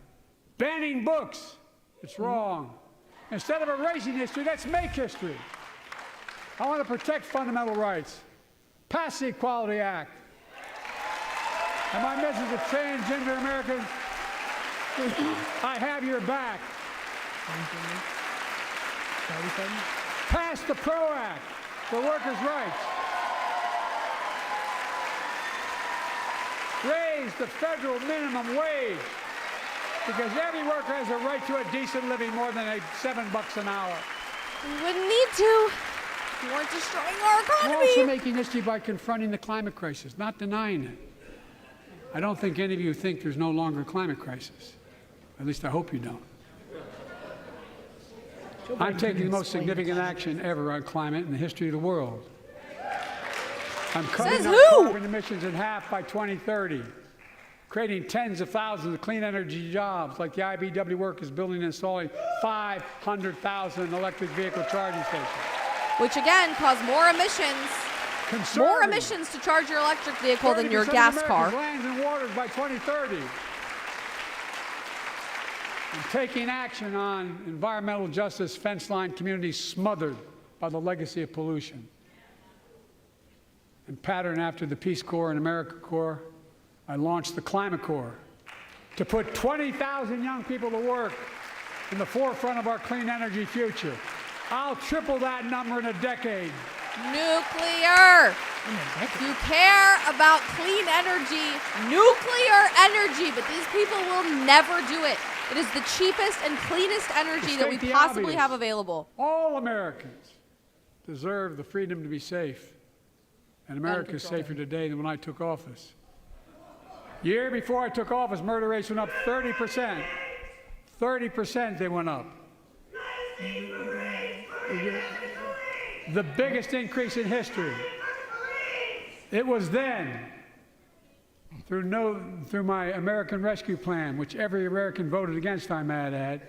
Speaker 4: Banning books, it's wrong. Instead of erasing history, let's make history. I want to protect fundamental rights. Pass the Equality Act. And my message to transgender Americans, I have your back. Pass the PRO Act for workers' rights. Raise the federal minimum wage, because every worker has a right to a decent living more than $7 an hour.
Speaker 1: We wouldn't need to. You weren't destroying our economy.
Speaker 4: We're also making history by confronting the climate crisis, not denying it. I don't think any of you think there's no longer a climate crisis. At least I hope you don't. I'm taking the most significant action ever on climate in the history of the world. I'm cutting our carbon emissions in half by 2030, creating tens of thousands of clean energy jobs, like the IBEW workers building and installing 500,000 electric vehicle charging stations.
Speaker 1: Which again cause more emissions. More emissions to charge your electric vehicle than your gas car.
Speaker 4: Lands and waters by 2030. And taking action on environmental justice fence line communities smothered by the legacy of pollution. And pattern after the Peace Corps and AmeriCorps, I launched the Climate Corps to put 20,000 young people to work in the forefront of our clean energy future. I'll triple that number in a decade.
Speaker 1: Nuclear. If you care about clean energy, nuclear energy, but these people will never do it. It is the cheapest and cleanest energy that we possibly have available.
Speaker 4: All Americans deserve the freedom to be safe. And America is safer today than when I took office. Year before I took office, murder rates went up 30%. 30% they went up. The biggest increase in history. It was then, through my American Rescue Plan, which every American voted against, I might add,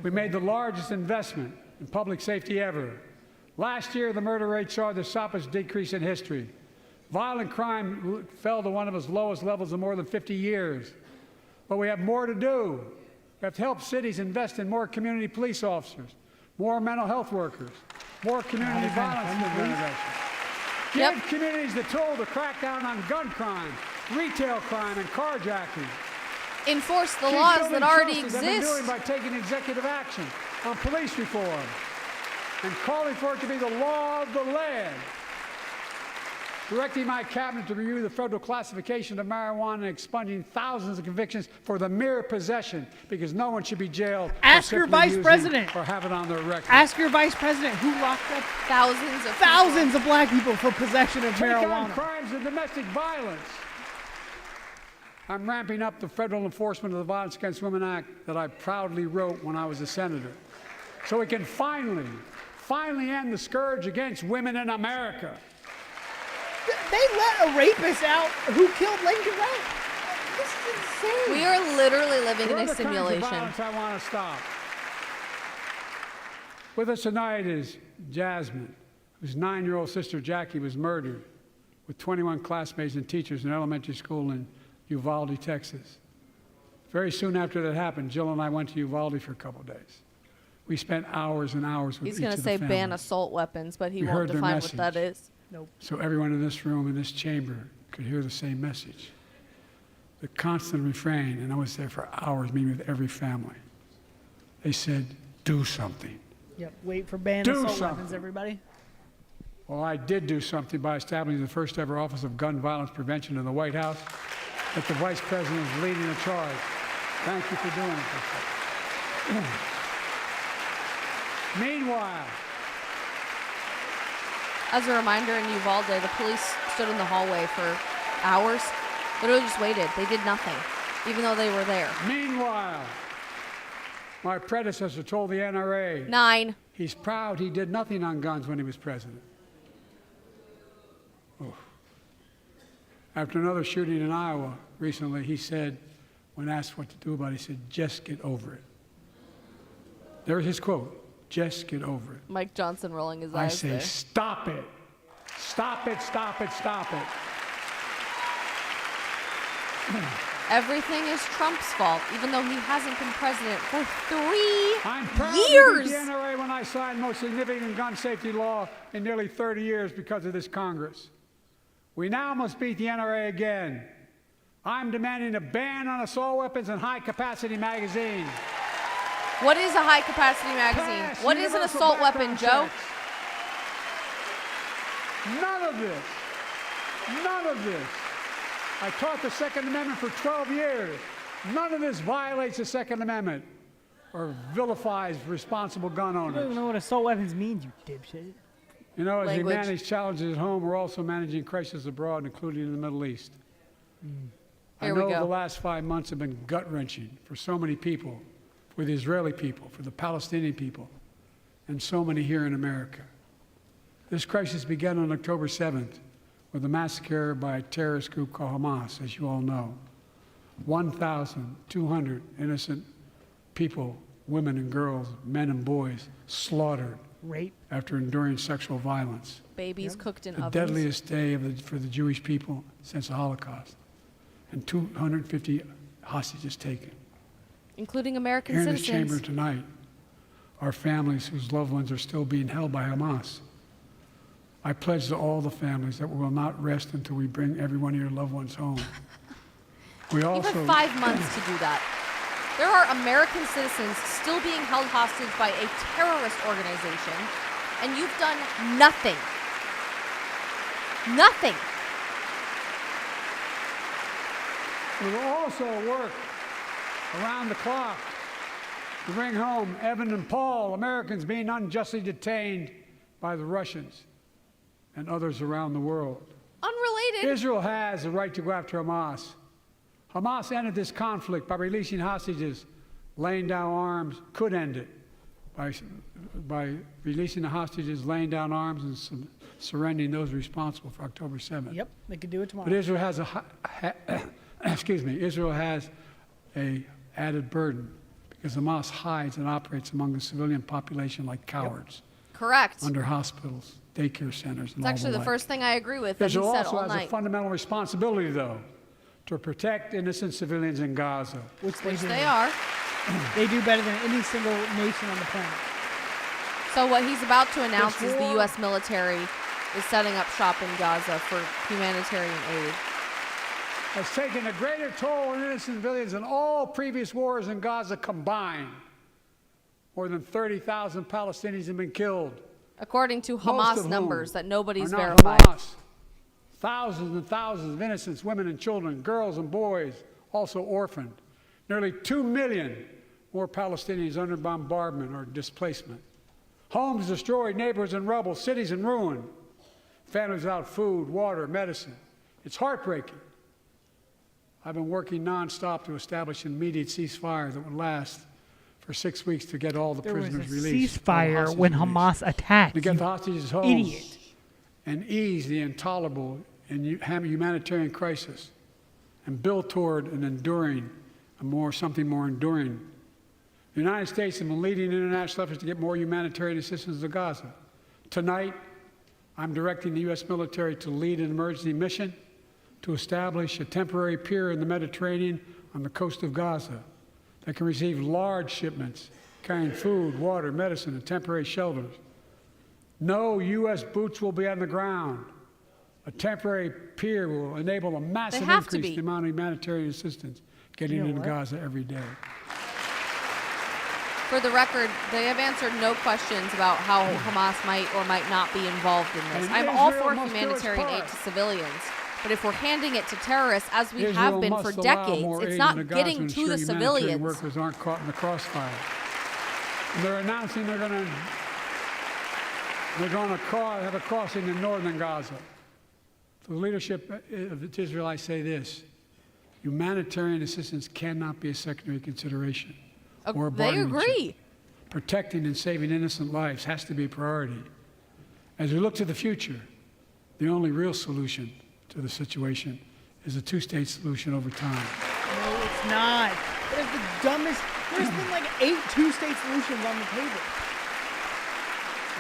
Speaker 4: we made the largest investment in public safety ever. Last year, the murder rate saw the sharpest decrease in history. Violent crime fell to one of its lowest levels in more than 50 years. But we have more to do. We have to help cities invest in more community police officers, more mental health workers, more community violence intervention. Give communities the tool to crack down on gun crime, retail crime, and carjacking.
Speaker 1: Enforce the laws that already exist.
Speaker 4: They've been doing by taking executive action on police reform and calling for it to be the law of the land. directing my cabinet to review the federal classification of marijuana and expunging thousands of convictions for the mere possession, because no one should be jailed.
Speaker 2: Ask your vice president.
Speaker 4: Or have it on their record.
Speaker 2: Ask your vice president who locked up thousands of black people for possession of
Speaker 4: Take on
Speaker 2: marijuana.
Speaker 4: crimes of domestic violence. I'm ramping up the federal enforcement of the Violence Against Women Act that I proudly wrote when I was a senator, so we can finally end the scourge against women in America.
Speaker 2: They let a rapist out who killed Lincoln Wright. This is insane.
Speaker 1: We are literally living in
Speaker 4: There are
Speaker 1: a
Speaker 4: the kinds of
Speaker 1: simulation.
Speaker 4: violence I want to stop. With us tonight is Jasmine, whose 9-year-old sister Jackie was murdered with 21 classmates and teachers in elementary school in Uvalde, Texas. Very soon after that happened, Jill and I went to Uvalde for a couple of days. We spent hours and hours with
Speaker 1: He's
Speaker 4: each
Speaker 1: going
Speaker 4: of
Speaker 1: to
Speaker 4: the
Speaker 1: say
Speaker 4: families.
Speaker 1: ban assault weapons, but he
Speaker 4: We
Speaker 1: won't
Speaker 4: heard their
Speaker 1: define what that
Speaker 4: message.
Speaker 1: is.
Speaker 2: Nope.
Speaker 4: So everyone in this room, in this chamber, could hear the same message. The constant refrain, and I was there for hours meeting with every family. They said, do something.
Speaker 2: Yep. Wait for ban
Speaker 4: Do
Speaker 2: assault
Speaker 4: something.
Speaker 2: weapons, everybody.
Speaker 4: Well, I did do something by establishing the first ever Office of Gun Violence Prevention in the White House, that the Vice President is leading the charge. Thank you for doing it. Meanwhile,
Speaker 1: As a reminder, in Uvalde, the police stood in the hallway for hours. Literally just waited. They did nothing, even though they were there.
Speaker 4: meanwhile, my predecessor told the NRA
Speaker 1: 9.
Speaker 4: he's proud he did nothing on guns when he was president. Oh. After another shooting in Iowa recently, he said, when asked what to do about it, he said, just get over it. There's his quote, just get over it.
Speaker 1: Mike Johnson rolling his
Speaker 4: I
Speaker 1: eyes
Speaker 4: say,
Speaker 1: there.
Speaker 4: stop it. Stop it, stop it, stop it.
Speaker 1: Everything is Trump's fault, even though he hasn't been president for 3
Speaker 4: I'm proud
Speaker 1: years.
Speaker 4: to beat the NRA when I signed the most significant gun safety law in nearly 30 years because of this Congress. We now must beat the NRA again. I'm demanding a ban on assault weapons and high-capacity magazines.
Speaker 1: What is a high-capacity magazine?
Speaker 4: Pass
Speaker 1: What is an
Speaker 4: universal
Speaker 1: assault weapon,
Speaker 4: background
Speaker 1: Joe?
Speaker 4: checks. None of this. I taught the Second Amendment for 12 years. None of this violates the Second Amendment or vilifies responsible gun
Speaker 2: I don't even
Speaker 4: owners.
Speaker 2: know what assault weapons means, you dipshit.
Speaker 4: You know, as we
Speaker 1: Language.
Speaker 4: manage challenges at home, we're also managing crises abroad, including in the Middle East. I
Speaker 1: Here we
Speaker 4: know
Speaker 1: go.
Speaker 4: the last 5 months have been gut-wrenching for so many people, for the Israeli people, for the Palestinian people, and so many here in America. This crisis began on October 7th with a massacre by a terrorist group called Hamas, as you all know. 1,200 innocent people, women and girls, men and boys, slaughtered
Speaker 2: Rape.
Speaker 4: after enduring sexual violence.
Speaker 1: Babies cooked in
Speaker 4: The
Speaker 1: ovens.
Speaker 4: deadliest day for the Jewish people since the Holocaust. And 250 hostages taken.
Speaker 1: Including American
Speaker 4: Here in this
Speaker 1: citizens.
Speaker 4: chamber tonight are families whose loved ones are still being held by Hamas. I pledge to all the families that we will not rest until we bring every one of your loved ones home. We also,
Speaker 1: Even 5 months to do that. There are American citizens still being held hostage by a terrorist organization, and you've done nothing. Nothing.
Speaker 4: we will also work around the clock to bring home Evan and Paul, Americans being unjustly detained by the Russians and others around the world.
Speaker 1: Unrelated.
Speaker 4: Israel has the right to go after Hamas. Hamas ended this conflict by releasing hostages, laying down arms, could end it by releasing the hostages, laying down arms, and surrendering those responsible for October 7th.
Speaker 2: Yep, they could do it tomorrow.
Speaker 4: But Israel has Israel has a added burden because Hamas hides and operates among the civilian population like cowards
Speaker 1: Correct.
Speaker 4: under hospitals, daycare centers, and
Speaker 1: It's
Speaker 4: all
Speaker 1: actually the
Speaker 4: like.
Speaker 1: first thing I agree with that he
Speaker 4: Israel
Speaker 1: said
Speaker 4: also
Speaker 1: all
Speaker 4: has a
Speaker 1: night.
Speaker 4: fundamental responsibility, though, to protect innocent civilians in Gaza.
Speaker 2: Which
Speaker 1: Which
Speaker 2: do.
Speaker 1: they are.
Speaker 2: They do better than any single nation on the planet.
Speaker 1: So what he's about to announce is the
Speaker 4: war-
Speaker 1: U.S. military is setting up shop in Gaza for humanitarian aid.
Speaker 4: Has taken a greater toll on innocent civilians than all previous wars in Gaza combined. More than 30,000 Palestinians have been killed.
Speaker 1: According to
Speaker 4: Most
Speaker 1: Hamas
Speaker 4: of whom
Speaker 1: numbers that nobody's
Speaker 4: are not
Speaker 1: verified.
Speaker 4: Hamas. Thousands and thousands of innocent women and children, girls and boys, also orphaned. Nearly 2 million more Palestinians under bombardment or displacement. Homes destroyed, neighborhoods in rubble, cities in ruin. Families without food, water, medicine. It's heartbreaking. I've been working nonstop to establish an immediate ceasefire that would last for 6 weeks to get all the prisoners released.
Speaker 2: Ceasefire when Hamas attacked.
Speaker 4: To get the hostages home.
Speaker 2: Idiot.
Speaker 4: And ease the intolerable and humanitarian crisis, and build toward an enduring, something more enduring. The United States has been leading international efforts to get more humanitarian assistance to Gaza. Tonight, I'm directing the U.S. military to lead an emergency mission to establish a temporary pier in the Mediterranean on the coast of Gaza that can receive large shipments carrying food, water, medicine, and temporary shelters. No U.S. boots will be on the ground. A temporary pier will enable a massive increase in the amount of humanitarian assistance getting into Gaza every day.
Speaker 1: For the record, they have answered no questions about how Hamas might or might not be involved in this. I'm all for humanitarian aid to civilians, but if we're handing it to terrorists, as we have been for decades, it's not getting to the civilians.
Speaker 4: Workers aren't caught in the crossfire. And they're announcing they're going to have a crossing in northern Gaza. To the leadership of Israel, I say this: humanitarian assistance cannot be a secondary consideration. Or
Speaker 1: they agree.
Speaker 4: Protecting and saving innocent lives has to be a priority. As we look to the future, the only real solution to the situation is a two-state solution over time.
Speaker 2: No, it's not. That is the dumbest. There's been like 8 two-state solutions on the table.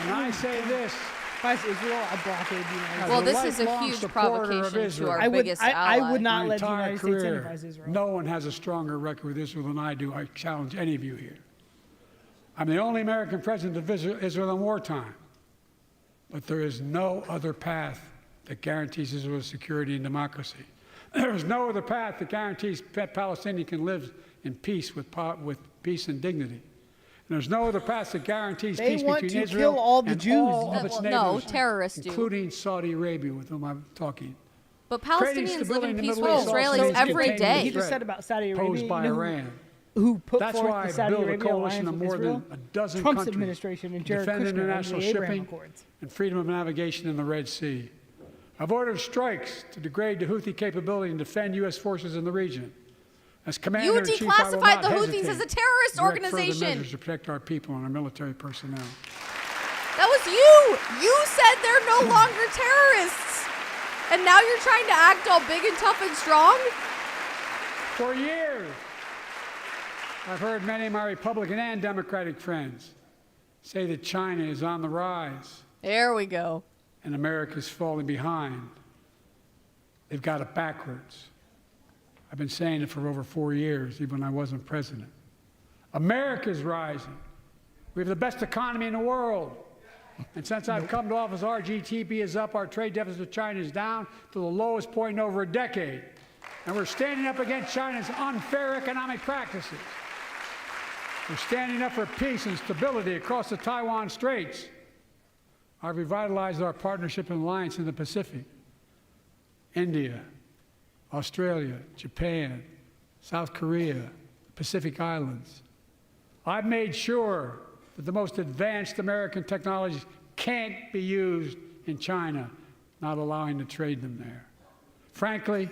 Speaker 4: And I say this.
Speaker 2: If I was Israel, I'd blockade the United States.
Speaker 1: Well, this is a huge provocation to our biggest ally.
Speaker 2: I would not let the United States in if I was Israel.
Speaker 4: No one has a stronger record with Israel than I do. I challenge any of you here. I'm the only American president of Israel in wartime. But there is no other path that guarantees Israel's security and democracy. There is no other path that guarantees Palestinians can live in peace with peace and dignity. And there's no other path that guarantees peace between Israel
Speaker 2: kill all the
Speaker 4: and
Speaker 2: Jews.
Speaker 4: all of its neighbors,
Speaker 1: no, terrorists do.
Speaker 4: Including Saudi Arabia, with whom I'm talking.
Speaker 1: But Palestinians live in peace with Israelis every day.
Speaker 2: He just said about Saudi Arabia.
Speaker 4: Posed by Iran.
Speaker 2: Who put
Speaker 4: That's
Speaker 2: forth
Speaker 4: why
Speaker 2: the Saudi
Speaker 4: I built a
Speaker 2: Arabia
Speaker 4: coalition
Speaker 2: alliance
Speaker 4: of
Speaker 2: with
Speaker 4: more
Speaker 2: Israel?
Speaker 4: than a dozen
Speaker 2: Trump's
Speaker 4: countries
Speaker 2: administration and Jared
Speaker 4: defend
Speaker 2: Kushner
Speaker 4: international
Speaker 2: under the Abraham
Speaker 4: shipping
Speaker 2: Accords.
Speaker 4: and freedom of navigation in the Red Sea. I've ordered strikes to degrade the Houthi capability and defend U.S. forces in the region. As Commander-in-Chief,
Speaker 1: you
Speaker 4: I will
Speaker 1: declassified
Speaker 4: not
Speaker 1: the Houthis
Speaker 4: hesitate
Speaker 1: as a terrorist
Speaker 4: to direct
Speaker 1: organization.
Speaker 4: further measures to protect our people and our military personnel.
Speaker 1: That was you. You said they're no longer terrorists. And now you're trying to act all big and tough and strong?
Speaker 4: For years, I've heard many of my Republican and Democratic friends say that China is on the rise.
Speaker 1: There we go.
Speaker 4: And America's falling behind. They've got it backwards. I've been saying it for over 4 years, even when I wasn't president. America's rising. We have the best economy in the world. And since I've come to office, our GDP is up, our trade deficit with China is down to the lowest point in over a decade. And we're standing up against China's unfair economic practices. We're standing up for peace and stability across the Taiwan Straits. I've revitalized our partnership and alliance in the Pacific. India, Australia, Japan, South Korea, Pacific Islands. I've made sure that the most advanced American technologies can't be used in China, not allowing to trade them there. Frankly,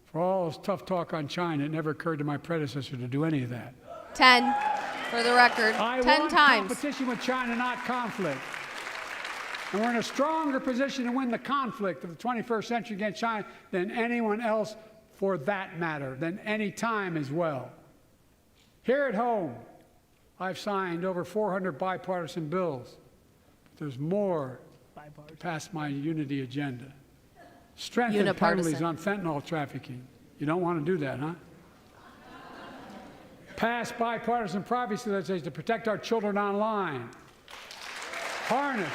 Speaker 4: for all this tough talk on China, it never occurred to my predecessor to do any of that.
Speaker 1: 10, for the record. 10
Speaker 4: I want
Speaker 1: times.
Speaker 4: competition with China, not conflict. And we're in a stronger position to win the conflict of the 21st century against China than anyone else, for that matter, than any time as well. Here at home, I've signed over 400 bipartisan bills. But there's more to pass my unity agenda. Strengthen penalties on fentanyl trafficking. You don't want to do that, huh? Pass bipartisan privacy legislation to protect our children online. Harness.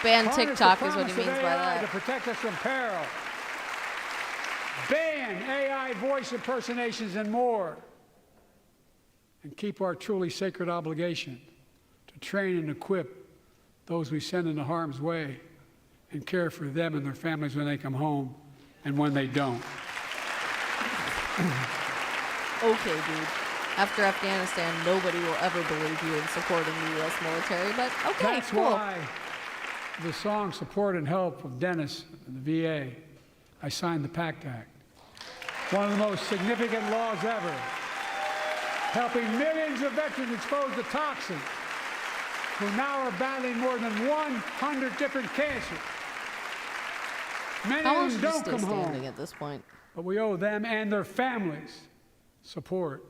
Speaker 1: Ban TikTok is what he means by that.
Speaker 4: To protect us from peril. Ban AI voice impersonations and more. And keep our truly sacred obligation to train and equip those we send into harm's way and care for them and their families when they come home and when they don't.
Speaker 1: Okay, dude. After Afghanistan, nobody will ever believe you in supporting the U.S. military, but okay,
Speaker 4: That's
Speaker 1: cool.
Speaker 4: why the song Support and Help of Dennis and the VA, I signed the PACT Act. One of the most significant laws ever, helping millions of veterans exposed to toxins who now are battling more than 100 different cancers. Many
Speaker 1: How long
Speaker 4: of
Speaker 1: should
Speaker 4: them
Speaker 1: you
Speaker 4: don't
Speaker 1: stay
Speaker 4: come
Speaker 1: standing
Speaker 4: home,
Speaker 1: at this point?
Speaker 4: but we owe them and their families support.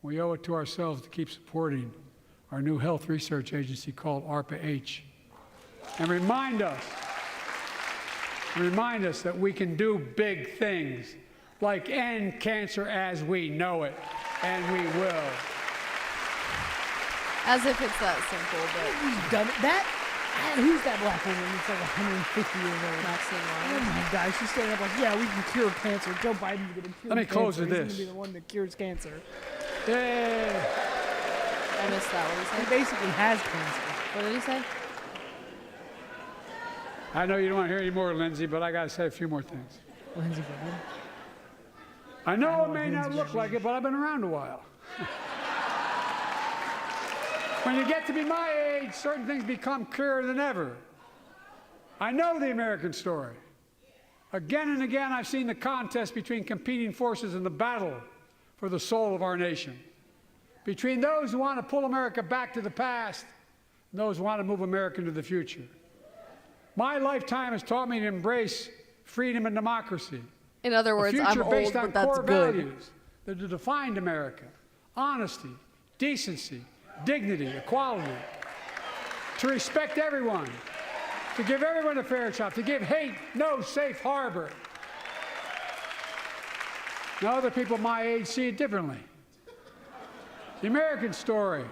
Speaker 4: We owe it to ourselves to keep supporting our new health research agency called ARPA-H and remind us that we can do big things like end cancer as we know it, and we will.
Speaker 1: As if it's that simple, but
Speaker 2: Who's done it? Who's that black woman that's like 150 years old?
Speaker 1: Maxine
Speaker 2: Oh
Speaker 1: Waters.
Speaker 2: my God, she's standing up like, yeah, we can cure cancer. Joe Biden's going to cure cancer.
Speaker 4: Let me close with
Speaker 2: He's
Speaker 4: this.
Speaker 2: going to be the one that cures cancer.
Speaker 4: Yay!
Speaker 1: I missed that. What did
Speaker 2: He
Speaker 1: he say?
Speaker 2: basically has cancer.
Speaker 1: What did he say?
Speaker 4: I know you don't want to hear any more, Lindsay, but I got to say a few more things.
Speaker 2: Lindsey Graham.
Speaker 4: I know
Speaker 2: know
Speaker 4: it may
Speaker 2: Lindsey
Speaker 4: not look
Speaker 2: Graham
Speaker 4: like it, but I've been around a while. When you get to be my age, certain things become clearer than ever. I know the American story. Again and again, I've seen the contest between competing forces in the battle for the soul of our nation. Between those who want to pull America back to the past and those who want to move America into the future. My lifetime has taught me to embrace freedom and democracy.
Speaker 1: In other words,
Speaker 4: A
Speaker 1: I'm
Speaker 4: future
Speaker 1: old,
Speaker 4: based on
Speaker 1: but that's
Speaker 4: core
Speaker 1: good.
Speaker 4: values that have defined America: honesty, decency, dignity, equality, to respect everyone, to give everyone a fair shot, to give hate no safe harbor. Now, other people my age see it differently. The American story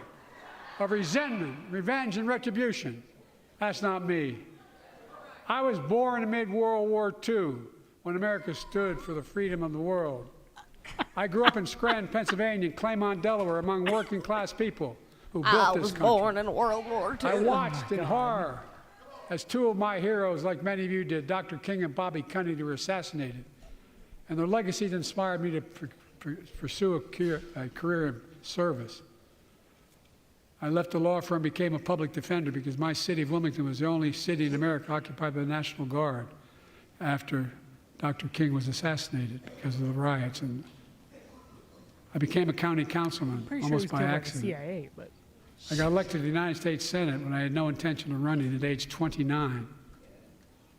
Speaker 4: of resentment, revenge, and retribution, that's not me. I was born amid World War II, when America stood for the freedom of the world. I grew up in Scranton, Pennsylvania, and Claymont, Delaware, among working-class people who built
Speaker 1: I
Speaker 4: this
Speaker 1: was
Speaker 4: country.
Speaker 1: born in World War II.
Speaker 4: I watched in horror as two of my heroes, like many of you did, Dr. King and Bobby Kennedy, were assassinated. And their legacies inspired me to pursue a career in service. I left the law firm and became a public defender because my city of Wilmington was the only city in America occupied by the National Guard after Dr. King was assassinated because of the riots. And I became a county councilman
Speaker 2: Pretty sure
Speaker 4: almost
Speaker 2: he's
Speaker 4: by
Speaker 2: killed by the
Speaker 4: accident.
Speaker 2: CIA, but
Speaker 4: I got elected to the United States Senate when I had no intention of running at age 29.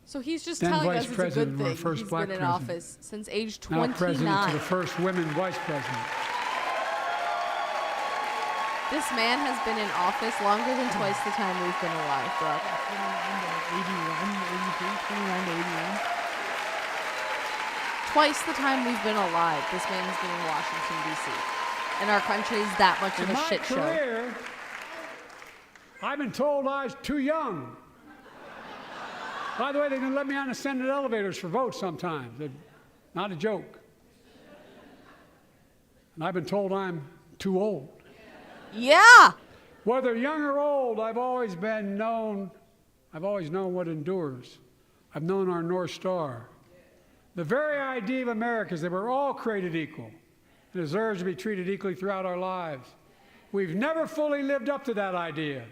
Speaker 1: So he's just
Speaker 4: Then
Speaker 1: telling
Speaker 4: Vice
Speaker 1: us it's a
Speaker 4: President,
Speaker 1: good
Speaker 4: our
Speaker 1: thing.
Speaker 4: first
Speaker 1: He's
Speaker 4: black
Speaker 1: been in
Speaker 4: president.
Speaker 1: office since age
Speaker 4: Now
Speaker 1: 29.
Speaker 4: president to the first women vice president.
Speaker 1: This man has been in office longer than twice the time we've been alive, bro.
Speaker 2: 29 to 82, 29 to 81.
Speaker 1: Twice the time we've been alive, this man has been in Washington, D.C. And our country is that much of
Speaker 4: In
Speaker 1: a
Speaker 4: my
Speaker 1: shit show.
Speaker 4: career, I've been told I was too young. By the way, they're going to let me on the Senate elevators for votes sometimes. Not a joke. And I've been told I'm too old.
Speaker 1: Yeah!
Speaker 4: Whether young or old, I've always known what endures. I've known our North Star. The very idea of America is that we're all created equal and deserves to be treated equally throughout our lives. We've never fully lived up to that idea,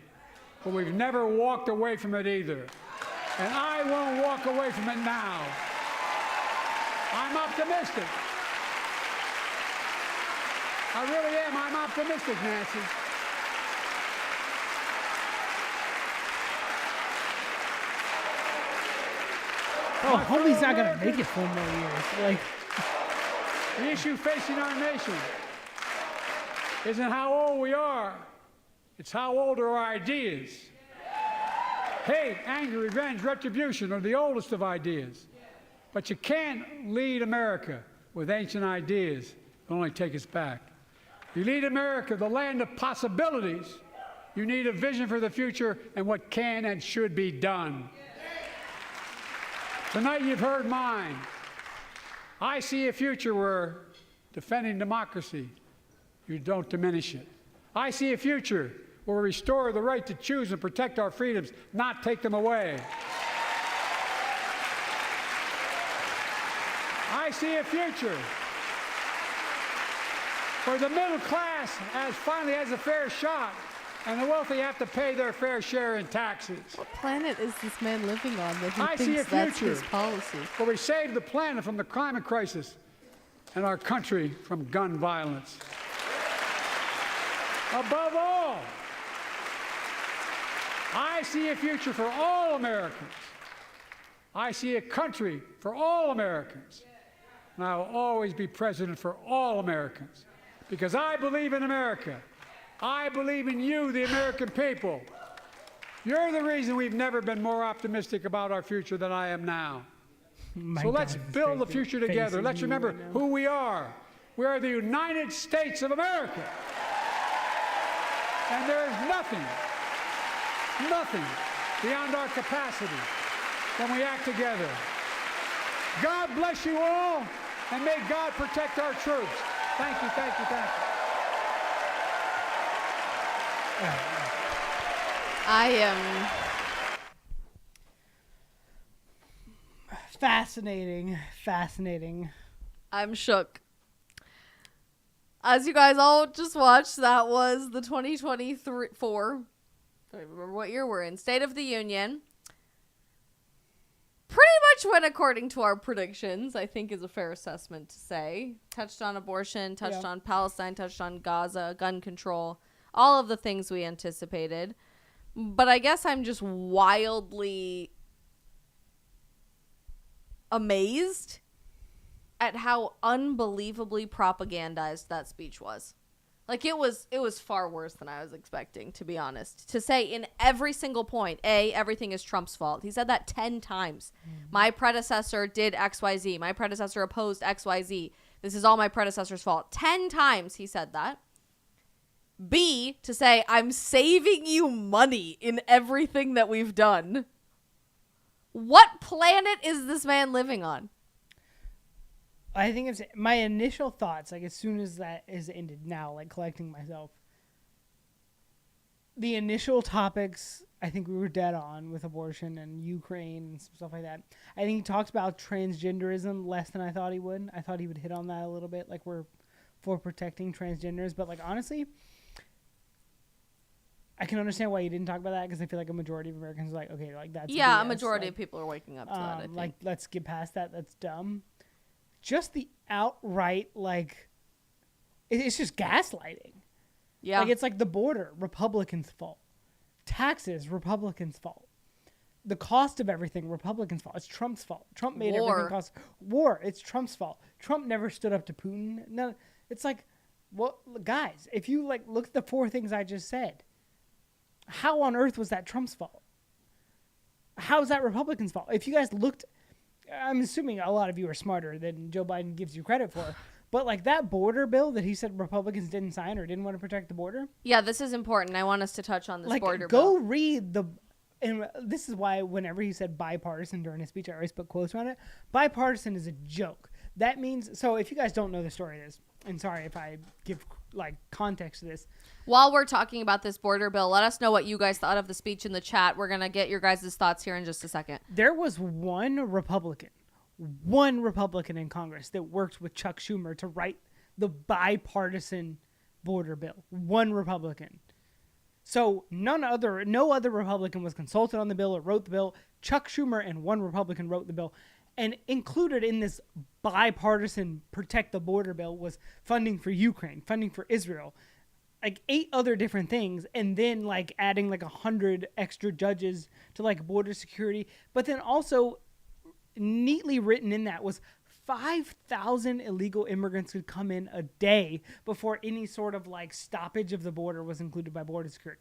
Speaker 4: but we've never walked away from it either. And I won't walk away from it now. I'm optimistic. I really am. I'm optimistic, Nancy.
Speaker 2: Oh, homie's not going to make it 4 more years. Like,
Speaker 4: The issue facing our nation isn't how old we are. It's how old are our ideas. Hate, anger, revenge, retribution are the oldest of ideas. But you can't lead America with ancient ideas that only take us back. You lead America, the land of possibilities. You need a vision for the future and what can and should be done. Tonight you've heard mine. I see a future where defending democracy, you don't diminish it. I see a future where we restore the right to choose and protect our freedoms, not take them away. I see a future where the middle class finally has a fair shot, and the wealthy have to pay their fair share in taxes.
Speaker 1: What planet is this man living on that he
Speaker 4: I see a
Speaker 1: thinks that's
Speaker 4: future
Speaker 1: his policy?
Speaker 4: where we save the planet from the climate crisis and our country from gun violence. Above all, I see a future for all Americans. I see a country for all Americans. And I will always be president for all Americans because I believe in America. I believe in you, the American people. You're the reason we've never been more optimistic about our future than I am now. So let's build the future together. Let's remember who we are. We are the United States of America. And there is nothing beyond our capacity when we act together. God bless you all, and may God protect our troops. Thank you, thank you, thank you.
Speaker 1: I am
Speaker 2: fascinating.
Speaker 1: I'm shook. As you guys all just watched, that was the 2024, I don't remember what year we're in, State of the Union. Pretty much went according to our predictions, I think is a fair assessment to say. Touched on abortion, touched on Palestine, touched on Gaza, gun control, all of the things we anticipated. But I guess I'm just wildly amazed at how unbelievably propagandized that speech was. Like, it was far worse than I was expecting, to be honest. To say in every single point, everything is Trump's fault. He said that 10 times. My predecessor did XYZ. My predecessor opposed XYZ. This is all my predecessor's fault. 10 times he said that. B, to say, I'm saving you money in everything that we've done. What planet is this man living on?
Speaker 2: I think it's my initial thoughts, like as soon as that is ended now, like collecting myself. The initial topics, I think we were dead on with abortion and Ukraine and some stuff like that. I think he talks about transgenderism less than I thought he would. I thought he would hit on that a little bit, like we're for protecting transgenders. But like honestly, I can understand why you didn't talk about that because I feel like a majority of Americans are like, okay, like that's
Speaker 1: BS. A
Speaker 2: like,
Speaker 1: majority of people are waking up to that, I think.
Speaker 2: Like, let's get past that. That's dumb. Just the outright, like, it's just gaslighting.
Speaker 1: Yeah.
Speaker 2: Like, it's like the border, Republicans' fault. Taxes, Republicans' fault. The cost of everything, Republicans' fault. It's Trump's fault. Trump made everything cost. War, it's Trump's fault. Trump never stood up to Putin. No, it's like, well, guys, if you, like, look at the 4 things I just said, how on earth was that Trump's fault? How is that Republicans' fault? If you guys looked... I'm assuming a lot of you are smarter than Joe Biden gives you credit for. But like that border bill that he said Republicans didn't sign or didn't want to protect the border.
Speaker 1: Yeah, this is important. I want us to touch on this
Speaker 2: like,
Speaker 1: border bill.
Speaker 2: Go read the... And this is why whenever he said bipartisan during his speech, I always put quotes around it. Bipartisan is a joke. That means... So if you guys don't know the story of this, and sorry if I give like context to this.
Speaker 1: While we're talking about this border bill, let us know what you guys thought of the speech in the chat. We're going to get your guys' thoughts here in just a second.
Speaker 2: There was one Republican in Congress that worked with Chuck Schumer to write the bipartisan border bill. One Republican. So no other Republican was consulted on the bill or wrote the bill. Chuck Schumer and one Republican wrote the bill. And included in this bipartisan protect the border bill was funding for Ukraine, funding for Israel, like 8 other different things, and then like adding like 100 extra judges to like border security. But then also neatly written in that was 5,000 illegal immigrants could come in a day before any sort of like stoppage of the border was included by border security.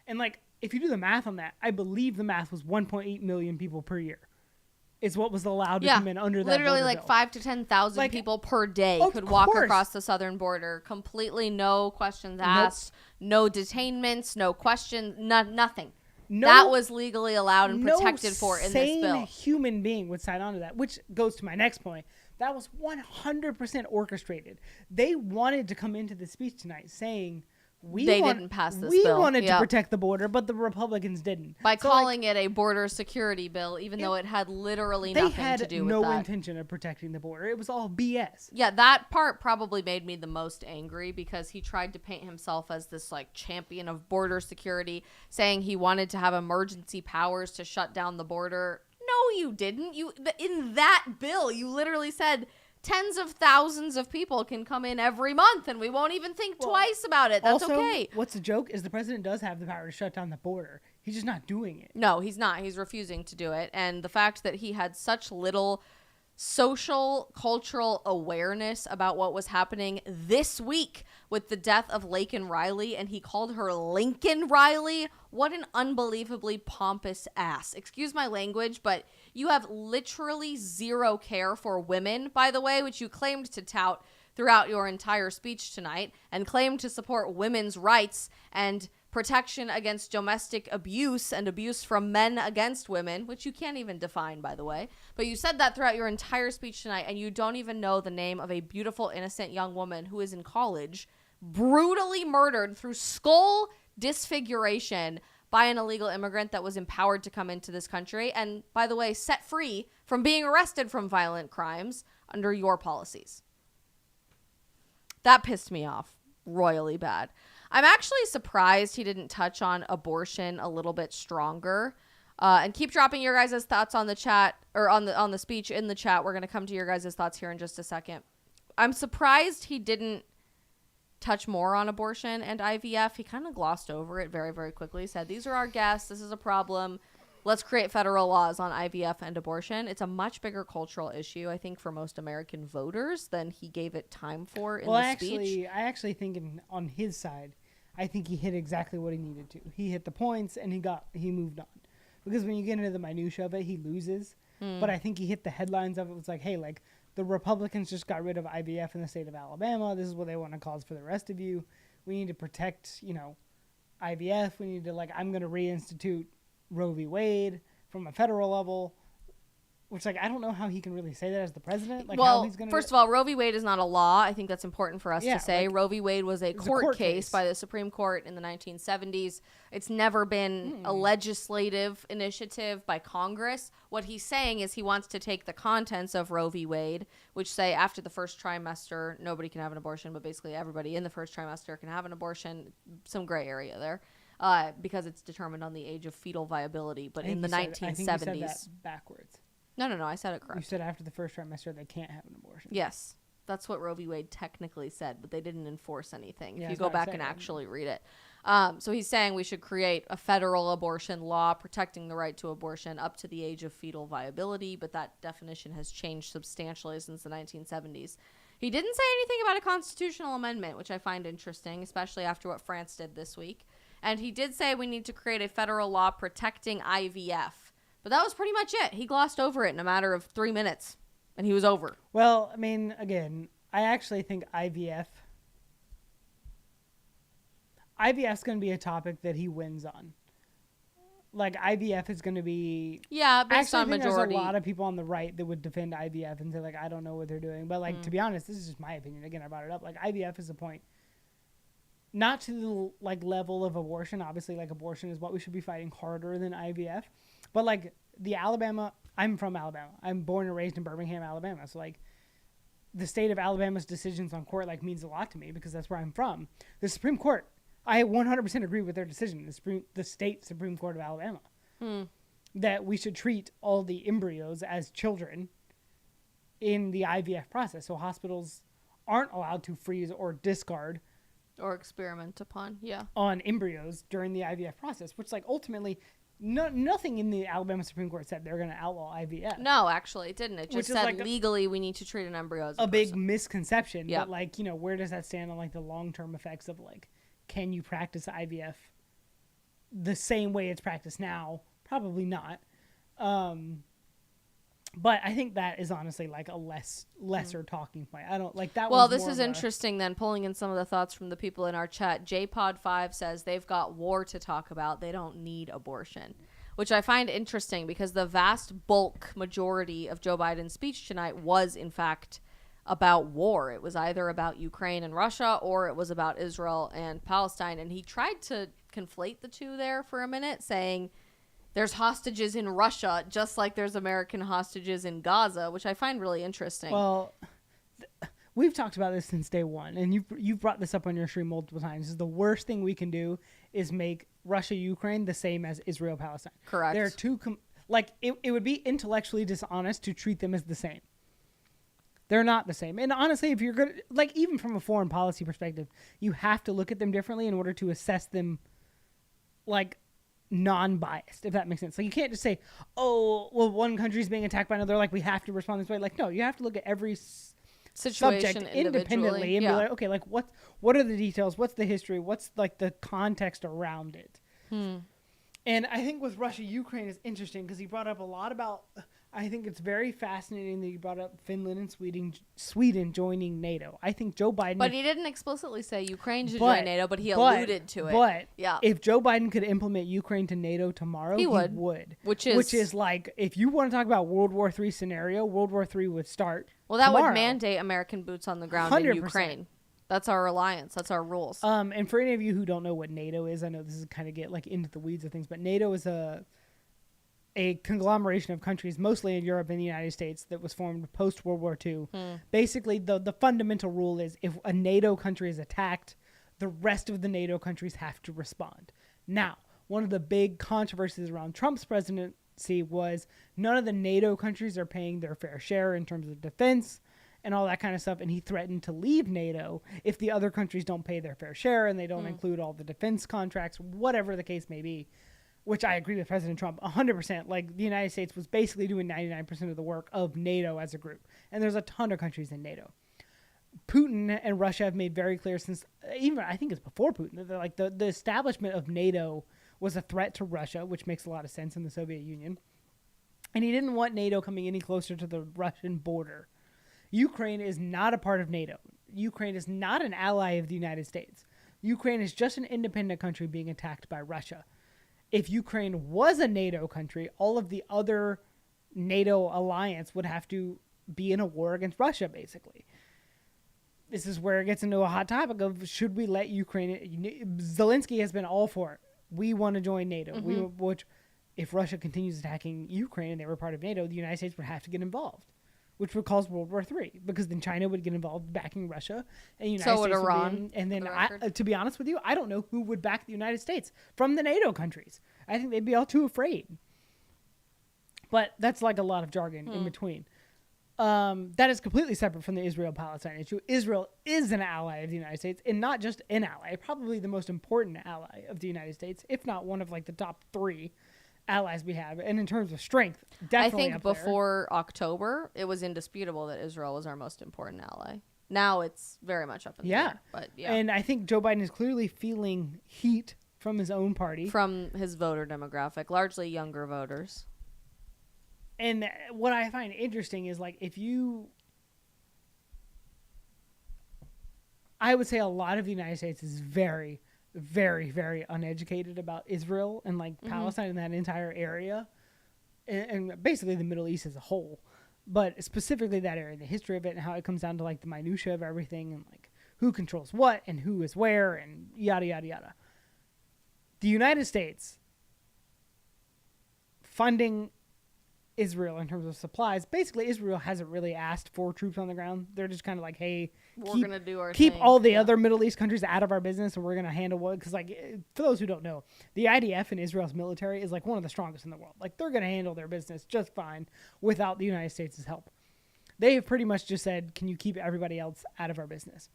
Speaker 2: And like if you do the math on that, I believe the math was 1.8 million people per year. Is what was allowed to come in under that
Speaker 1: literally
Speaker 2: border
Speaker 1: like
Speaker 2: bill.
Speaker 1: 5,000 to 10,000
Speaker 2: like,
Speaker 1: people per day could walk across the southern border. Completely no questions asked, no detainments, no questions, nothing. That was legally allowed and protected for in this bill.
Speaker 2: No human being would sign on to that, which goes to my next point. That was 100% orchestrated. They wanted to come into the speech tonight saying,
Speaker 1: they didn't pass this
Speaker 2: we
Speaker 1: bill.
Speaker 2: We wanted
Speaker 1: Yep.
Speaker 2: to protect the border, but the Republicans didn't.
Speaker 1: By calling it a border security bill, even though it had literally nothing to do with that.
Speaker 2: They had no intention of protecting the border. It was all BS.
Speaker 1: Yeah, that part probably made me the most angry because he tried to paint himself as this like champion of border security, saying he wanted to have emergency powers to shut down the border. No, you didn't. In that bill, you literally said tens of thousands of people can come in every month and we won't even think twice about it. That's
Speaker 2: also,
Speaker 1: okay.
Speaker 2: What's the joke is the president does have the power to shut down the border. He's just not doing it.
Speaker 1: No, he's not. He's refusing to do it. And the fact that he had such little social, cultural awareness about what was happening this week with the death of Laken Riley, and he called her Lincoln Riley. What an unbelievably pompous ass. Excuse my language, but you have literally zero care for women, by the way, which you claimed to tout throughout your entire speech tonight, and claimed to support women's rights and protection against domestic abuse and abuse from men against women, which you can't even define, by the way. But you said that throughout your entire speech tonight, and you don't even know the name of a beautiful, innocent young woman who is in college, brutally murdered through skull disfiguration by an illegal immigrant that was empowered to come into this country, and, by the way, set free from being arrested from violent crimes under your policies. That pissed me off royally bad. I'm actually surprised he didn't touch on abortion a little bit stronger. And keep dropping your guys' thoughts on the chat, or on the speech in the chat. We're going to come to your guys' thoughts here in just a second. I'm surprised he didn't touch more on abortion and IVF. He kind of glossed over it very, very quickly. He said, these are our guests. This is a problem. Let's create federal laws on IVF and abortion. It's a much bigger cultural issue, I think, for most American voters than he gave it time for in the speech.
Speaker 2: I actually think on his side, I think he hit exactly what he needed to. He hit the points and he moved on. Because when you get into the minutia of it, he loses. But I think he hit the headlines of it. It was like, hey, like the Republicans just got rid of IVF in the state of Alabama. This is what they want to cause for the rest of you. We need to protect, IVF. We need to I'm going to reinstitute Roe v. Wade from a federal level, which I don't know how he can really say that as the president.
Speaker 1: Well,
Speaker 2: how he's gonna
Speaker 1: first of all, Roe v. Wade is not a law. I think that's important for us to say. Roe v. Wade was a court case by the Supreme Court in the 1970s. It's never been a legislative initiative by Congress. What he's saying is he wants to take the contents of Roe v. Wade, which say after the first trimester, nobody can have an abortion, but basically everybody in the first trimester can have an abortion. Some gray area there. Because it's determined on the age of fetal viability. But in the 1970s...
Speaker 2: I think you said that backwards.
Speaker 1: No, I said it correct.
Speaker 2: You said after the first trimester they can't have an abortion.
Speaker 1: Yes. That's what Roe v. Wade technically said, but they didn't enforce anything.
Speaker 2: Yeah,
Speaker 1: if you go back and actually read it. So he's saying we should create a federal abortion law protecting the right to abortion up to the age of fetal viability, but that definition has changed substantially since the 1970s. He didn't say anything about a constitutional amendment, which I find interesting, especially after what France did this week. And he did say we need to create a federal law protecting IVF. But that was pretty much it. He glossed over it in a matter of 3 minutes, and he was over.
Speaker 2: Well, I mean, again, I actually think IVF's going to be a topic that he wins on. IVF is going to be...
Speaker 1: Yeah, based on
Speaker 2: majority.
Speaker 1: majority.
Speaker 2: There's a lot of people on the right that would defend IVF and say, I don't know what they're doing. But, to be honest, this is just my opinion. Again, I brought it up. IVF is a point... Not to the level of abortion. Obviously, abortion is what we should be fighting harder than IVF. But the Alabama, I'm from Alabama. I'm born and raised in Birmingham, Alabama. So the state of Alabama's decisions on court means a lot to me because that's where I'm from. The Supreme Court, I 100% agree with their decision. The state Supreme Court of Alabama, that we should treat all the embryos as children in the IVF process. So hospitals aren't allowed to freeze or discard
Speaker 1: or experiment upon,
Speaker 2: on embryos during the IVF process, which ultimately nothing in the Alabama Supreme Court said they're going to outlaw IVF.
Speaker 1: No, actually, it didn't. It just said legally we need to treat an embryo as a
Speaker 2: big misconception.
Speaker 1: Yep.
Speaker 2: But where does that stand on the long-term effects of can you practice IVF the same way it's practiced now? Probably not. But I think that is honestly a lesser talking point. I don't that.
Speaker 1: Well, this is interesting then, pulling in some of the thoughts from the people in our chat. JPod5 says they've got war to talk about. They don't need abortion, which I find interesting because the vast bulk majority of Joe Biden's speech tonight was in fact about war. It was either about Ukraine and Russia, or it was about Israel and Palestine. And he tried to conflate the two there for a minute, saying there's hostages in Russia just like there's American hostages in Gaza, which I find really interesting.
Speaker 2: Well, we've talked about this since day one, and you've brought this up on your stream multiple times. This is the worst thing we can do is make Russia, Ukraine the same as Israel, Palestine.
Speaker 1: Correct.
Speaker 2: There are two, it would be intellectually dishonest to treat them as the same. They're not the same. And honestly, if you're good, like even from a foreign policy perspective, you have to look at them differently in order to assess them like non-biased, if that makes sense. Like you can't just say, oh, well, one country's being attacked by another, like we have to respond this way. Like, no, you have to look at every
Speaker 1: Situation
Speaker 2: subject independently and be like, okay, like what are the details? What's the history? What's like the context around it? And I think with Russia, Ukraine is interesting because he brought up a lot about, I think it's very fascinating that he brought up Finland and Sweden joining NATO. I think Joe Biden...
Speaker 1: But he didn't explicitly say Ukraine should join NATO, but he alluded to it.
Speaker 2: But
Speaker 1: yeah.
Speaker 2: If Joe Biden could implement Ukraine to NATO tomorrow, he would. Which is like, if you want to talk about World War III scenario, World War III would start
Speaker 1: Well, that
Speaker 2: tomorrow.
Speaker 1: would mandate American boots on the ground
Speaker 2: 100%.
Speaker 1: in Ukraine. That's our alliance. That's our rules.
Speaker 2: And for any of you who don't know what NATO is, I know this is kind of get like into the weeds of things, but NATO is a conglomeration of countries, mostly in Europe and the United States, that was formed post World War II. Basically, the fundamental rule is if a NATO country is attacked, the rest of the NATO countries have to respond. Now, one of the big controversies around Trump's presidency was none of the NATO countries are paying their fair share in terms of defense and all that kind of stuff, and he threatened to leave NATO if the other countries don't pay their fair share and they don't include all the defense contracts, whatever the case may be, which I agree with President Trump 100%. Like, the United States was basically doing 99% of the work of NATO as a group, and there's a ton of countries in NATO. Putin and Russia have made very clear since, even I think it's before Putin, that like the establishment of NATO was a threat to Russia, which makes a lot of sense in the Soviet Union, and he didn't want NATO coming any closer to the Russian border. Ukraine is not a part of NATO. Ukraine is not an ally of the United States. Ukraine is just an independent country being attacked by Russia. If Ukraine was a NATO country, all of the other NATO alliance would have to be in a war against Russia, basically. This is where it gets into a hot topic of should we let Ukraine... Zelensky has been all for it. We want to join NATO. Which, if Russia continues attacking Ukraine and they were part of NATO, the United States would have to get involved, which would cause World War III, because then China would get involved backing Russia, and the United States would
Speaker 1: Iran.
Speaker 2: and then, to be honest with you, I don't know who would back the United States from the NATO countries. I think they'd be all too afraid. But that's like a lot of jargon in between. That is completely separate from the Israel-Palestine issue. Israel is an ally of the United States, and not just an ally, probably the most important ally of the United States, if not one of like the top 3 allies we have. And in terms of strength, definitely
Speaker 1: I think before October, it was indisputable that Israel was our most important ally. Now it's very much up in the air. But yeah.
Speaker 2: And I think Joe Biden is clearly feeling heat from his own party.
Speaker 1: From his voter demographic, largely younger voters.
Speaker 2: And what I find interesting is, like, I would say a lot of the United States is very, very, very uneducated about Israel and, like, Palestine and that entire area. And basically the Middle East as a whole. But specifically that area, the history of it and how it comes down to, like, the minutia of everything and, like, who controls what and who is where and yada, yada, yada. The United States funding Israel in terms of supplies, basically Israel hasn't really asked for troops on the ground. They're just kind of like, hey,
Speaker 1: we're gonna do our
Speaker 2: keep
Speaker 1: thing.
Speaker 2: all the other Middle East countries out of our business, and we're gonna handle what, because like, for those who don't know, the IDF in Israel's military is like one of the strongest in the world. Like, they're gonna handle their business just fine without the United States' help. They have pretty much just said, can you keep everybody else out of our business?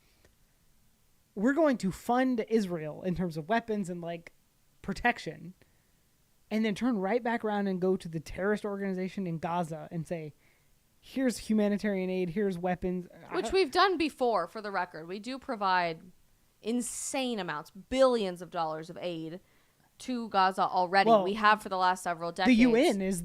Speaker 2: We're going to fund Israel in terms of weapons and like protection, and then turn right back around and go to the terrorist organization in Gaza and say, here's humanitarian aid, here's weapons.
Speaker 1: Which we've done before, for the record. We do provide insane amounts, billions of dollars of aid to Gaza already.
Speaker 2: Well,
Speaker 1: we have for the last several decades.
Speaker 2: The UN is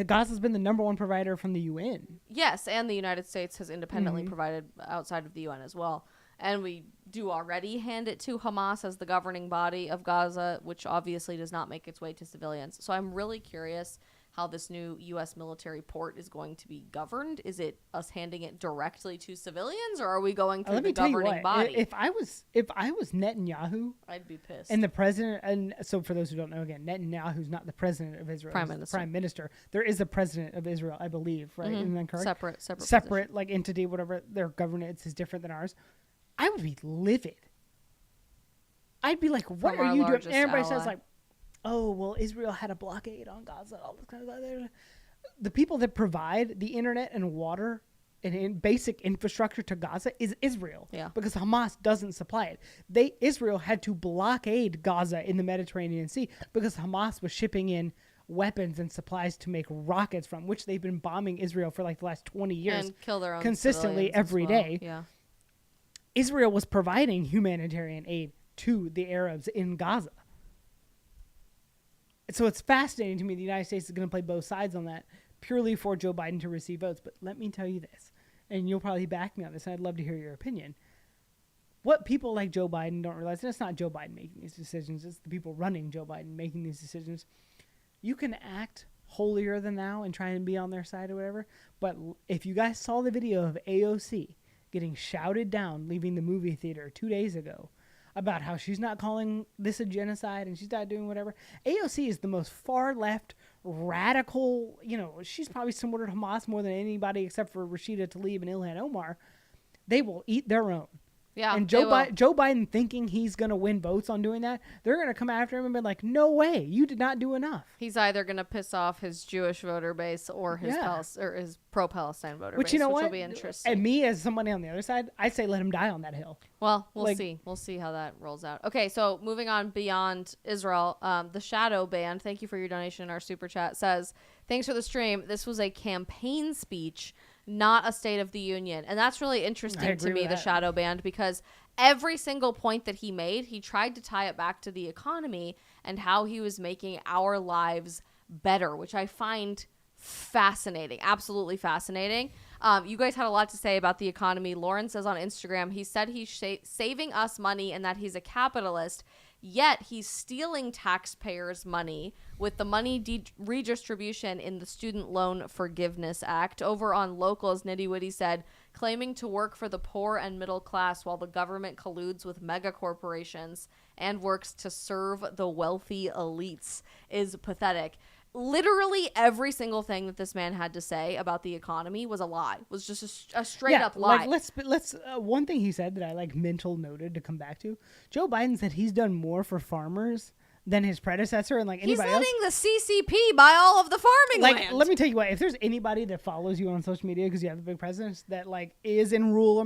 Speaker 2: Gaza's been the number one provider from the UN.
Speaker 1: Yes, and the United States has independently provided outside of the UN as well. And we do already hand it to Hamas as the governing body of Gaza, which obviously does not make its way to civilians. So I'm really curious how this new U.S. military port is going to be governed? Is it us handing it directly to civilians, or are we going through the governing body?
Speaker 2: If I was Netanyahu,
Speaker 1: I'd be pissed.
Speaker 2: and the president, and so for those who don't know, again, Netanyahu's not the president of Israel,
Speaker 1: Prime
Speaker 2: he's
Speaker 1: Minister.
Speaker 2: the prime minister. There is a president of Israel, I believe, right? Isn't that correct?
Speaker 1: Separate
Speaker 2: Separate, like entity, whatever. Their governance is different than ours. I would be livid. I'd be like, what
Speaker 1: From
Speaker 2: are
Speaker 1: our
Speaker 2: you doing?
Speaker 1: largest
Speaker 2: And everybody
Speaker 1: ally.
Speaker 2: says like, oh, well, Israel had a blockade on Gaza. All this kind of stuff. The people that provide the internet and water and basic infrastructure to Gaza is Israel.
Speaker 1: Yeah.
Speaker 2: Because Hamas doesn't supply it. Israel had to blockade Gaza in the Mediterranean Sea because Hamas was shipping in weapons and supplies to make rockets from, which they've been bombing Israel for like the last 20 years.
Speaker 1: And kill their own
Speaker 2: consistently
Speaker 1: civilians as
Speaker 2: every
Speaker 1: well.
Speaker 2: day.
Speaker 1: Yeah.
Speaker 2: Israel was providing humanitarian aid to the Arabs in Gaza. So it's fascinating to me the United States is going to play both sides on that purely for Joe Biden to receive votes. But let me tell you this, and you'll probably back me on this, and I'd love to hear your opinion. What people like Joe Biden don't realize, and it's not Joe Biden making these decisions, it's the people running Joe Biden making these decisions. You can act holier than thou and try and be on their side or whatever, but if you guys saw the video of AOC getting shouted down leaving the movie theater 2 days ago about how she's not calling this a genocide and she's not doing whatever. AOC is the most far left, radical, she's probably similar to Hamas more than anybody except for Rashida Tlaib and Ilhan Omar. They will eat their own.
Speaker 1: Yeah,
Speaker 2: and Joe Biden thinking he's going to win votes on doing that, they're going to come after him and be like, no way, you did not do enough.
Speaker 1: He's either going to piss off his Jewish voter base or his his pro-Palestine voter base,
Speaker 2: you know
Speaker 1: which
Speaker 2: what?
Speaker 1: will be interesting.
Speaker 2: And me as somebody on the other side, I say let him die on that hill.
Speaker 1: Well, we'll see. We'll see how that rolls out. Okay, so moving on beyond Israel, the Shadow Band, thank you for your donation in our super chat, says, thanks for the stream. This was a campaign speech, not a State of the Union. And that's really interesting to me, the Shadow Band, because every single point that he made, he tried to tie it back to the economy and how he was making our lives better, which I find fascinating, absolutely fascinating. You guys had a lot to say about the economy. Lauren says on Instagram, he said he's saving us money and that he's a capitalist, yet he's stealing taxpayers' money with the money redistribution in the Student Loan Forgiveness Act. Over on Locals, Nitty Witty said, claiming to work for the poor and middle class while the government colludes with mega corporations and works to serve the wealthy elites is pathetic. Literally every single thing that this man had to say about the economy was a lie. Was just a straight up lie.
Speaker 2: Like let's one thing he said that I mental noted to come back to. Joe Biden said he's done more for farmers than his predecessor and anybody else.
Speaker 1: He's letting the CCP buy all of the farming land.
Speaker 2: Let me tell you what, if there's anybody that follows you on social media because you have the big presidents that is in rural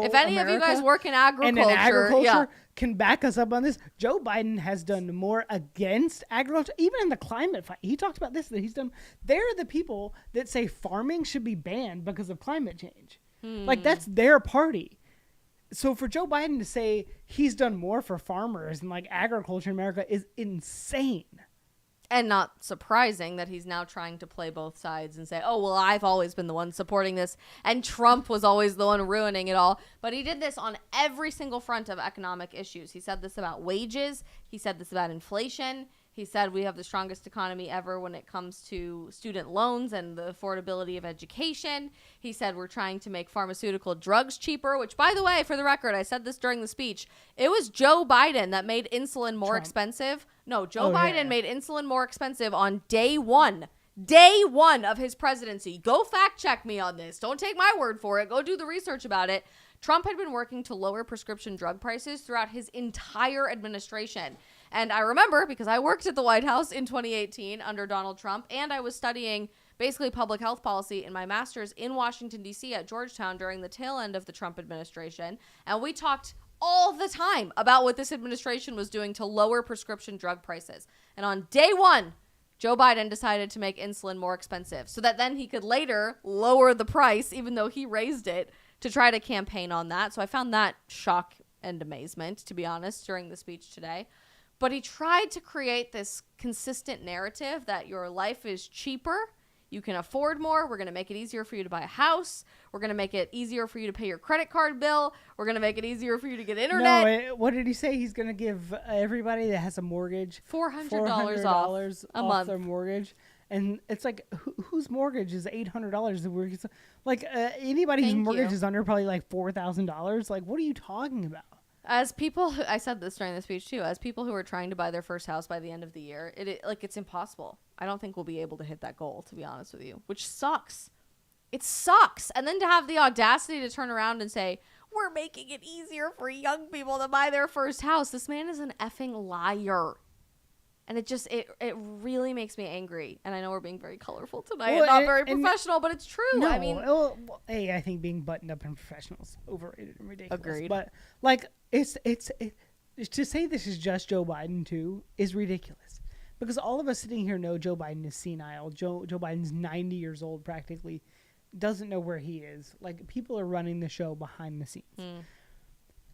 Speaker 1: if any
Speaker 2: America
Speaker 1: of you guys work in agriculture,
Speaker 2: and in agriculture can back us up on this, Joe Biden has done more against agriculture, even in the climate fight. He talked about this, that he's done. They're the people that say farming should be banned because of climate change. That's their party. So for Joe Biden to say he's done more for farmers and agriculture in America is insane.
Speaker 1: And not surprising that he's now trying to play both sides and say, oh, well, I've always been the one supporting this and Trump was always the one ruining it all. But he did this on every single front of economic issues. He said this about wages. He said this about inflation. He said we have the strongest economy ever when it comes to student loans and the affordability of education. He said we're trying to make pharmaceutical drugs cheaper, which, by the way, for the record, I said this during the speech, it was Joe Biden that made insulin more expensive. No, Joe Biden made insulin more expensive on day one of his presidency. Go fact check me on this. Don't take my word for it. Go do the research about it. Trump had been working to lower prescription drug prices throughout his entire administration. And I remember because I worked at the White House in 2018 under Donald Trump, and I was studying basically public health policy in my master's in Washington, D.C. at Georgetown during the tail end of the Trump administration. And we talked all the time about what this administration was doing to lower prescription drug prices. And on day one, Joe Biden decided to make insulin more expensive so that then he could later lower the price, even though he raised it, to try to campaign on that. So I found that shock and amazement, to be honest, during the speech today. But he tried to create this consistent narrative that your life is cheaper, you can afford more, we're going to make it easier for you to buy a house, we're going to make it easier for you to pay your credit card bill, we're going to make it easier for you to get internet.
Speaker 2: No, what did he say? He's going to give everybody that has a mortgage
Speaker 1: $400 off a month.
Speaker 2: their mortgage. And it's like, whose mortgage is $800? Like anybody whose
Speaker 1: Thank
Speaker 2: mortgage
Speaker 1: you.
Speaker 2: is under probably like $4,000. Like, what are you talking about?
Speaker 1: As people, I said this during the speech too, as people who are trying to buy their first house by the end of the year, it's impossible. I don't think we'll be able to hit that goal, to be honest with you, which sucks. It sucks. And then to have the audacity to turn around and say, we're making it easier for young people to buy their first house. This man is an effing liar. And it really makes me angry. And I know we're being very colorful tonight and not very professional, but it's true.
Speaker 2: No,
Speaker 1: I mean,
Speaker 2: I think being buttoned up and professional is overrated and ridiculous.
Speaker 1: Agreed.
Speaker 2: But like, it's to say this is just Joe Biden too is ridiculous, because all of us sitting here know Joe Biden is senile. Joe Biden's 90 years old, practically doesn't know where he is. Like, people are running the show behind the scenes.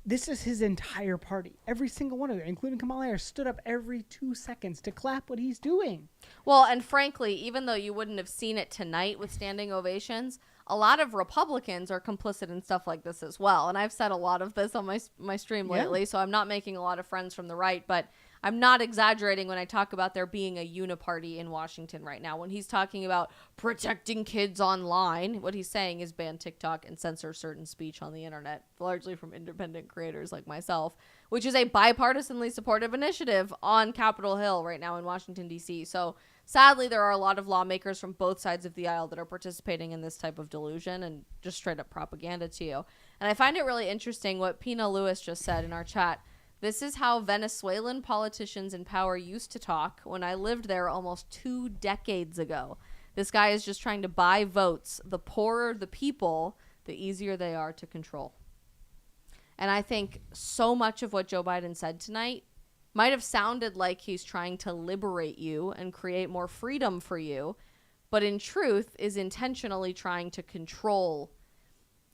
Speaker 2: This is his entire party. Every single one of them, including Kamala Harris, stood up every 2 seconds to clap what he's doing.
Speaker 1: well, and frankly, even though you wouldn't have seen it tonight with standing ovations, a lot of Republicans are complicit in stuff like this as well. And I've said a lot of this on my stream lately, so I'm not making a lot of friends from the right, but I'm not exaggerating when I talk about there being a uniparty in Washington right now. When he's talking about protecting kids online, what he's saying is ban TikTok and censor certain speech on the internet, largely from independent creators like myself, which is a bipartisanly supportive initiative on Capitol Hill right now in Washington, D.C. So sadly, there are a lot of lawmakers from both sides of the aisle that are participating in this type of delusion and just straight up propaganda to you. And I find it really interesting what Pina Lewis just said in our chat. This is how Venezuelan politicians in power used to talk when I lived there almost 2 decades ago. This guy is just trying to buy votes. The poorer the people, the easier they are to control. And I think so much of what Joe Biden said tonight might have sounded like he's trying to liberate you and create more freedom for you, but in truth is intentionally trying to control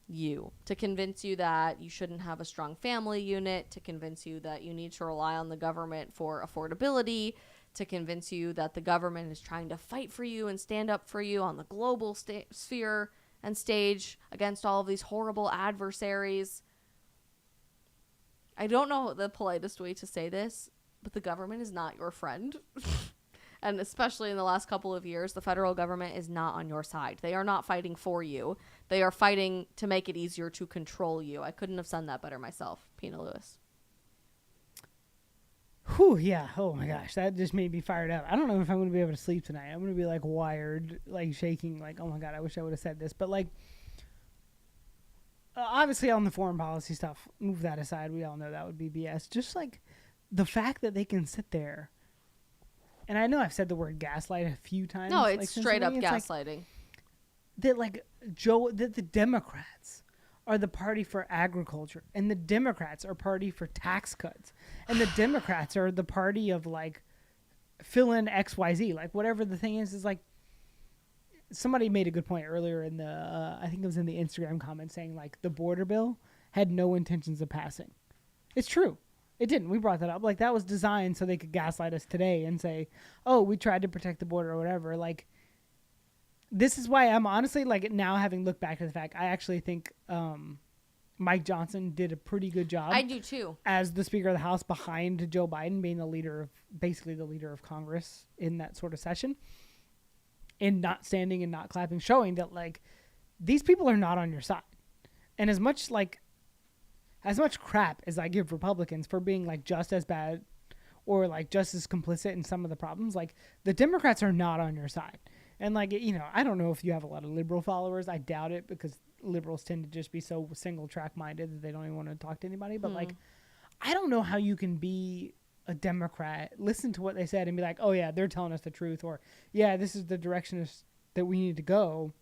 Speaker 1: you, to convince you that you shouldn't have a strong family unit, to convince you that you need to rely on the government for affordability, to convince you that the government is trying to fight for you and stand up for you on the global sphere and stage against all of these horrible adversaries. I don't know the politest way to say this, but the government is not your friend. And especially in the last couple of years, the federal government is not on your side. They are not fighting for you. They are fighting to make it easier to control you. I couldn't have said that better myself. Pina Lewis.
Speaker 2: Whew, yeah. Oh my gosh, that just made me fired up. I don't know if I'm going to be able to sleep tonight. I'm going to be like wired, like shaking, like, oh my God, I wish I would have said this. But like, obviously on the foreign policy stuff, move that aside. We all know that would be BS. Just like the fact that they can sit there. And I know I've said the word gaslight a few times.
Speaker 1: No, it's
Speaker 2: like,
Speaker 1: straight up
Speaker 2: it's
Speaker 1: gaslighting.
Speaker 2: Like, that the Democrats are the party for agriculture, and the Democrats are party for tax cuts, and the Democrats are the party of like fill in XYZ, like whatever the thing is like. Somebody made a good point earlier in the I think it was in the Instagram comment saying like the border bill had no intentions of passing. It's true. It didn't. We brought that up. Like, that was designed so they could gaslight us today and say, oh, we tried to protect the border or whatever. Like, this is why I'm honestly, like, now having looked back to the fact, I actually think Mike Johnson did a pretty good job.
Speaker 1: I do too.
Speaker 2: As the Speaker of the House behind Joe Biden being basically the leader of Congress in that sort of session. And not standing and not clapping, showing that, like, these people are not on your side. And as much crap as I give Republicans for being like just as bad or like just as complicit in some of the problems, like the Democrats are not on your side. And like, you know, I don't know if you have a lot of liberal followers. I doubt it, because liberals tend to just be so single track minded that they don't even want to talk to anybody. But like, I don't know how you can be a Democrat, listen to what they said and be like, oh yeah, they're telling us the truth. Or yeah, this is the direction that we need to go.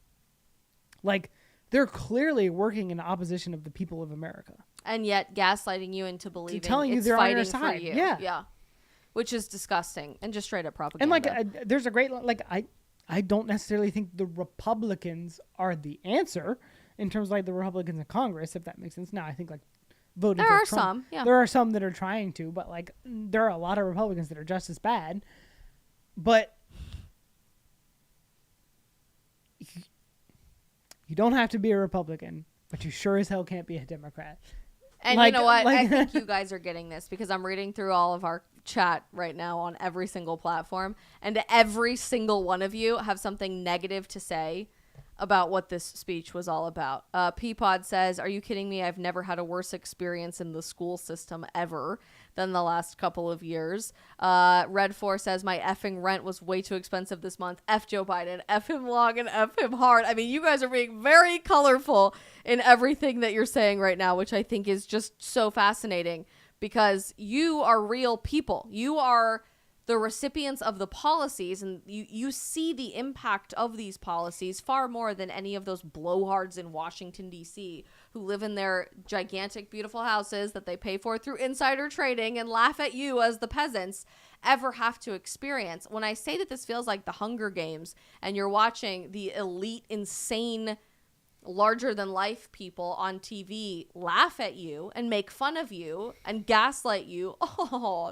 Speaker 2: Like, they're clearly working in opposition of the people of America.
Speaker 1: And yet gaslighting you into believing
Speaker 2: telling you
Speaker 1: it's
Speaker 2: they're on
Speaker 1: fighting
Speaker 2: your side.
Speaker 1: for you.
Speaker 2: Yeah.
Speaker 1: Which is disgusting and just straight up propaganda.
Speaker 2: And like, there's a great, like, I don't necessarily think the Republicans are the answer in terms of like the Republicans in Congress, if that makes sense. Now, I think like voting
Speaker 1: there
Speaker 2: for
Speaker 1: are
Speaker 2: Trump,
Speaker 1: some, yeah.
Speaker 2: there are some that are trying to, but like there are a lot of Republicans that are just as bad. But you don't have to be a Republican, but you sure as hell can't be a Democrat.
Speaker 1: And
Speaker 2: like,
Speaker 1: you know what?
Speaker 2: like
Speaker 1: I think you guys are getting this because I'm reading through all of our chat right now on every single platform, and every single one of you have something negative to say about what this speech was all about. Peapod says, "Are you kidding me? I've never had a worse experience in the school system ever than the last couple of years." Red4 says, "My effing rent was way too expensive this month. F Joe Biden. F him long and F him hard." I mean, you guys are being very colorful in everything that you're saying right now, which I think is just so fascinating because you are real people. You are the recipients of the policies, and you see the impact of these policies far more than any of those blowhards in Washington, D.C., who live in their gigantic, beautiful houses that they pay for through insider trading and laugh at you as the peasants ever have to experience. When I say that this feels like the Hunger Games and you're watching the elite, insane, larger-than-life people on TV laugh at you and make fun of you and gaslight you. Oh,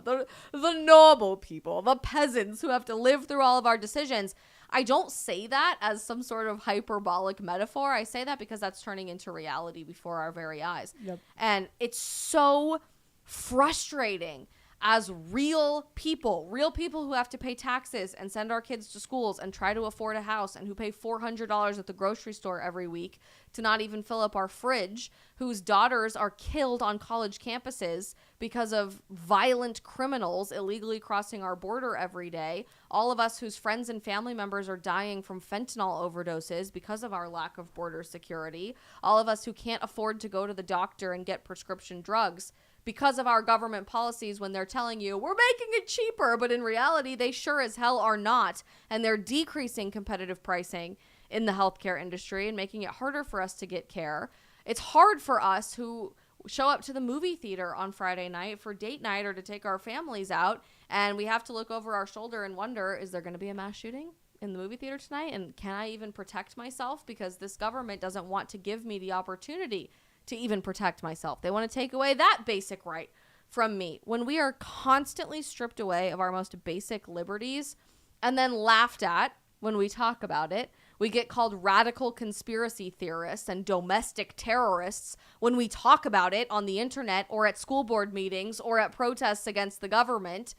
Speaker 1: the normal people, the peasants who have to live through all of our decisions. I don't say that as some sort of hyperbolic metaphor. I say that because that's turning into reality before our very eyes.
Speaker 2: Yep.
Speaker 1: And it's so frustrating as real people who have to pay taxes and send our kids to schools and try to afford a house and who pay $400 at the grocery store every week to not even fill up our fridge, whose daughters are killed on college campuses because of violent criminals illegally crossing our border every day. All of us whose friends and family members are dying from fentanyl overdoses because of our lack of border security. All of us who can't afford to go to the doctor and get prescription drugs because of our government policies when they're telling you we're making it cheaper, but in reality they sure as hell are not, and they're decreasing competitive pricing in the healthcare industry and making it harder for us to get care. It's hard for us who show up to the movie theater on Friday night for date night or to take our families out, and we have to look over our shoulder and wonder, is there going to be a mass shooting in the movie theater tonight, and can I even protect myself because this government doesn't want to give me the opportunity to even protect myself. They want to take away that basic right from me. When we are constantly stripped away of our most basic liberties and then laughed at when we talk about it, we get called radical conspiracy theorists and domestic terrorists when we talk about it on the internet or at school board meetings or at protests against the government.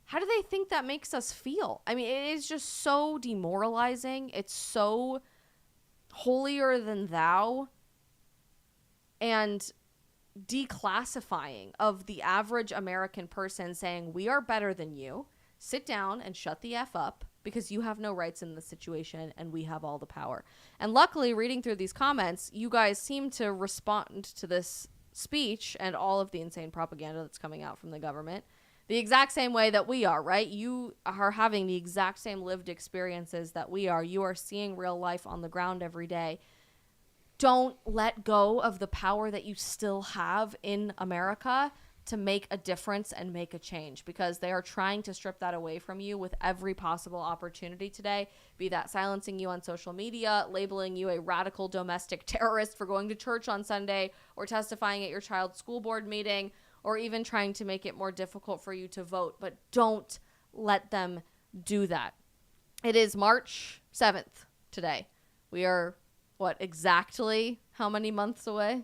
Speaker 1: How do they think that makes us feel? I mean, it is just so demoralizing. It's so holier than thou and declassifying of the average American person saying, we are better than you. Sit down and shut the F up because you have no rights in this situation and we have all the power. And luckily, reading through these comments, you guys seem to respond to this speech and all of the insane propaganda that's coming out from the government the exact same way that we are, right? You are having the exact same lived experiences that we are. You are seeing real life on the ground every day. Don't let go of the power that you still have in America to make a difference and make a change, because they are trying to strip that away from you with every possible opportunity today, be that silencing you on social media, labeling you a radical domestic terrorist for going to church on Sunday, or testifying at your child's school board meeting, or even trying to make it more difficult for you to vote. But don't let them do that. It is March 7th today. We are exactly how many months away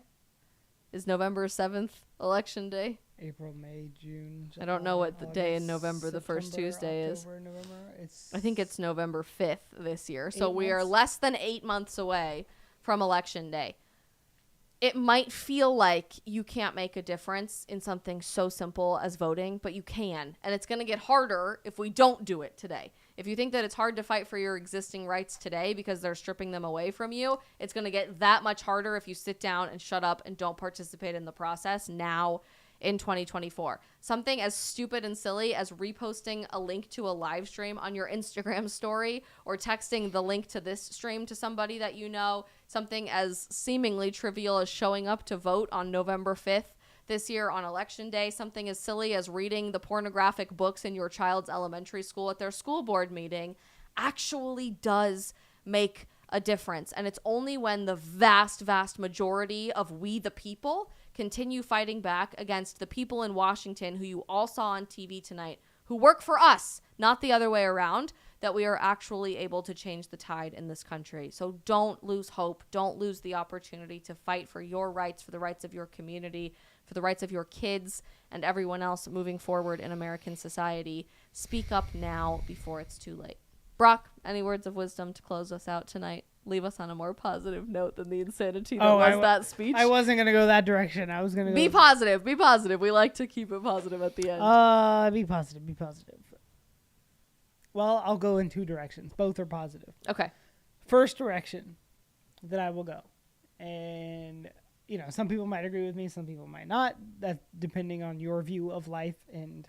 Speaker 1: is November 7th election day?
Speaker 2: April, May, June, July,
Speaker 1: I don't know what the
Speaker 2: August,
Speaker 1: day in November the first
Speaker 2: September,
Speaker 1: Tuesday
Speaker 2: October,
Speaker 1: is.
Speaker 2: November.
Speaker 1: I think it's November 5th this year. So
Speaker 2: 8
Speaker 1: we are
Speaker 2: months?
Speaker 1: less than 8 months away from election day. It might feel like you can't make a difference in something so simple as voting, but you can. And it's going to get harder if we don't do it today. If you think that it's hard to fight for your existing rights today because they're stripping them away from you, it's going to get that much harder if you sit down and shut up and don't participate in the process now in 2024. Something as stupid and silly as reposting a link to a live stream on your Instagram story or texting the link to this stream to somebody that you know, something as seemingly trivial as showing up to vote on November 5th this year on election day, something as silly as reading the pornographic books in your child's elementary school at their school board meeting actually does make a difference. And it's only when the vast, vast majority of we the people continue fighting back against the people in Washington who you all saw on TV tonight, who work for us, not the other way around, that we are actually able to change the tide in this country. So don't lose hope. Don't lose the opportunity to fight for your rights, for the rights of your community, for the rights of your kids and everyone else moving forward in American society. Speak up now before it's too late. Brock, any words of wisdom to close us out tonight? Leave us on a more positive note than the insanity that was that speech.
Speaker 2: I wasn't going to go that direction. I was going to
Speaker 1: Be positive. Be positive. We like to keep it positive at the end.
Speaker 2: Be positive. Be positive. Well, I'll go in two directions. Both are positive.
Speaker 1: Okay.
Speaker 2: First direction that I will go. And, you know, some people might agree with me. Some people might not. That's depending on your view of life and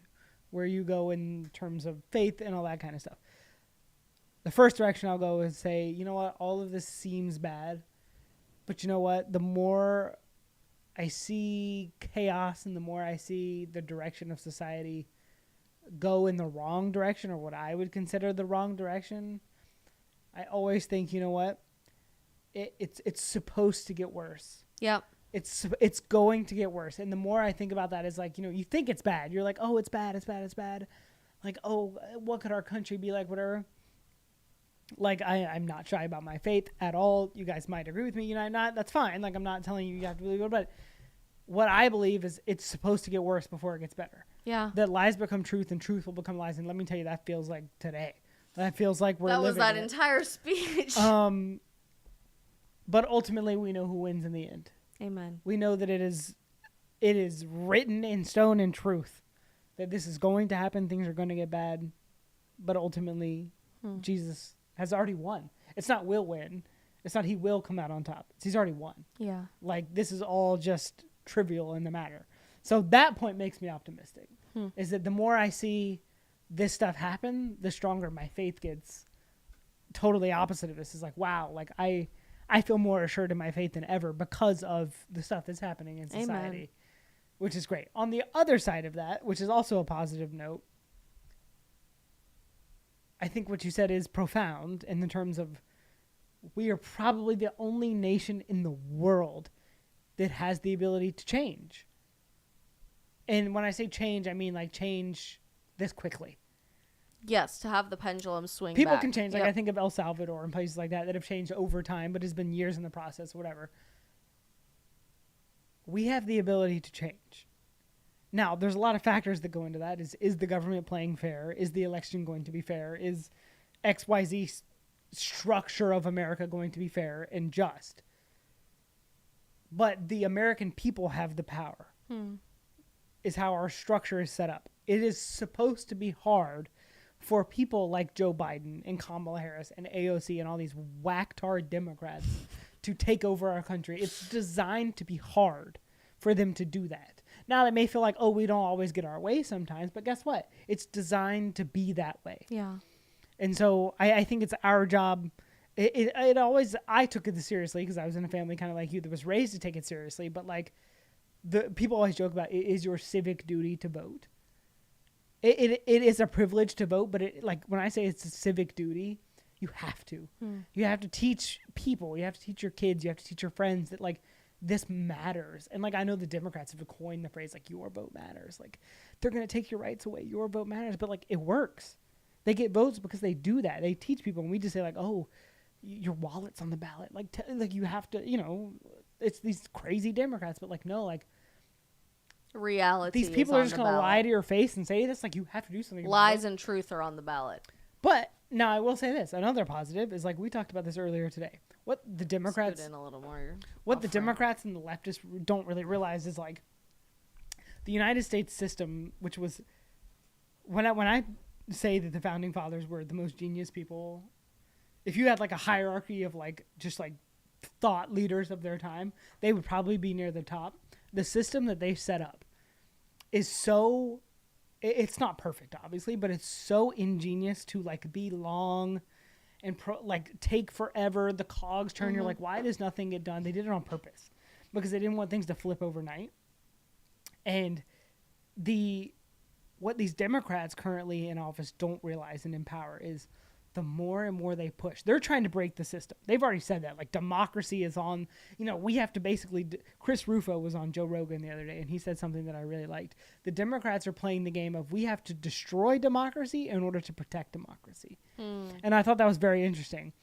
Speaker 2: where you go in terms of faith and all that kind of stuff. The first direction I'll go is say, you know what, all of this seems bad, but you know what, the more I see chaos and the more I see the direction of society go in the wrong direction, or what I would consider the wrong direction, I always think, you know what, it's supposed to get worse.
Speaker 1: Yep.
Speaker 2: It's going to get worse. And the more I think about that is like, you know, you think it's bad. You're like, oh, it's bad, it's bad, it's bad. Like, oh, what could our country be like, whatever. Like, I'm not shy about my faith at all. You guys might agree with me. You know, not. That's fine. Like, I'm not telling you have to believe it. But what I believe is it's supposed to get worse before it gets better.
Speaker 1: Yeah.
Speaker 2: That lies become truth and truth will become lies. And let me tell you, that feels like today. That feels like we're living.
Speaker 1: That was that entire speech.
Speaker 2: But ultimately, we know who wins in the end.
Speaker 1: Amen.
Speaker 2: We know that it is written in stone in truth that this is going to happen. Things are going to get bad. But ultimately, Jesus has already won. It's not will win. It's not he will come out on top. He's already won.
Speaker 1: Yeah.
Speaker 2: Like, this is all just trivial in the matter. So that point makes me optimistic. Is that the more I see this stuff happen, the stronger my faith gets. Totally opposite of this is like, wow, like I feel more assured in my faith than ever because of the stuff that's happening in society.
Speaker 1: Amen.
Speaker 2: Which is great. On the other side of that, which is also a positive note, I think what you said is profound in the terms of we are probably the only nation in the world that has the ability to change. And when I say change, I mean like change this quickly.
Speaker 1: Yes, to have the pendulum swing
Speaker 2: People
Speaker 1: back.
Speaker 2: can change. Like I think of El Salvador and places like that have changed over time, but has been years in the process, whatever. We have the ability to change. Now, there's a lot of factors that go into that. Is the government playing fair? Is the election going to be fair? Is XYZ structure of America going to be fair and just? But the American people have the power. Is how our structure is set up. It is supposed to be hard for people like Joe Biden and Kamala Harris and AOC and all these whack-tard Democrats to take over our country. It's designed to be hard for them to do that. Now, they may feel like, oh, we don't always get our way sometimes, but guess what? It's designed to be that way.
Speaker 1: Yeah.
Speaker 2: And so I think it's our job. It always, I took it seriously because I was in a family kind of like you that was raised to take it seriously, but like the people always joke about it is your civic duty to vote. It is a privilege to vote, but like when I say it's a civic duty, you have to. You have to teach people. You have to teach your kids. You have to teach your friends that like this matters. And like I know the Democrats have coined the phrase like your vote matters. Like they're going to take your rights away. Your vote matters. But like it works. They get votes because they do that. They teach people. And we just say like, oh, your wallet's on the ballot. Like like you have to, you know, it's these crazy Democrats. But like no, like
Speaker 1: reality.
Speaker 2: These people are just going to lie to your face and say this. Like you have to do something.
Speaker 1: Lies and truth are on the ballot.
Speaker 2: But now I will say this. Another positive is like we talked about this earlier today. What the Democrats
Speaker 1: Scoot in a little more.
Speaker 2: What the Democrats and the leftists don't really realize is like the United States system, which was when I say that the founding fathers were the most genius people, if you had like a hierarchy of like just like thought leaders of their time, they would probably be near the top. The system that they set up is so, it's not perfect obviously, but it's so ingenious to like be long and like take forever. The cogs turn. You're like, why does nothing get done? They did it on purpose because they didn't want things to flip overnight. And what these Democrats currently in office don't realize and in power is the more and more they push. They're trying to break the system. They've already said that. Like democracy is on, you know, we have to basically, Chris Rufo was on Joe Rogan the other day and he said something that I really liked. The Democrats are playing the game of we have to destroy democracy in order to protect democracy. And I thought that was very interesting.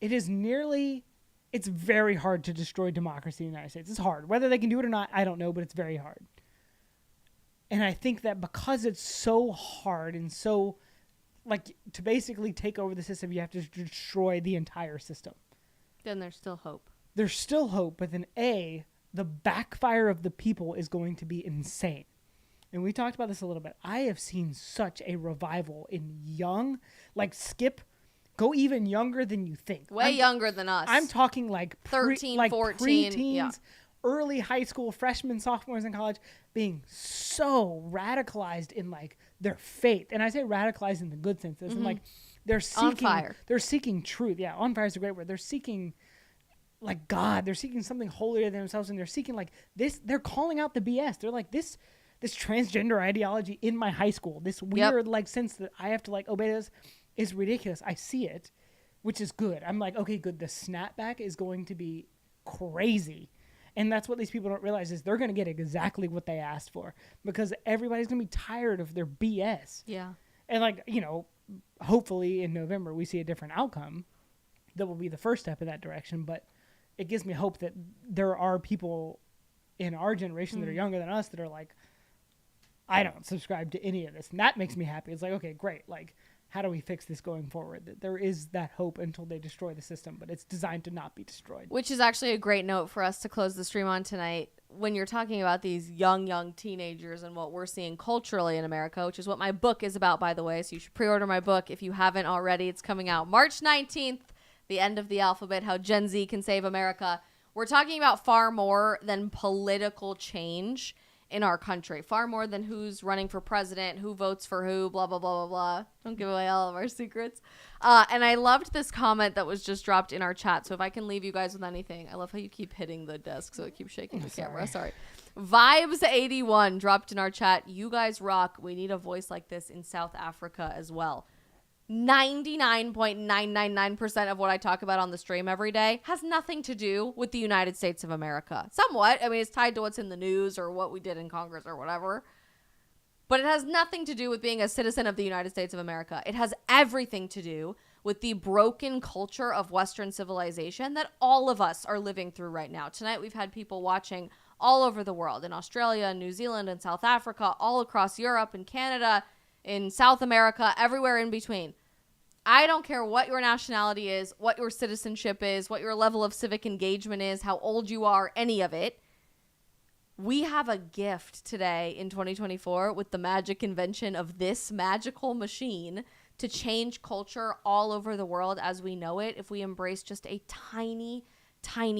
Speaker 2: It is nearly it's very hard to destroy democracy in the United States. It's hard. Whether they can do it or not, I don't know, but it's very hard. And I think that because it's so hard and so, like, to basically take over the system, you have to destroy the entire system.
Speaker 1: Then there's still hope.
Speaker 2: There's still hope, but then the backfire of the people is going to be insane. And we talked about this a little bit. I have seen such a revival in young, like go even younger than you think.
Speaker 1: Way younger than us.
Speaker 2: I'm talking like
Speaker 1: 13, 14,
Speaker 2: preteens,
Speaker 1: yeah.
Speaker 2: early high school, freshmen, sophomores in college, being so radicalized in like their faith. And I say radicalized in the good sense. It's like they're seeking
Speaker 1: On fire.
Speaker 2: They're seeking truth. Yeah, on fire is a great word. They're seeking like God. They're seeking something holier than themselves, and they're seeking like this. They're calling out the BS. They're like this transgender ideology in my high school. This weird like sense that I have to like obey this is ridiculous. I see it, which is good. I'm like, okay, good. The snapback is going to be crazy. And that's what these people don't realize is they're going to get exactly what they asked for because everybody's going to be tired of their BS.
Speaker 1: Yeah.
Speaker 2: And like, hopefully in November we see a different outcome that will be the first step in that direction. But it gives me hope that there are people in our generation that are younger than us that are like, I don't subscribe to any of this. And that makes me happy. It's like, okay, great. Like, how do we fix this going forward? That there is that hope until they destroy the system, but it's designed to not be destroyed.
Speaker 1: Which is actually a great note for us to close the stream on tonight. When you're talking about these young teenagers and what we're seeing culturally in America, which is what my book is about, by the way. So you should pre-order my book if you haven't already. It's coming out March 19th, the end of the alphabet, How Gen Z Can Save America. We're talking about far more than political change in our country, far more than who's running for president, who votes for who, blah, blah, blah, blah, blah. Don't give away all of our secrets. And I loved this comment that was just dropped in our chat. So if I can leave you guys with anything, I love how you keep hitting the desk so it keeps shaking the camera. Sorry. Vibes81 dropped in our chat. You guys rock. We need a voice like this in South Africa as well. 99.999% of what I talk about on the stream every day has nothing to do with the United States of America. Somewhat. I mean, it's tied to what's in the news or what we did in Congress or whatever. But it has nothing to do with being a citizen of the United States of America. It has everything to do with the broken culture of Western civilization that all of us are living through right now. Tonight, we've had people watching all over the world, in Australia, and New Zealand, and South Africa, all across Europe and Canada, in South America, everywhere in between. I don't care what your nationality is, what your citizenship is, what your level of civic engagement is, how old you are, any of it. We have a gift today in 2024 with the magic invention of this magical machine to change culture all over the world as we know it if we embrace just a tiny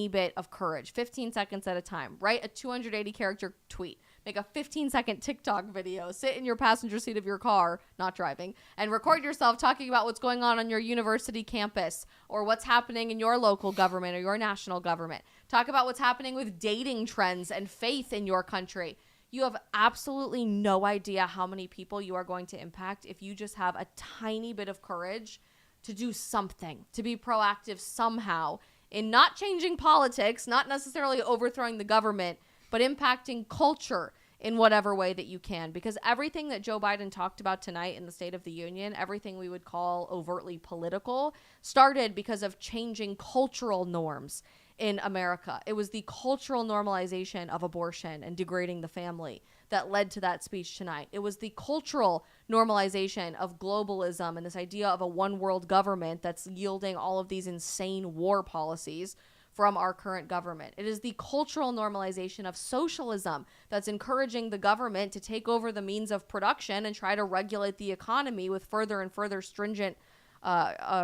Speaker 1: bit of courage, 15 seconds at a time. Write a 280 character tweet. Make a 15-second TikTok video. Sit in your passenger seat of your car, not driving, and record yourself talking about what's going on your university campus or what's happening in your local government or your national government. Talk about what's happening with dating trends and faith in your country. You have absolutely no idea how many people you are going to impact if you just have a tiny bit of courage to do something, to be proactive somehow in not changing politics, not necessarily overthrowing the government, but impacting culture in whatever way that you can. Because everything that Joe Biden talked about tonight in the State of the Union, everything we would call overtly political, started because of changing cultural norms in America. It was the cultural normalization of abortion and degrading the family that led to that speech tonight. It was the cultural normalization of globalism and this idea of a one world government that's yielding all of these insane war policies from our current government. It is the cultural normalization of socialism that's encouraging the government to take over the means of production and try to regulate the economy with further and further stringent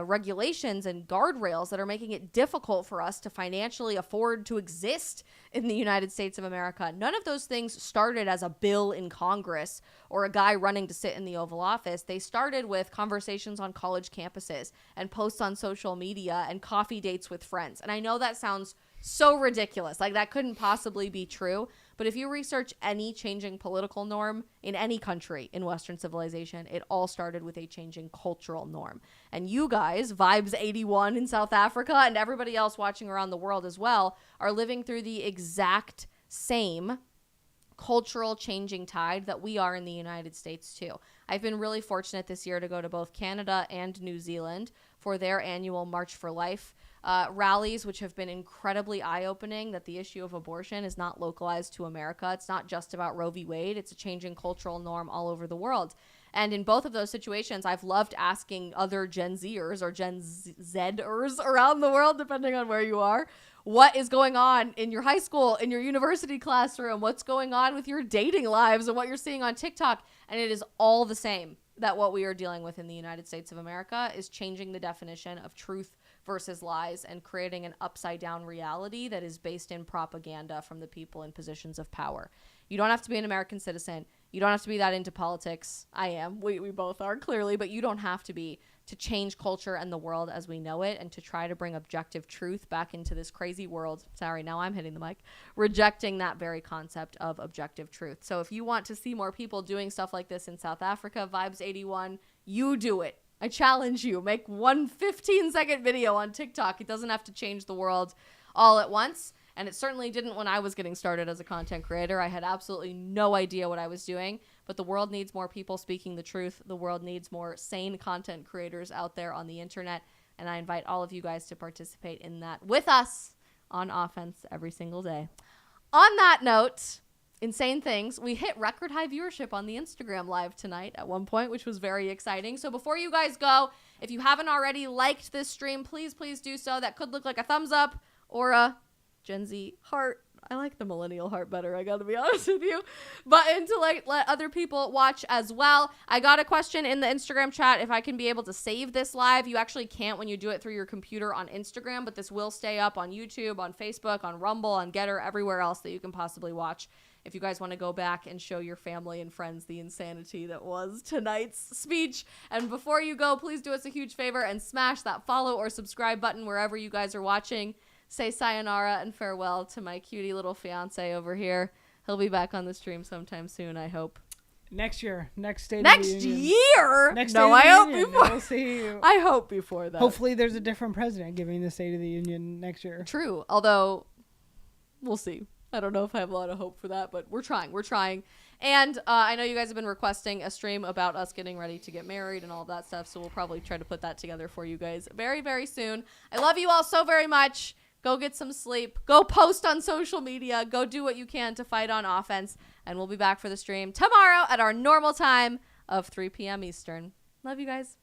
Speaker 1: regulations and guardrails that are making it difficult for us to financially afford to exist in the United States of America. None of those things started as a bill in Congress or a guy running to sit in the Oval Office. They started with conversations on college campuses and posts on social media and coffee dates with friends. And I know that sounds so ridiculous. Like that couldn't possibly be true. But if you research any changing political norm in any country in Western civilization, it all started with a changing cultural norm. And you guys, Vibes81 in South Africa and everybody else watching around the world as well, are living through the exact same cultural changing tide that we are in the United States too. I've been really fortunate this year to go to both Canada and New Zealand for their annual March for Life rallies, which have been incredibly eye-opening, that the issue of abortion is not localized to America. It's not just about Roe v. Wade. It's a changing cultural norm all over the world. And in both of those situations, I've loved asking other Gen Zers or Gen Zers around the world, depending on where you are, what is going on in your high school, in your university classroom, what's going on with your dating lives and what you're seeing on TikTok. And it is all the same, that what we are dealing with in the United States of America is changing the definition of truth versus lies and creating an upside down reality that is based in propaganda from the people in positions of power. You don't have to be an American citizen. You don't have to be that into politics. I am. We both are, clearly, but you don't have to be to change culture and the world as we know it and to try to bring objective truth back into this crazy world. Sorry, now I'm hitting the mic. Rejecting that very concept of objective truth. So if you want to see more people doing stuff like this in South Africa, Vibes 81, you do it. I challenge you. Make one 15-second video on TikTok. It doesn't have to change the world all at once. And it certainly didn't when I was getting started as a content creator. I had absolutely no idea what I was doing. But the world needs more people speaking the truth. The world needs more sane content creators out there on the internet. And I invite all of you guys to participate in that with us on offense every single day. On that note, insane things. We hit record high viewership on the Instagram live tonight at one point, which was very exciting. So before you guys go, if you haven't already liked this stream, please do so. That could look like a thumbs up or a Gen Z heart. I like the millennial heart better, I gotta be honest with you. Button to let other people watch as well. I got a question in the Instagram chat if I can be able to save this live. You actually can't when you do it through your computer on Instagram, but this will stay up on YouTube, on Facebook, on Rumble, on Getter, everywhere else that you can possibly watch. If you guys want to go back and show your family and friends the insanity that was tonight's speech. And before you go, please do us a huge favor and smash that follow or subscribe button wherever you guys are watching. Say sayonara and farewell to my cutie little fiance over here. He'll be back on the stream sometime soon, I hope.
Speaker 2: Next year. Next State
Speaker 1: Next
Speaker 2: of the Union.
Speaker 1: year?
Speaker 2: Next
Speaker 1: No,
Speaker 2: State
Speaker 1: I
Speaker 2: of
Speaker 1: hope
Speaker 2: the Union.
Speaker 1: before.
Speaker 2: We'll see.
Speaker 1: I hope before that.
Speaker 2: Hopefully there's a different president giving the State of the Union next year.
Speaker 1: True, although we'll see. I don't know if I have a lot of hope for that, but we're trying. And I know you guys have been requesting a stream about us getting ready to get married and all of that stuff, so we'll probably try to put that together for you guys very, very soon. I love you all so very much. Go get some sleep. Go post on social media. Go do what you can to fight on offense. And we'll be back for the stream tomorrow at our normal time of 3 p.m. Eastern. Love you guys.